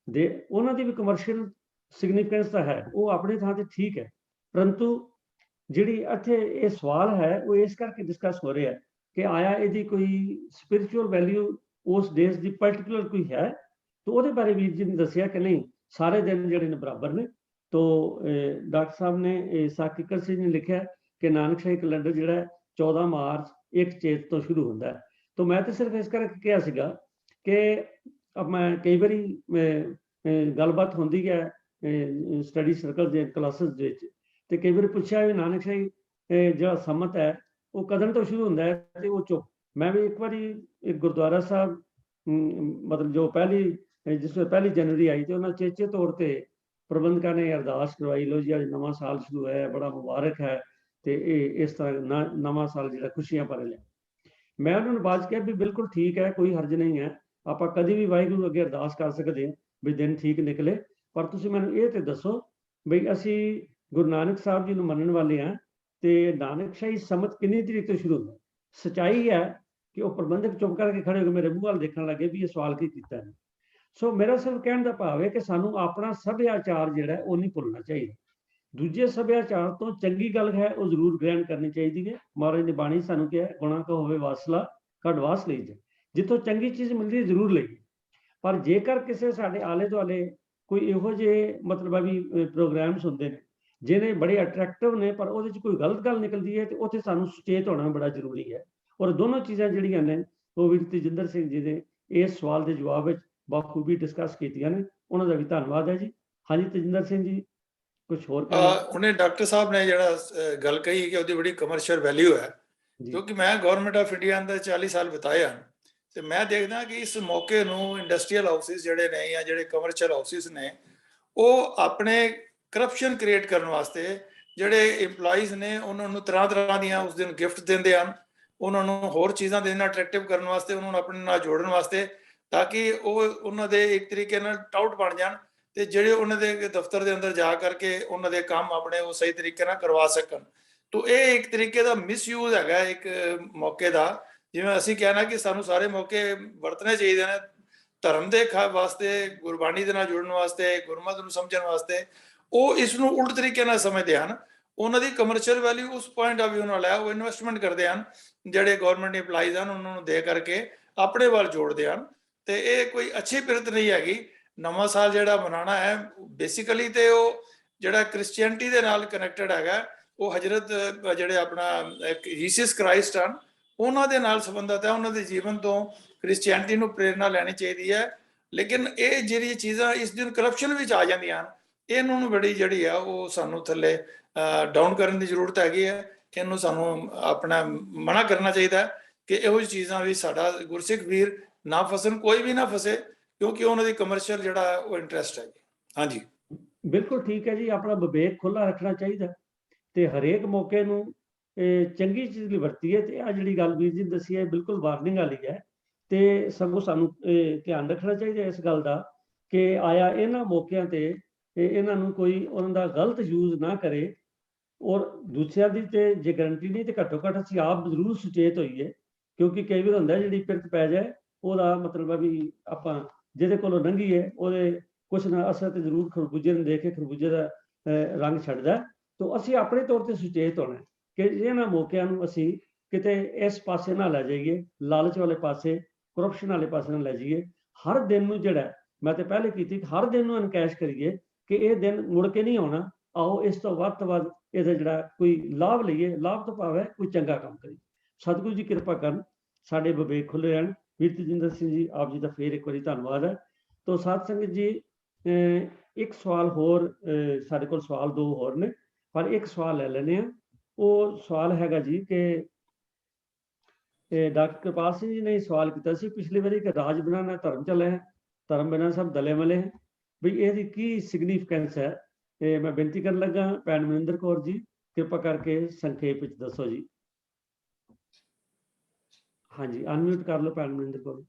ਦੇ ਉਹਨਾਂ ਦੀ ਵੀ ਕਮਰਸ਼ੀਅਲ ਸਿਗਨੀਫਿਕੈਂਸ ਤਾਂ ਹੈ, ਉਹ ਆਪਣੀ ਥਾਂ ਤੇ ਠੀਕ ਹੈ। ਪਰੰਤੂ ਜਿਹੜੀ ਇੱਥੇ ਇਹ ਸਵਾਲ ਹੈ ਉਹ ਇਸ ਕਰਕੇ ਡਿਸਕਸ ਹੋ ਰਿਹਾ ਕਿ ਆਇਆ ਇਹਦੀ ਕੋਈ ਸਪਿਰਿਚੁਅਲ ਵੈਲਿਊ ਉਸ ਦੇਸ਼ ਦੀ ਪਰਟੀਕੂਲਰ ਕੋਈ ਹੈ, ਤਾਂ ਉਹਦੇ ਬਾਰੇ ਵੀਰ ਜੀ ਨੇ ਦੱਸਿਆ ਕਿ ਨਹੀਂ, ਸਾਰੇ ਦਿਨ ਜਿਹੜੇ ਨੇ ਬਰਾਬਰ ਨੇ। ਤੋ ਡਾਕਟਰ ਸਾਹਿਬ ਨੇ ਸਾਕਿਕਰ ਸਿੰਘ ਨੇ ਲਿਖਿਆ ਕਿ ਨਾਨਕਸ਼ਾਹੀ ਕੈਲੰਡਰ ਜਿਹੜਾ 14 ਮਾਰਚ 1 ਚੇਤ ਤੋਂ ਸ਼ੁਰੂ ਹੁੰਦਾ ਹੈ। ਤੋ ਮੈਂ ਤਾਂ ਸਿਰਫ ਇਸ ਕਰਕੇ ਕਿਹਾ ਸੀਗਾ ਕਿ ਮੈਂ ਕਈ ਵਾਰੀ ਗੱਲਬਾਤ ਹੁੰਦੀ ਹੈ ਸਟੱਡੀ ਸਰਕਲ ਦੇ ਕਲਾਸਿਸ ਦੇ ਵਿੱਚ, ਤੇ ਕਈ ਵਾਰੀ ਪੁੱਛਿਆ ਵੀ ਨਾਨਕਸ਼ਾਹੀ ਜਿਹੜਾ ਸੰਮਤ ਹੈ ਉਹ ਕਦੋਂ ਤੋਂ ਸ਼ੁਰੂ ਹੁੰਦਾ ਹੈ, ਤੇ ਉਹ ਚੁੱਪ। ਮੈਂ ਵੀ ਇੱਕ ਵਾਰੀ ਇੱਕ ਗੁਰਦੁਆਰਾ ਸਾਹਿਬ ਮਤਲਬ ਜੋ ਜਿਸ ਵੇਲੇ 1 ਜਨਵਰੀ ਆਈ, ਤੇ ਉਹਨਾਂ ਚੇਚੇ ਤੌਰ ਤੇ ਪ੍ਰਬੰਧਕਾਂ ਨੇ ਅਰਦਾਸ ਕਰਵਾਈ, ਲੋ ਜੀ ਅੱਜ ਨਵਾਂ ਸਾਲ ਸ਼ੁਰੂ ਹੋਇਆ, ਬੜਾ ਮੁਬਾਰਕ ਹੈ, ਤੇ ਇਹ ਇਸ ਤਰ੍ਹਾਂ ਨਵਾਂ ਸਾਲ ਜਿਹੜਾ ਖੁਸ਼ੀਆਂ ਭਰ ਲਿਆ। ਮੈਂ ਉਹਨਾਂ ਨੂੰ ਬਾਅਦ ਕਿਹਾ ਵੀ ਬਿਲਕੁਲ ਠੀਕ ਹੈ, ਕੋਈ ਹਰਜ ਨਹੀਂ ਹੈ, ਆਪਾਂ ਕਦੀ ਵੀ ਵਾਹਿਗੁਰੂ ਅੱਗੇ ਅਰਦਾਸ ਕਰ ਸਕਦੇ ਹਾਂ ਵੀ ਦਿਨ ਠੀਕ ਨਿਕਲੇ, ਪਰ ਤੁਸੀਂ ਮੈਨੂੰ ਇਹ ਤੇ ਦੱਸੋ ਬਈ ਅਸੀਂ ਗੁਰੂ ਨਾਨਕ ਸਾਹਿਬ ਜੀ ਨੂੰ ਮੰਨਣ ਵਾਲੇ ਹਾਂ, ਤੇ ਨਾਨਕਸ਼ਾਹੀ ਸੰਮਤ ਕਿੰਨੀ ਤਰੀਕ ਤੋਂ ਸ਼ੁਰੂ ਹੁੰਦਾ? ਸੱਚਾਈ ਹੈ ਕਿ ਉਹ ਪ੍ਰਬੰਧਕ ਚੁੱਪ ਕਰਕੇ ਖੜੇ ਹੋ ਕੇ ਮੇਰੇ ਮੂੰਹ ਵੱਲ ਦੇਖਣ ਲੱਗੇ ਵੀ ਇਹ ਸਵਾਲ ਕੀ ਕੀਤਾ ਹੈ। ਸੋ ਮੇਰਾ ਸਿਰਫ ਕਹਿਣ ਦਾ ਭਾਵ ਹੈ ਕਿ ਸਾਨੂੰ ਆਪਣਾ ਸੱਭਿਆਚਾਰ ਜਿਹੜਾ ਉਹ ਨਹੀਂ ਭੁੱਲਣਾ ਚਾਹੀਦਾ। ਦੂਜੇ ਸੱਭਿਆਚਾਰ ਤੋਂ ਚੰਗੀ ਗੱਲ ਹੈ ਉਹ ਜ਼ਰੂਰ ਗ੍ਰਹਿਣ ਕਰਨੀ ਚਾਹੀਦੀ ਹੈ। ਮਹਾਰਾਜ ਨੇ ਬਾਣੀ ਸਾਨੂੰ ਕਿਹਾ ਗੁਣਾ ਕਾ ਹੋਵੇ ਵਾਸਲਾ ਕੱਢ ਵਾਸ ਲਈ ਜੇ, ਜਿੱਥੋਂ ਚੰਗੀ ਚੀਜ਼ ਮਿਲਦੀ ਜ਼ਰੂਰ ਲਈਏ। ਪਰ ਜੇਕਰ ਕਿਸੇ ਸਾਡੇ ਆਲੇ ਦੁਆਲੇ ਕੋਈ ਇਹੋ ਜਿਹੇ ਮਤਲਬ ਵੀ ਪ੍ਰੋਗਰਾਮਸ ਹੁੰਦੇ ਨੇ ਜਿਹੜੇ ਬੜੇ ਅਟਰੈਕਟਿਵ ਨੇ, ਪਰ ਉਹਦੇ 'ਚ ਕੋਈ ਗਲਤ ਗੱਲ ਨਿਕਲਦੀ ਹੈ, ਤੇ ਉੱਥੇ ਸਾਨੂੰ ਸੁਚੇਤ ਹੋਣਾ ਬੜਾ ਜ਼ਰੂਰੀ ਹੈ। ਔਰ ਦੋਨੋਂ ਚੀਜ਼ਾਂ ਜਿਹੜੀਆਂ ਨੇ ਉਹ ਵੀਰ ਤੇਜਿੰਦਰ ਸਿੰਘ ਜੀ ਨੇ ਇਸ ਸਵਾਲ ਦੇ ਜਵਾਬ ਵਿੱਚ ਬਾਖੂਬੀ ਡਿਸਕਸ ਕੀਤੀਆਂ ਨੇ, ਉਹਨਾਂ ਦਾ ਵੀ ਧੰਨਵਾਦ ਹੈ ਜੀ। ਹਾਂਜੀ ਤੇਜਿੰਦਰ ਸਿੰਘ ਜੀ ਕੁਝ ਹੋਰ? ਉਹਨੇ ਡਾਕਟਰ ਸਾਹਿਬ ਨੇ ਜਿਹੜਾ ਗੱਲ ਕਹੀ ਕਿ ਉਹਦੀ ਬੜੀ ਕਮਰਸ਼ੀਅਲ ਵੈਲਿਊ ਹੈ, ਕਿਉਂਕਿ ਮੈਂ ਗਵਰਨਮੈਂਟ ਆਫ ਇੰਡੀਆ ਅੰਦਰ 40 ਸਾਲ ਬਿਤਾਏ ਹਨ, ਤੇ ਮੈਂ ਦੇਖਦਾ ਕਿ ਇਸ ਮੌਕੇ ਨੂੰ ਇੰਡਸਟਰੀਅਲ ਹਾਊਸਿਸ ਜਿਹੜੇ ਨੇ ਜਾਂ ਜਿਹੜੇ ਕਮਰਸ਼ੀਅਲ ਹਾਊਸਿਸ ਨੇ ਉਹ ਆਪਣੇ ਕਰਪਸ਼ਨ ਕ੍ਰੀਏਟ ਕਰਨ ਵਾਸਤੇ ਜਿਹੜੇ EMPLOYEES ਨੇ ਉਹਨਾਂ ਨੂੰ ਤਰ੍ਹਾਂ ਦੀਆਂ ਉਸ ਦਿਨ ਗਿਫਟ ਦਿੰਦੇ ਹਨ, ਉਹਨਾਂ ਨੂੰ ਹੋਰ ਚੀਜ਼ਾਂ ਦੇ ਨਾਲ ਅਟਰੈਕਟਿਵ ਕਰਨ ਵਾਸਤੇ, ਉਹਨਾਂ ਨੂੰ ਆਪਣੇ ਨਾਲ ਜੋੜਨ ਵਾਸਤੇ, ਤਾਂ ਕਿ ਉਹ ਉਹਨਾਂ ਦੇ ਇੱਕ ਤਰੀਕੇ ਨਾਲ ਟਾਊਟ ਬਣ ਜਾਣ, ਤੇ ਜਿਹੜੇ ਉਹਨਾਂ ਦੇ ਦਫ਼ਤਰ ਦੇ ਅੰਦਰ ਜਾ ਕਰਕੇ ਉਹਨਾਂ ਦੇ ਕੰਮ ਆਪਣੇ ਉਹ ਸਹੀ ਤਰੀਕੇ ਨਾਲ ਕਰਵਾ ਸਕਣ। ਤੋ ਇਹ ਇੱਕ ਤਰੀਕੇ ਦਾ ਮਿਸਯੂਜ਼ ਹੈਗਾ ਇੱਕ ਮੌਕੇ ਦਾ। ਜਿਵੇਂ ਅਸੀਂ ਕਹਿਣਾ ਕਿ ਸਾਨੂੰ ਸਾਰੇ ਮੌਕੇ ਵਰਤਣੇ ਚਾਹੀਦੇ ਨੇ ਧਰਮ ਦੇ ਵਾਸਤੇ, ਗੁਰਬਾਣੀ ਦੇ ਨਾਲ ਜੁੜਨ ਵਾਸਤੇ, ਗੁਰਮਤਿ ਨੂੰ ਸਮਝਣ ਵਾਸਤੇ, ਉਹ ਇਸ ਨੂੰ ਉਲਟ ਤਰੀਕੇ ਨਾਲ ਸਮਝਦੇ ਹਨ। ਉਹਨਾਂ ਦੀ ਕਮਰਸ਼ੀਅਲ ਵੈਲਿਊ ਉਸ ਪੁਆਇੰਟ ਆਫ ਵਿਊ ਨਾਲ ਹੈ, ਉਹ ਇਨਵੈਸਟਮੈਂਟ ਕਰਦੇ ਹਨ, ਜਿਹੜੇ ਗਵਰਨਮੈਂਟ EMPLOYEES ਹਨ ਉਹਨਾਂ ਨੂੰ ਦੇ ਕਰਕੇ ਆਪਣੇ ਵੱਲ ਜੋੜਦੇ ਹਨ, ਤੇ ਇਹ ਕੋਈ ਅੱਛੀ ਪਿਰਤ ਨਹੀਂ ਹੈਗੀ। ਨਵਾਂ ਸਾਲ ਜਿਹੜਾ ਮਨਾਉਣਾ ਹੈ ਬੇਸਿਕਲੀ ਤੇ ਉਹ ਜਿਹੜਾ ਕ੍ਰਿਸਚੀਅਨਟੀ ਦੇ ਨਾਲ ਕਨੈਕਟਡ ਹੈਗਾ, ਉਹ ਹਜ਼ਰਤ ਜਿਹੜੇ ਆਪਣਾ ਜੀਸਸ ਕ੍ਰਾਈਸਟ ਹਨ ਉਹਨਾਂ ਦੇ ਨਾਲ ਸੰਬੰਧਿਤ ਹੈ, ਉਹਨਾਂ ਦੇ ਜੀਵਨ ਤੋਂ ਕ੍ਰਿਸਚੀਅਨਟੀ ਨੂੰ ਪ੍ਰੇਰਨਾ ਲੈਣੀ ਚਾਹੀਦੀ ਹੈ। ਲੇਕਿਨ ਇਹ ਜਿਹੜੀ ਚੀਜ਼ਾਂ ਇਸ ਦਿਨ ਕਰਪਸ਼ਨ ਵਿੱਚ ਆ ਜਾਂਦੀਆਂ ਹਨ, ਇਹਨਾਂ ਨੂੰ ਬੜੀ ਜਿਹੜੀ ਆ ਉਹ ਸਾਨੂੰ ਥੱਲੇ ਡਾਊਨ ਕਰਨ ਦੀ ਜ਼ਰੂਰਤ ਹੈਗੀ ਹੈ। ਇਹਨੂੰ ਸਾਨੂੰ ਆਪਣਾ ਮਨਾ ਕਰਨਾ ਚਾਹੀਦਾ ਹੈ ਕਿ ਇਹੋ ਜਿਹੀ ਚੀਜ਼ਾਂ ਵੀ ਸਾਡਾ ਗੁਰਸਿੱਖ ਵੀਰ ਨਾ ਫਸਣ, ਕੋਈ ਵੀ ਨਾ ਫਸੇ, ਕਿਉਂਕਿ ਉਹਨਾਂ ਦੀ ਕਮਰਸ਼ੀਅਲ ਜਿਹੜਾ ਉਹ ਇੰਟਰਸਟ ਹੈ। ਹਾਂਜੀ ਬਿਲਕੁਲ ਠੀਕ ਹੈ ਜੀ, ਆਪਣਾ ਵਿਵੇਕ ਖੁੱਲਾ ਰੱਖਣਾ ਚਾਹੀਦਾ ਤੇ ਹਰੇਕ ਮੌਕੇ ਨੂੰ ਚੰਗੀ ਚੀਜ਼ ਲਈ ਵਰਤੀਏ। ਤੇ ਆ ਜਿਹੜੀ ਗੱਲ ਵੀਰ ਜੀ ਦੱਸੀ ਹੈ ਬਿਲਕੁਲ ਵਾਰਨਿੰਗ ਵਾਲੀ ਹੈ, ਤੇ ਸਗੋਂ ਸਾਨੂੰ ਧਿਆਨ ਰੱਖਣਾ ਚਾਹੀਦਾ ਇਸ ਗੱਲ ਦਾ ਕਿ ਆਇਆ ਇਹਨਾਂ ਮੌਕਿਆਂ ਤੇ ਇਹਨਾਂ ਨੂੰ ਕੋਈ ਉਹਨਾਂ ਦਾ ਗਲਤ ਯੂਜ਼ ਨਾ ਕਰੇ। ਔਰ ਦੂਸਰਿਆਂ ਦੀ ਤੇ ਜੇ ਗਰੰਟੀ ਨਹੀਂ ਤੇ ਘੱਟੋ ਘੱਟ ਅਸੀਂ ਆਪ ਜ਼ਰੂਰ ਸੁਚੇਤ ਹੋਈਏ, ਕਿਉਂਕਿ ਕਈ ਵਾਰ ਹੁੰਦਾ ਜਿਹੜੀ ਪਿਰਤ ਪੈ ਜਾਏ ਉਹਦਾ ਮਤਲਬ ਹੈ ਵੀ ਆਪਾਂ ਜਿਹਦੇ ਕੋਲੋਂ ਲੰਘੀਏ ਉਹਦੇ ਕੁਛ ਨਾ ਅਸਰ ਤੇ ਜ਼ਰੂਰ ਖਰਬੂਜੇ ਨੂੰ ਦੇਖ ਕੇ ਖਰਬੂਜੇ ਦਾ ਰੰਗ ਛੱਡਦਾ। ਤਾਂ ਅਸੀਂ ਆਪਣੇ ਤੌਰ ਤੇ ਸੁਚੇਤ ਹੋਣਾ ਕਿ ਇਹਨਾਂ ਮੌਕਿਆਂ ਨੂੰ ਅਸੀਂ ਕਿਤੇ ਇਸ ਪਾਸੇ ਨਾ ਲੈ ਜਾਈਏ, ਲਾਲਚ ਵਾਲੇ ਪਾਸੇ, ਕਰਪਸ਼ਨ ਵਾਲੇ ਪਾਸੇ ਨਾ ਲੈ ਜਾਈਏ। ਹਰ ਦਿਨ ਨੂੰ ਜਿਹੜਾ ਮੈਂ ਤੇ ਪਹਿਲੇ ਕੀਤੀ, ਹਰ ਦਿਨ ਨੂੰ ਅਨਕੈਸ਼ ਕਰੀਏ ਕਿ ਇਹ ਦਿਨ ਮੁੜ ਕੇ ਨਹੀਂ ਆਉਣਾ। ਆਓ ਇਸ ਤੋਂ ਵੱਧ ਇਹਦਾ ਜਿਹੜਾ ਕੋਈ ਲਾਭ ਲਈਏ, ਲਾਭ ਤੋਂ ਭਾਵ ਹੈ ਕੋਈ ਚੰਗਾ ਕੰਮ ਕਰੀਏ। ਸਤਿਗੁਰੂ ਜੀ ਕਿਰਪਾ ਕਰਨ, ਸਾਡੇ ਵਿਵੇਕ ਖੁੱਲੇ ਰਹਿਣ। ਵੀਰ ਤੇਜਿੰਦਰ ਸਿੰਘ ਜੀ ਆਪ ਜੀ ਦਾ ਫੇਰ ਇੱਕ ਵਾਰੀ ਧੰਨਵਾਦ ਹੈ। ਤੋ ਸਾਧ ਸੰਗਤ ਜੀ ਇੱਕ ਸਵਾਲ ਹੋਰ, ਸਾਡੇ ਕੋਲ ਸਵਾਲ ਦੋ ਹੋਰ ਨੇ, ਪਰ ਇੱਕ ਸਵਾਲ ਲੈ ਲੈਂਦੇ ਹਾਂ। ਉਹ ਸਵਾਲ ਹੈਗਾ ਜੀ ਕਿ ਡਾਕਟਰ ਕਿਰਪਾਲ ਸਿੰਘ ਜੀ ਨੇ ਸਵਾਲ ਕੀਤਾ ਸੀ ਪਿਛਲੀ ਵਾਰੀ ਕਿ ਰਾਜ ਬਿਨਾਂ ਨਾ ਧਰਮ ਚੱਲੇ ਹੈ, ਧਰਮ ਬਿਨਾਂ ਸਭ ਦਲੇ ਮਲੇ ਹੈ, ਵੀ ਇਹਦੀ ਕੀ ਸਿਗਨੀਫਿਕੈਂਸ ਹੈ। ਤੇ ਮੈਂ ਬੇਨਤੀ ਕਰਨ ਲੱਗਾ ਭੈਣ ਮਨਿੰਦਰ ਕੌਰ ਜੀ, ਕਿਰਪਾ ਕਰਕੇ ਸੰਖੇਪ ਵਿੱਚ ਦੱਸੋ ਜੀ। ਹਾਂਜੀ, ਅਨਮਿਊਟ ਕਰ ਲਓ ਭੈਣ ਮਨਿੰਦਰ ਕੌਰ।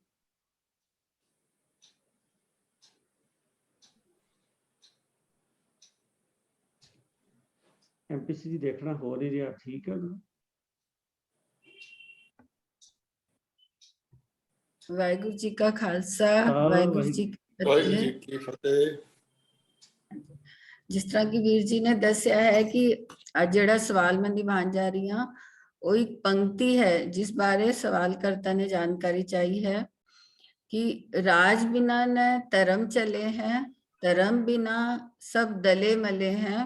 ਐਮਪੀਸੀ ਜੀ ਦੇਖਣਾ ਹੋ ਨਹੀਂ ਰਿਹਾ, ਠੀਕ ਹੈ। ਵਾਹਿਗੁਰੂ ਜੀ ਕਾ ਖਾਲਸਾ, ਵਾਹਿਗੁਰੂ ਜੀ ਕੀ ਫਤਿਹ। ਜਿਸ ਤਰ੍ਹਾਂ ਕਿ ਵੀਰ ਜੀ ਨੇ ਦੱਸਿਆ ਹੈ ਕਿ ਅੱਜ ਜਿਹੜਾ ਸਵਾਲ ਮੈਂ ਨਿਭਾਉਣ ਜਾ ਰਹੀ ਹਾਂ ਉਹ ਇੱਕ ਪੰਕਤੀ ਹੈ ਜਿਸ ਬਾਰੇ ਸਵਾਲਕਰਤਾ ਨੇ ਜਾਣਕਾਰੀ ਚਾਹੀ ਹੈ ਕਿ ਰਾਜ ਬਿਨਾ न ਧਰਮ ਚਲੇ हैं, ਧਰਮ ਬਿਨਾ ਸਭ ਦਲੇ ਮਲੇ हैं।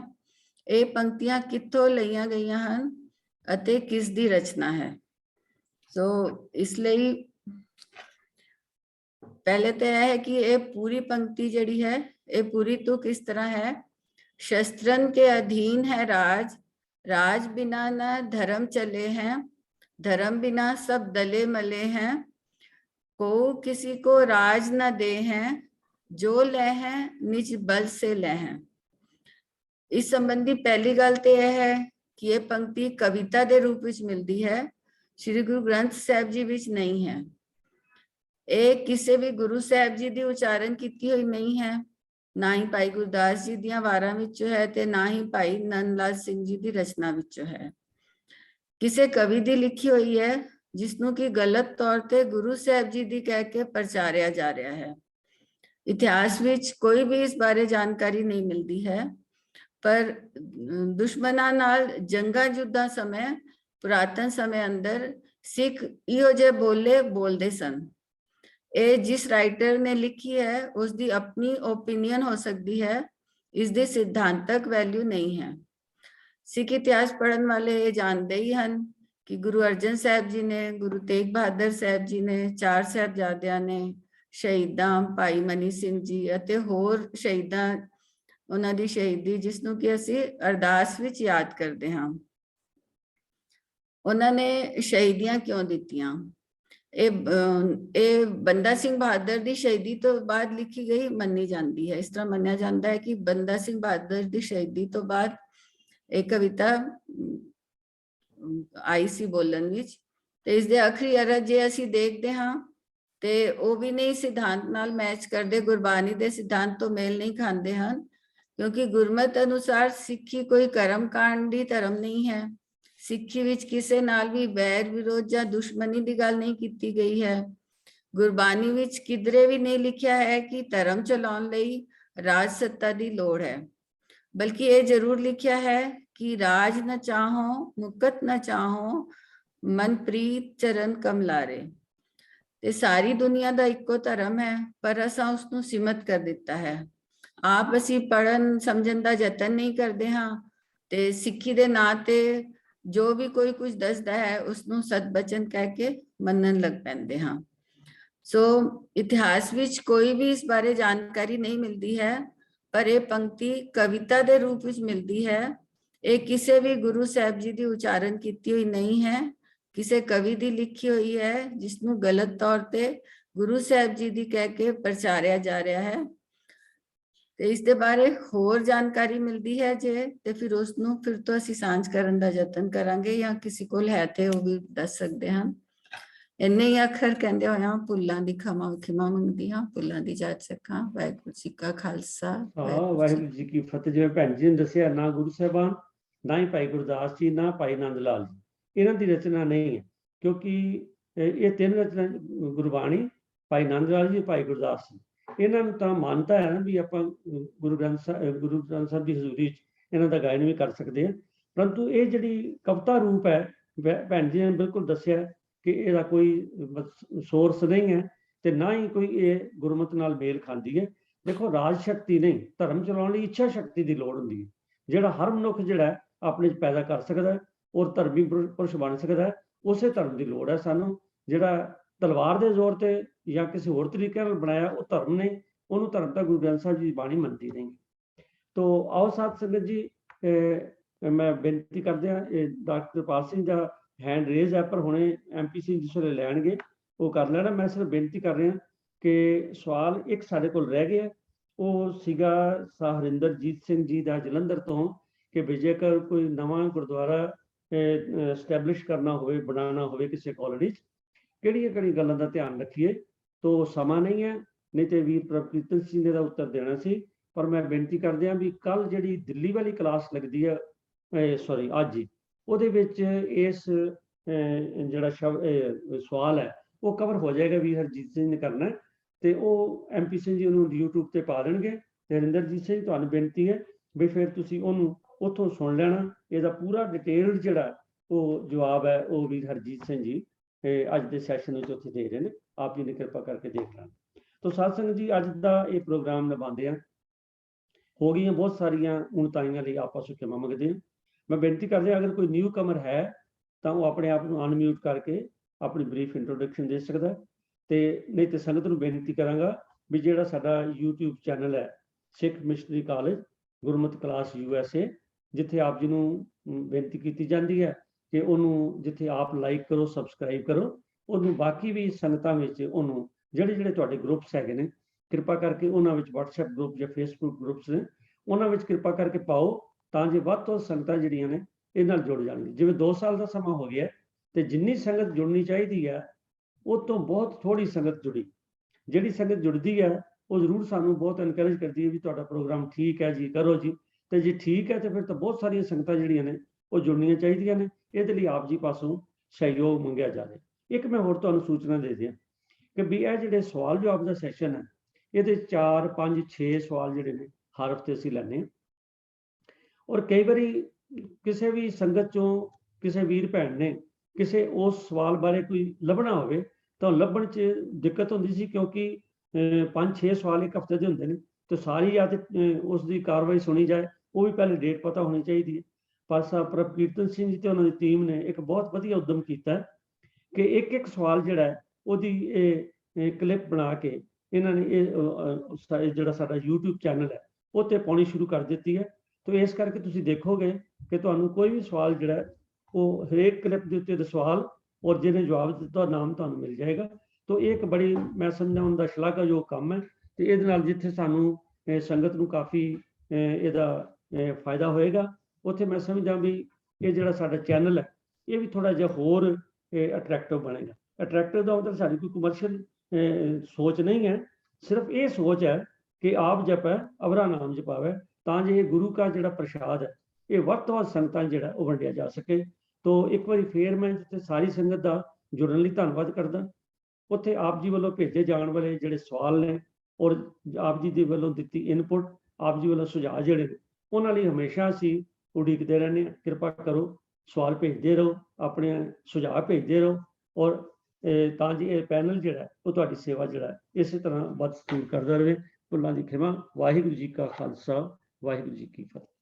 ਇਹ ਪੰਕਤੀਆਂ ਕਿੱਥੋਂ ਲਈਆਂ ਗਈਆਂ ਹਨ ਅਤੇ ਕਿਸ ਦੀ ਰਚਨਾ ਹੈ। ਸੋ ਇਸ ਲਈ ਪਹਿਲੇ ਤਾਂ ਇਹ ਹੈ ਕਿ ਇਹ ਪੂਰੀ ਪੰਕਤੀ ਜਿਹੜੀ ਹੈ ਇਹ ਪੂਰੀ ਤੁਕ ਇਸ ਤਰ੍ਹਾਂ ਹੈ। शस्त्रन के अधीन है राज, राज बिना न धर्म चले हैं, धर्म बिना सब दले मले हैं। को किसी को राज न दे हैं, जो ले हैं निज बल से ले हैं। इस संबंधी पहली गल तो यह है कि ये पंक्ति कविता के रूप में मिलती है, श्री गुरु ग्रंथ साहब जी विच नहीं है। ये किसी भी गुरु साहब जी की उच्चारण की हुई नहीं है, ना ही भाई गुरदास जी दियां वारां विचों है ते ना ही भाई नंद लाल सिंह जी की रचना विचों है। किसी कवि की लिखी हुई है जिसनों की गलत तौर ते गुरु साहब जी दी कह के प्रचारिया जा रहा है। इतिहास विच कोई भी इस बारे जानकारी नहीं मिलती है, पर दुश्मनां नाल जंगा युद्धां समय पुरातन समय अंदर सिख इहो जे बोलदे सन। ਇਹ ਜਿਸ ਰਾਈਟਰ ਨੇ ਲਿਖੀ ਹੈ ਉਸ ਦੀ ਆਪਣੀ ਓਪੀਨੀਅਨ ਹੋ ਸਕਦੀ ਹੈ, ਇਸ ਦੀ ਸਿਧਾਂਤਕ ਵੈਲਿਊ ਨਹੀਂ ਹੈ। ਸਿੱਖ ਇਤਿਹਾਸ ਪੜ੍ਹਨ ਵਾਲੇ ਇਹ ਜਾਣਦੇ ਹੀ ਹਨ ਕਿ ਗੁਰੂ ਅਰਜਨ ਸਾਹਿਬ ਜੀ ਨੇ, ਗੁਰੂ ਤੇਗ ਬਹਾਦਰ ਸਾਹਿਬ ਜੀ ਨੇ, 4 ਸਾਹਿਬਜ਼ਾਦਿਆਂ ਨੇ, ਸ਼ਹੀਦਾਂ ਭਾਈ ਮਨੀ ਸਿੰਘ ਜੀ ਅਤੇ ਹੋਰ ਸ਼ਹੀਦਾਂ, ਉਹਨਾਂ ਦੀ ਸ਼ਹੀਦੀ ਜਿਸ ਨੂੰ ਕਿ ਅਸੀਂ ਅਰਦਾਸ ਵਿੱਚ ਯਾਦ ਕਰਦੇ ਹਾਂ, ਉਹਨਾਂ ਨੇ ਸ਼ਹੀਦੀਆਂ ਕਿਉਂ ਦਿੱਤੀਆਂ। ਇਹ ਬੰਦਾ ਸਿੰਘ ਬਹਾਦਰ ਦੀ ਸ਼ਹੀਦੀ ਤੋਂ ਬਾਅਦ ਲਿਖੀ ਗਈ ਮੰਨੀ ਜਾਂਦੀ ਹੈ। ਇਸ ਤਰ੍ਹਾਂ ਮੰਨਿਆ ਜਾਂਦਾ ਹੈ ਕਿ ਬੰਦਾ ਸਿੰਘ ਬਹਾਦਰ ਦੀ ਸ਼ਹੀਦੀ ਤੋਂ ਬਾਅਦ ਇਹ ਕਵਿਤਾ ਆਈ ਸੀ ਬੋਲਣ ਵਿੱਚ, ਤੇ ਇਸ ਦੇ ਆਖਰੀ ਅਰਥ ਜੇ ਅਸੀਂ ਦੇਖਦੇ ਹਾਂ ਤੇ ਉਹ ਵੀ ਨਹੀਂ ਸਿਧਾਂਤ ਨਾਲ ਮੈਚ ਕਰਦੇ, ਗੁਰਬਾਣੀ ਦੇ ਸਿਧਾਂਤ ਤੋਂ ਮੇਲ ਨਹੀਂ ਖਾਂਦੇ ਹਨ, ਕਿਉਂਕਿ ਗੁਰਮਤਿ ਅਨੁਸਾਰ ਸਿੱਖੀ ਕੋਈ ਕਰਮ ਕਾਂਡ ਦੀ ਧਰਮ ਨਹੀਂ ਹੈ। ਸਿੱਖੀ ਵਿੱਚ ਕਿਸੇ ਨਾਲ ਵੀ ਵੈਰ ਵਿਰੋਧ ਜਾਂ ਦੁਸ਼ਮਣੀ ਦੀ ਗੱਲ ਨਹੀਂ ਕੀਤੀ ਗਈ ਹੈ। ਗੁਰਬਾਣੀ ਵਿੱਚ ਕਿਧਰੇ ਵੀ ਨਹੀਂ ਲਿਖਿਆ ਹੈ ਕਿ ਧਰਮ ਚਲਾਉਣ ਲਈ ਰਾਜ ਸੱਤਾ ਦੀ ਲੋੜ ਹੈ, ਬਲਕਿ ਇਹ ਜ਼ਰੂਰ ਲਿਖਿਆ ਹੈ ਕਿ ਰਾਜ ਨਾ ਚਾਹੋ ਮੁਕਤ ਨਾ ਚਾਹੋ, ਮਨ ਪ੍ਰੀਤ ਚਰਨ ਕਮਲਾਰੇ। ਤੇ ਸਾਰੀ ਦੁਨੀਆ ਦਾ ਇੱਕੋ ਧਰਮ ਹੈ, ਪਰ ਅਸਾਂ ਉਸ ਨੂੰ ਸੀਮਤ ਕਰ ਦਿੱਤਾ ਹੈ। ਆਪ ਅਸੀਂ ਪੜ੍ਹਨ ਸਮਝਣ ਦਾ ਯਤਨ ਨਹੀਂ ਕਰਦੇ ਹਾਂ ਤੇ ਸਿੱਖੀ ਦੇ ਨਾਂ ਤੇ ਜੋ ਵੀ ਕੋਈ ਕੁਝ ਦੱਸਦਾ ਹੈ ਉਸ ਨੂੰ ਸਤਬਚਨ ਕਹਿ ਕੇ ਮੰਨਣ ਲੱਗ ਪੈਂਦੇ ਹਾਂ। ਸੋ ਇਤਿਹਾਸ ਵਿੱਚ ਕੋਈ ਵੀ ਇਸ ਬਾਰੇ ਜਾਣਕਾਰੀ ਨਹੀਂ ਮਿਲਦੀ ਹੈ, ਪਰ ਇਹ ਪੰਕਤੀ ਕਵਿਤਾ ਦੇ ਰੂਪ ਵਿੱਚ ਮਿਲਦੀ ਹੈ। ਇਹ ਕਿਸੇ ਵੀ ਗੁਰੂ ਸਾਹਿਬ ਜੀ ਦੀ ਉਚਾਰਨ ਕੀਤੀ ਹੋਈ ਨਹੀਂ ਹੈ, ਕਿਸੇ ਕਵੀ ਦੀ ਲਿਖੀ ਹੋਈ ਹੈ ਜਿਸ ਨੂੰ ਗਲਤ ਤੌਰ ਤੇ ਗੁਰੂ ਸਾਹਿਬ ਜੀ ਦੀ ਕਹਿ ਕੇ ਪ੍ਰਚਾਰਿਆ ਜਾ ਰਿਹਾ ਹੈ। ਤੇ ਇਸ ਦੇ ਬਾਰੇ ਹੋਰ ਜਾਣਕਾਰੀ ਮਿਲਦੀ ਹੈ ਜੇ ਤੇ ਫਿਰ ਉਸ ਨੂੰ ਫਿਰ ਤੋਂ ਅਸੀਂ ਸਾਂਝ ਕਰਨ ਦਾ ਯਤਨ ਕਰਾਂਗੇ, ਜਾਂ ਕਿਸੇ ਕੋਲ ਹੈ ਤੇ ਉਹ ਵੀ ਦੱਸ ਸਕਦੇ ਹਨ। ਇੰਨੇ ਹੀ ਅੱਖਰ ਕਹਿੰਦੇ ਹੋਇਆ ਭੁੱਲਾਂ ਦੀ ਖਿਮਾ ਮੰਗਦੀ ਹਾਂ, ਭੁੱਲਾਂ ਦੀ ਜਾਚ ਸਿੱਖਾਂ। ਵਾਹਿਗੁਰੂ ਜੀ ਕਾ ਖਾਲਸਾ, ਵਾਹਿਗੁਰੂ ਜੀ ਕੀ ਫਤਿਹ। ਜਿਵੇਂ ਭੈਣ ਜੀ ਨੇ ਦੱਸਿਆ, ਨਾ ਗੁਰੂ ਸਾਹਿਬਾਨ, ਨਾ ਹੀ ਭਾਈ ਗੁਰਦਾਸ ਜੀ, ਨਾ ਭਾਈ ਨੰਦ ਲਾਲ ਜੀ, ਇਹਨਾਂ ਦੀ ਰਚਨਾ ਨਹੀਂ ਹੈ, ਕਿਉਂਕਿ ਇਹ ਤਿੰਨ ਰਚਨਾ ਗੁਰਬਾਣੀ, ਭਾਈ ਨੰਦ ਲਾਲ ਜੀ, ਭਾਈ ਗੁਰਦਾਸ ਜੀ, ਇਹਨਾਂ ਨੂੰ ਤਾਂ ਮਾਨਤਾ ਹੈ ਨਾ ਵੀ ਆਪਾਂ ਗੁਰੂ ਗ੍ਰੰਥ ਸਾਹਿਬ ਦੀ ਹਜ਼ੂਰੀ 'ਚ ਇਹਨਾਂ ਦਾ ਗਾਇਨ ਵੀ ਕਰ ਸਕਦੇ ਹਾਂ। ਪਰੰਤੂ ਇਹ ਜਿਹੜੀ ਕਵਿਤਾ ਰੂਪ ਹੈ, ਭੈਣ ਜੀ ਨੇ ਬਿਲਕੁਲ ਦੱਸਿਆ ਕਿ ਇਹਦਾ ਕੋਈ ਸੋਰਸ ਨਹੀਂ ਹੈ ਤੇ ਨਾ ਹੀ ਕੋਈ ਇਹ ਗੁਰਮਤਿ ਨਾਲ ਮੇਲ ਖਾਂਦੀ ਹੈ। ਦੇਖੋ, ਰਾਜ ਸ਼ਕਤੀ ਨਹੀਂ, ਧਰਮ ਚਲਾਉਣ ਲਈ ਇੱਛਾ ਸ਼ਕਤੀ ਦੀ ਲੋੜ ਹੁੰਦੀ ਹੈ, ਜਿਹੜਾ ਹਰ ਮਨੁੱਖ ਜਿਹੜਾ ਆਪਣੇ 'ਚ ਪੈਦਾ ਕਰ ਸਕਦਾ ਹੈ ਔਰ ਧਰਮੀ ਪੁਰਸ਼ ਬਣ ਸਕਦਾ ਹੈ। ਉਸੇ ਧਰਮ ਦੀ ਲੋੜ ਹੈ ਸਾਨੂੰ, ਜਿਹੜਾ ਤਲਵਾਰ ਦੇ ਜ਼ੋਰ ਤੇ ਜਾਂ ਕਿਸੇ ਹੋਰ ਤਰੀਕੇ ਨਾਲ ਬਣਾਇਆ ਉਹ ਧਰਮ ਨਹੀਂ, ਉਹਨੂੰ ਧਰਮ ਤਾਂ ਗੁਰੂ ਗ੍ਰੰਥ ਸਾਹਿਬ ਜੀ ਦੀ ਬਾਣੀ ਮੰਨਦੀ ਨਹੀਂ। ਤੋ ਆਓ ਸਾਧ ਸੰਗਤ ਜੀ, ਮੈਂ ਬੇਨਤੀ ਕਰਦਿਆਂ ਡਾਕਟਰ ਕਿਰਪਾਲ ਸਿੰਘ ਦਾ ਹੈਂਡ ਰੇਜ਼ ਹੈ, ਪਰ ਹੁਣੇ MP ਸਿੰਘ ਜਿਸ ਵੇਲੇ ਲੈਣਗੇ ਉਹ ਕਰ ਲੈਣਾ। ਮੈਂ ਸਿਰਫ ਬੇਨਤੀ ਕਰ ਰਿਹਾ ਕਿ ਸਵਾਲ ਇੱਕ ਸਾਡੇ ਕੋਲ ਰਹਿ ਗਿਆ, ਉਹ ਸੀਗਾ ਹਰਿੰਦਰਜੀਤ ਸਿੰਘ ਜੀ ਦਾ ਜਲੰਧਰ ਤੋਂ, ਕਿ ਵੀ ਜੇਕਰ ਕੋਈ ਨਵਾਂ ਗੁਰਦੁਆਰਾ ਸਟੈਬਲਿਸ਼ ਕਰਨਾ ਹੋਵੇ, ਬਣਾਉਣਾ ਹੋਵੇ ਕਿਸੇ ਕਾਲੋਨੀ 'ਚ, ਕਿਹੜੀਆਂ ਗੱਲਾਂ ਦਾ ਧਿਆਨ ਰੱਖੀਏ। ਤੋ ਸਮਾਂ ਨਹੀਂ ਹੈ, ਨਹੀਂ ਤੇ ਵੀਰ ਪ੍ਰਭਕੀਰਤਨ ਸਿੰਘ ਨੇ ਦਾ ਉੱਤਰ ਦੇਣਾ ਸੀ। ਪਰ ਮੈਂ ਬੇਨਤੀ ਕਰਦਿਆਂ ਵੀ ਕੱਲ ਜਿਹੜੀ ਦਿੱਲੀ ਵਾਲੀ ਕਲਾਸ ਲੱਗਦੀ ਹੈ, ਅੱਜ ਹੀ, ਉਹਦੇ ਵਿੱਚ ਇਸ ਜਿਹੜਾ ਸਵਾਲ ਹੈ ਉਹ ਕਵਰ ਹੋ ਜਾਏਗਾ। ਵੀ ਹਰਜੀਤ ਸਿੰਘ ਨੇ ਕਰਨਾ ਤੇ ਉਹ MP ਸਿੰਘ ਜੀ ਉਹਨੂੰ YouTube ਤੇ ਪਾ ਦੇਣਗੇ। ਤੇ ਹਰਿੰਦਰਜੀਤ ਸਿੰਘ, ਤੁਹਾਨੂੰ ਬੇਨਤੀ ਹੈ ਵੀ ਫਿਰ ਤੁਸੀਂ ਉਹਨੂੰ ਉੱਥੋਂ ਸੁਣ ਲੈਣਾ। ਇਹਦਾ ਪੂਰਾ ਡਿਟੇਲਡ ਜਿਹੜਾ ਉਹ ਜਵਾਬ ਹੈ ਉਹ ਵੀ ਹਰਜੀਤ ਸਿੰਘ ਜੀ ਅੱਜ ਦੇ ਸੈਸ਼ਨ ਵਿੱਚ ਉੱਥੇ ਦੇ ਰਹੇ ਨੇ, ਆਪ ਜੀ ਨੇ ਕਿਰਪਾ ਕਰਕੇ ਦੇਖ ਲੈਣਾ। ਤੋ ਸਾਧ ਸੰਗਤ ਜੀ, ਅੱਜ ਦਾ ਇਹ ਪ੍ਰੋਗਰਾਮ ਨਿਭਾਉਂਦੇ ਆ ਹੋ ਗਈਆਂ ਬਹੁਤ ਸਾਰੀਆਂ ਉਣਤਾਈਆਂ ਲਈ ਆਪਸ ਵਿੱਚ ਖਿਮਾ ਮੰਗਦੇ ਹਾਂ। ਮੈਂ ਬੇਨਤੀ ਕਰਦਾ, ਅਗਰ ਕੋਈ ਨਿਊ ਕਮਰ ਹੈ ਤਾਂ ਉਹ ਆਪਣੇ ਆਪ ਨੂੰ ਅਨਮਿਊਟ ਕਰਕੇ ਆਪਣੀ ਬਰੀਫ ਇੰਟਰੋਡਕਸ਼ਨ ਦੇ ਸਕਦਾ, ਤੇ ਨਹੀਂ ਤੇ ਸੰਗਤ ਨੂੰ ਬੇਨਤੀ ਕਰਾਂਗਾ ਵੀ ਜਿਹੜਾ ਸਾਡਾ YouTube ਚੈਨਲ ਹੈ ਸਿੱਖ ਮਿਸ਼ਨਰੀ ਕਾਲਜ ਗੁਰਮਤਿ ਕਲਾਸ USA, ਜਿੱਥੇ ਆਪ ਜੀ ਨੂੰ ਬੇਨਤੀ ਕੀਤੀ ਜਾਂਦੀ ਹੈ ਕਿ ਉਹਨੂੰ ਜਿੱਥੇ ਆਪ ਲਾਈਕ ਕਰੋ, ਸਬਸਕ੍ਰਾਈਬ ਕਰੋ, ਉਹਨੂੰ ਬਾਕੀ ਵੀ ਸੰਗਤਾਂ ਵਿੱਚ ਉਹਨੂੰ ਜਿਹੜੇ ਤੁਹਾਡੇ ਗਰੁੱਪਸ ਹੈਗੇ ਨੇ, ਕਿਰਪਾ ਕਰਕੇ ਉਹਨਾਂ ਵਿੱਚ WhatsApp ਗਰੁੱਪ ਜਾਂ Facebook ਗਰੁੱਪਸ ਨੇ, ਉਹਨਾਂ ਵਿੱਚ ਕਿਰਪਾ ਕਰਕੇ ਪਾਓ, ਤਾਂ ਜੇ ਵੱਧ ਤੋਂ ਸੰਗਤਾਂ ਜਿਹੜੀਆਂ ਨੇ ਇਹ ਨਾਲ ਜੁੜ ਜਾਣਗੀਆਂ। ਜਿਵੇਂ 2 ਸਾਲ ਦਾ ਸਮਾਂ ਹੋ ਗਿਆ ਤੇ ਜਿੰਨੀ ਸੰਗਤ ਜੁੜਨੀ ਚਾਹੀਦੀ ਹੈ ਉਹ ਤੋਂ ਬਹੁਤ ਥੋੜੀ ਸੰਗਤ ਜੁੜੀ। ਜਿਹੜੀ ਸੰਗਤ ਜੁੜਦੀ ਹੈ ਉਹ ਜ਼ਰੂਰ ਸਾਨੂੰ ਬਹੁਤ ਐਨਕਰੇਜ ਕਰਦੀ ਹੈ ਵੀ ਤੁਹਾਡਾ ਪ੍ਰੋਗਰਾਮ ਠੀਕ ਹੈ ਜੀ, ਕਰੋ ਜੀ। ਤੇ ਜੇ ਠੀਕ ਹੈ ਤੇ ਫਿਰ ਤਾਂ ਬਹੁਤ ਸਾਰੀਆਂ ਸੰਗਤਾਂ ਜਿਹੜੀਆਂ ਨੇ ਉਹ ਜੁੜਨੀਆਂ ਚਾਹੀਦੀਆਂ ਨੇ। ਇਹਦੇ ਲਈ ਆਪ ਜੀ ਪਾਸੋਂ ਸਹਿਯੋਗ ਮੰਗਿਆ ਜਾਵੇ। ਇੱਕ ਮੈਂ ਹੋਰ ਤੁਹਾਨੂੰ ਸੂਚਨਾ ਦੇ ਦਿਆਂ ਕਿ ਵੀ ਇਹ ਜਿਹੜੇ ਸਵਾਲ ਜਵਾਬ ਦਾ ਸੈਸ਼ਨ ਹੈ, ਇਹਦੇ 4, 5, 6 ਸਵਾਲ ਜਿਹੜੇ ਨੇ ਹਰ ਹਫ਼ਤੇ ਅਸੀਂ ਲੈਂਦੇ ਹਾਂ। ਔਰ ਕਈ ਵਾਰੀ ਕਿਸੇ ਵੀ ਸੰਗਤ ਚੋਂ ਕਿਸੇ ਵੀਰ ਭੈਣ ਨੇ ਕਿਸੇ ਉਸ ਸਵਾਲ ਬਾਰੇ ਕੋਈ ਲੱਭਣਾ ਹੋਵੇ ਤਾਂ ਲੱਭਣ 'ਚ ਦਿੱਕਤ ਹੁੰਦੀ ਸੀ, ਕਿਉਂਕਿ 5-6 ਸਵਾਲ ਇੱਕ ਹਫ਼ਤੇ ਦੇ ਹੁੰਦੇ ਨੇ ਤੇ ਸਾਰੀ ਜਾਂ ਤੇ ਉਸ ਦੀ ਕਾਰਵਾਈ ਸੁਣੀ ਜਾਏ, ਉਹ ਵੀ ਪਹਿਲੇ ਡੇਟ ਪਤਾ ਹੋਣੀ ਚਾਹੀਦੀ ਹੈ। ਪਰ ਸਾਹਿਬ ਪ੍ਰਭਕੀਰਤਨ ਸਿੰਘ ਜੀ ਤੇ ਉਹਨਾਂ ਦੀ ਟੀਮ ਨੇ ਇੱਕ ਬਹੁਤ ਵਧੀਆ ਉਦਮ ਕੀਤਾ ਕਿ ਇੱਕ ਸਵਾਲ ਜਿਹੜਾ ਉਹਦੀ ਇਹ ਕਲਿੱਪ ਬਣਾ ਕੇ ਇਹਨਾਂ ਨੇ ਇਹ ਜਿਹੜਾ ਸਾਡਾ YouTube ਚੈਨਲ ਹੈ ਉਹ ਤੇ ਪਾਉਣੀ ਸ਼ੁਰੂ ਕਰ ਦਿੱਤੀ ਹੈ। ਤੋ ਇਸ ਕਰਕੇ ਤੁਸੀਂ ਦੇਖੋਗੇ ਕਿ ਤੁਹਾਨੂੰ ਕੋਈ ਵੀ ਸਵਾਲ ਜਿਹੜਾ ਉਹ ਹਰੇਕ ਕਲਿੱਪ ਦੇ ਉੱਤੇ ਸਵਾਲ ਔਰ ਜਿਹਨੇ ਜਵਾਬ ਦਿੱਤਾ ਨਾਮ ਤੁਹਾਨੂੰ ਮਿਲ ਜਾਏਗਾ। ਤੋ ਇਹ ਇੱਕ ਬੜੀ ਮੈਂ ਸਮਝਦਾ ਉਹਦਾ ਸ਼ਲਾਘਾਯੋਗ ਕੰਮ ਹੈ ਤੇ ਇਹਦੇ ਨਾਲ ਜਿੱਥੇ ਸਾਨੂੰ ਸੰਗਤ ਨੂੰ ਕਾਫੀ ਇਹਦਾ ਫਾਇਦਾ ਹੋਏਗਾ, ਉੱਥੇ ਮੈਂ ਸਮਝਦਾ ਵੀ ਇਹ ਜਿਹੜਾ ਸਾਡਾ ਚੈਨਲ ਹੈ ਇਹ ਵੀ ਥੋੜਾ ਜਿਹਾ ਹੋਰ ਅਟਰੈਕਟਿਵ ਬਣੇਗਾ। ਅਟਰੈਕਟਿਵ ਦਾ ਮਤਲਬ ਸਾਡੀ ਕੋਈ ਕਮਰਸ਼ੀਅਲ ਸੋਚ ਨਹੀਂ ਹੈ, ਸਿਰਫ ਇਹ ਸੋਚ ਹੈ ਕਿ ਆਪ ਜਪੈ ਅਵਰਾ ਨਾਮ ਜਪਾਵੇ, ਤਾਂ ਜੇ ਇਹ ਗੁਰੂ ਦਾ ਜਿਹੜਾ ਪ੍ਰਸ਼ਾਦ ਹੈ ਇਹ ਵੱਧ ਤੋਂ ਵੱਧ ਸੰਗਤਾਂ ਜਿਹੜਾ ਉਹ ਵੰਡਿਆ ਜਾ ਸਕੇ। ਤੋ ਇੱਕ ਵਾਰੀ ਫੇਰ ਮੈਂ ਜਿੱਥੇ ਸਾਰੀ ਸੰਗਤ ਦਾ ਜੁੜਨ ਲਈ ਧੰਨਵਾਦ ਕਰਦਾ। ਉੱਥੇ ਆਪ ਜੀ ਵੱਲੋਂ ਭੇਜੇ ਜਾਣ ਵਾਲੇ ਜਿਹੜੇ ਸਵਾਲ ਨੇ ਔਰ ਆਪ ਜੀ ਦੇ ਵੱਲੋਂ ਦਿੱਤੀ ਇਨਪੁਟ, ਆਪ ਜੀ ਵੱਲੋਂ ਸੁਝਾਅ ਜਿਹੜੇ ਨੇ ਉਹਨਾਂ ਲਈ ਹਮੇਸ਼ਾ ਅਸੀਂ ਉਡੀਕਦੇ ਰਹਿੰਦੇ ਹਾਂ। ਕਿਰਪਾ ਕਰੋ, ਸਵਾਲ ਭੇਜਦੇ ਰਹੋ, ਆਪਣੇ ਸੁਝਾਅ ਭੇਜਦੇ ਰਹੋ, ਔਰ ਤਾਂ ਜੀ ਇਹ ਪੈਨਲ ਜਿਹੜਾ ਉਹ ਤੁਹਾਡੀ ਸੇਵਾ ਜਿਹੜਾ ਇਸੇ ਤਰ੍ਹਾਂ ਵੱਧ ਸਤਿਕਾਰ ਕਰਦਾ ਰਹੇ। ਭੁੱਲਾਂ ਦੀ ਖਿਮਾ। ਵਾਹਿਗੁਰੂ ਜੀ ਕਾ ਖਾਲਸਾ, ਵਾਹਿਗੁਰੂ ਜੀ ਕੀ ਫਤਿਹ।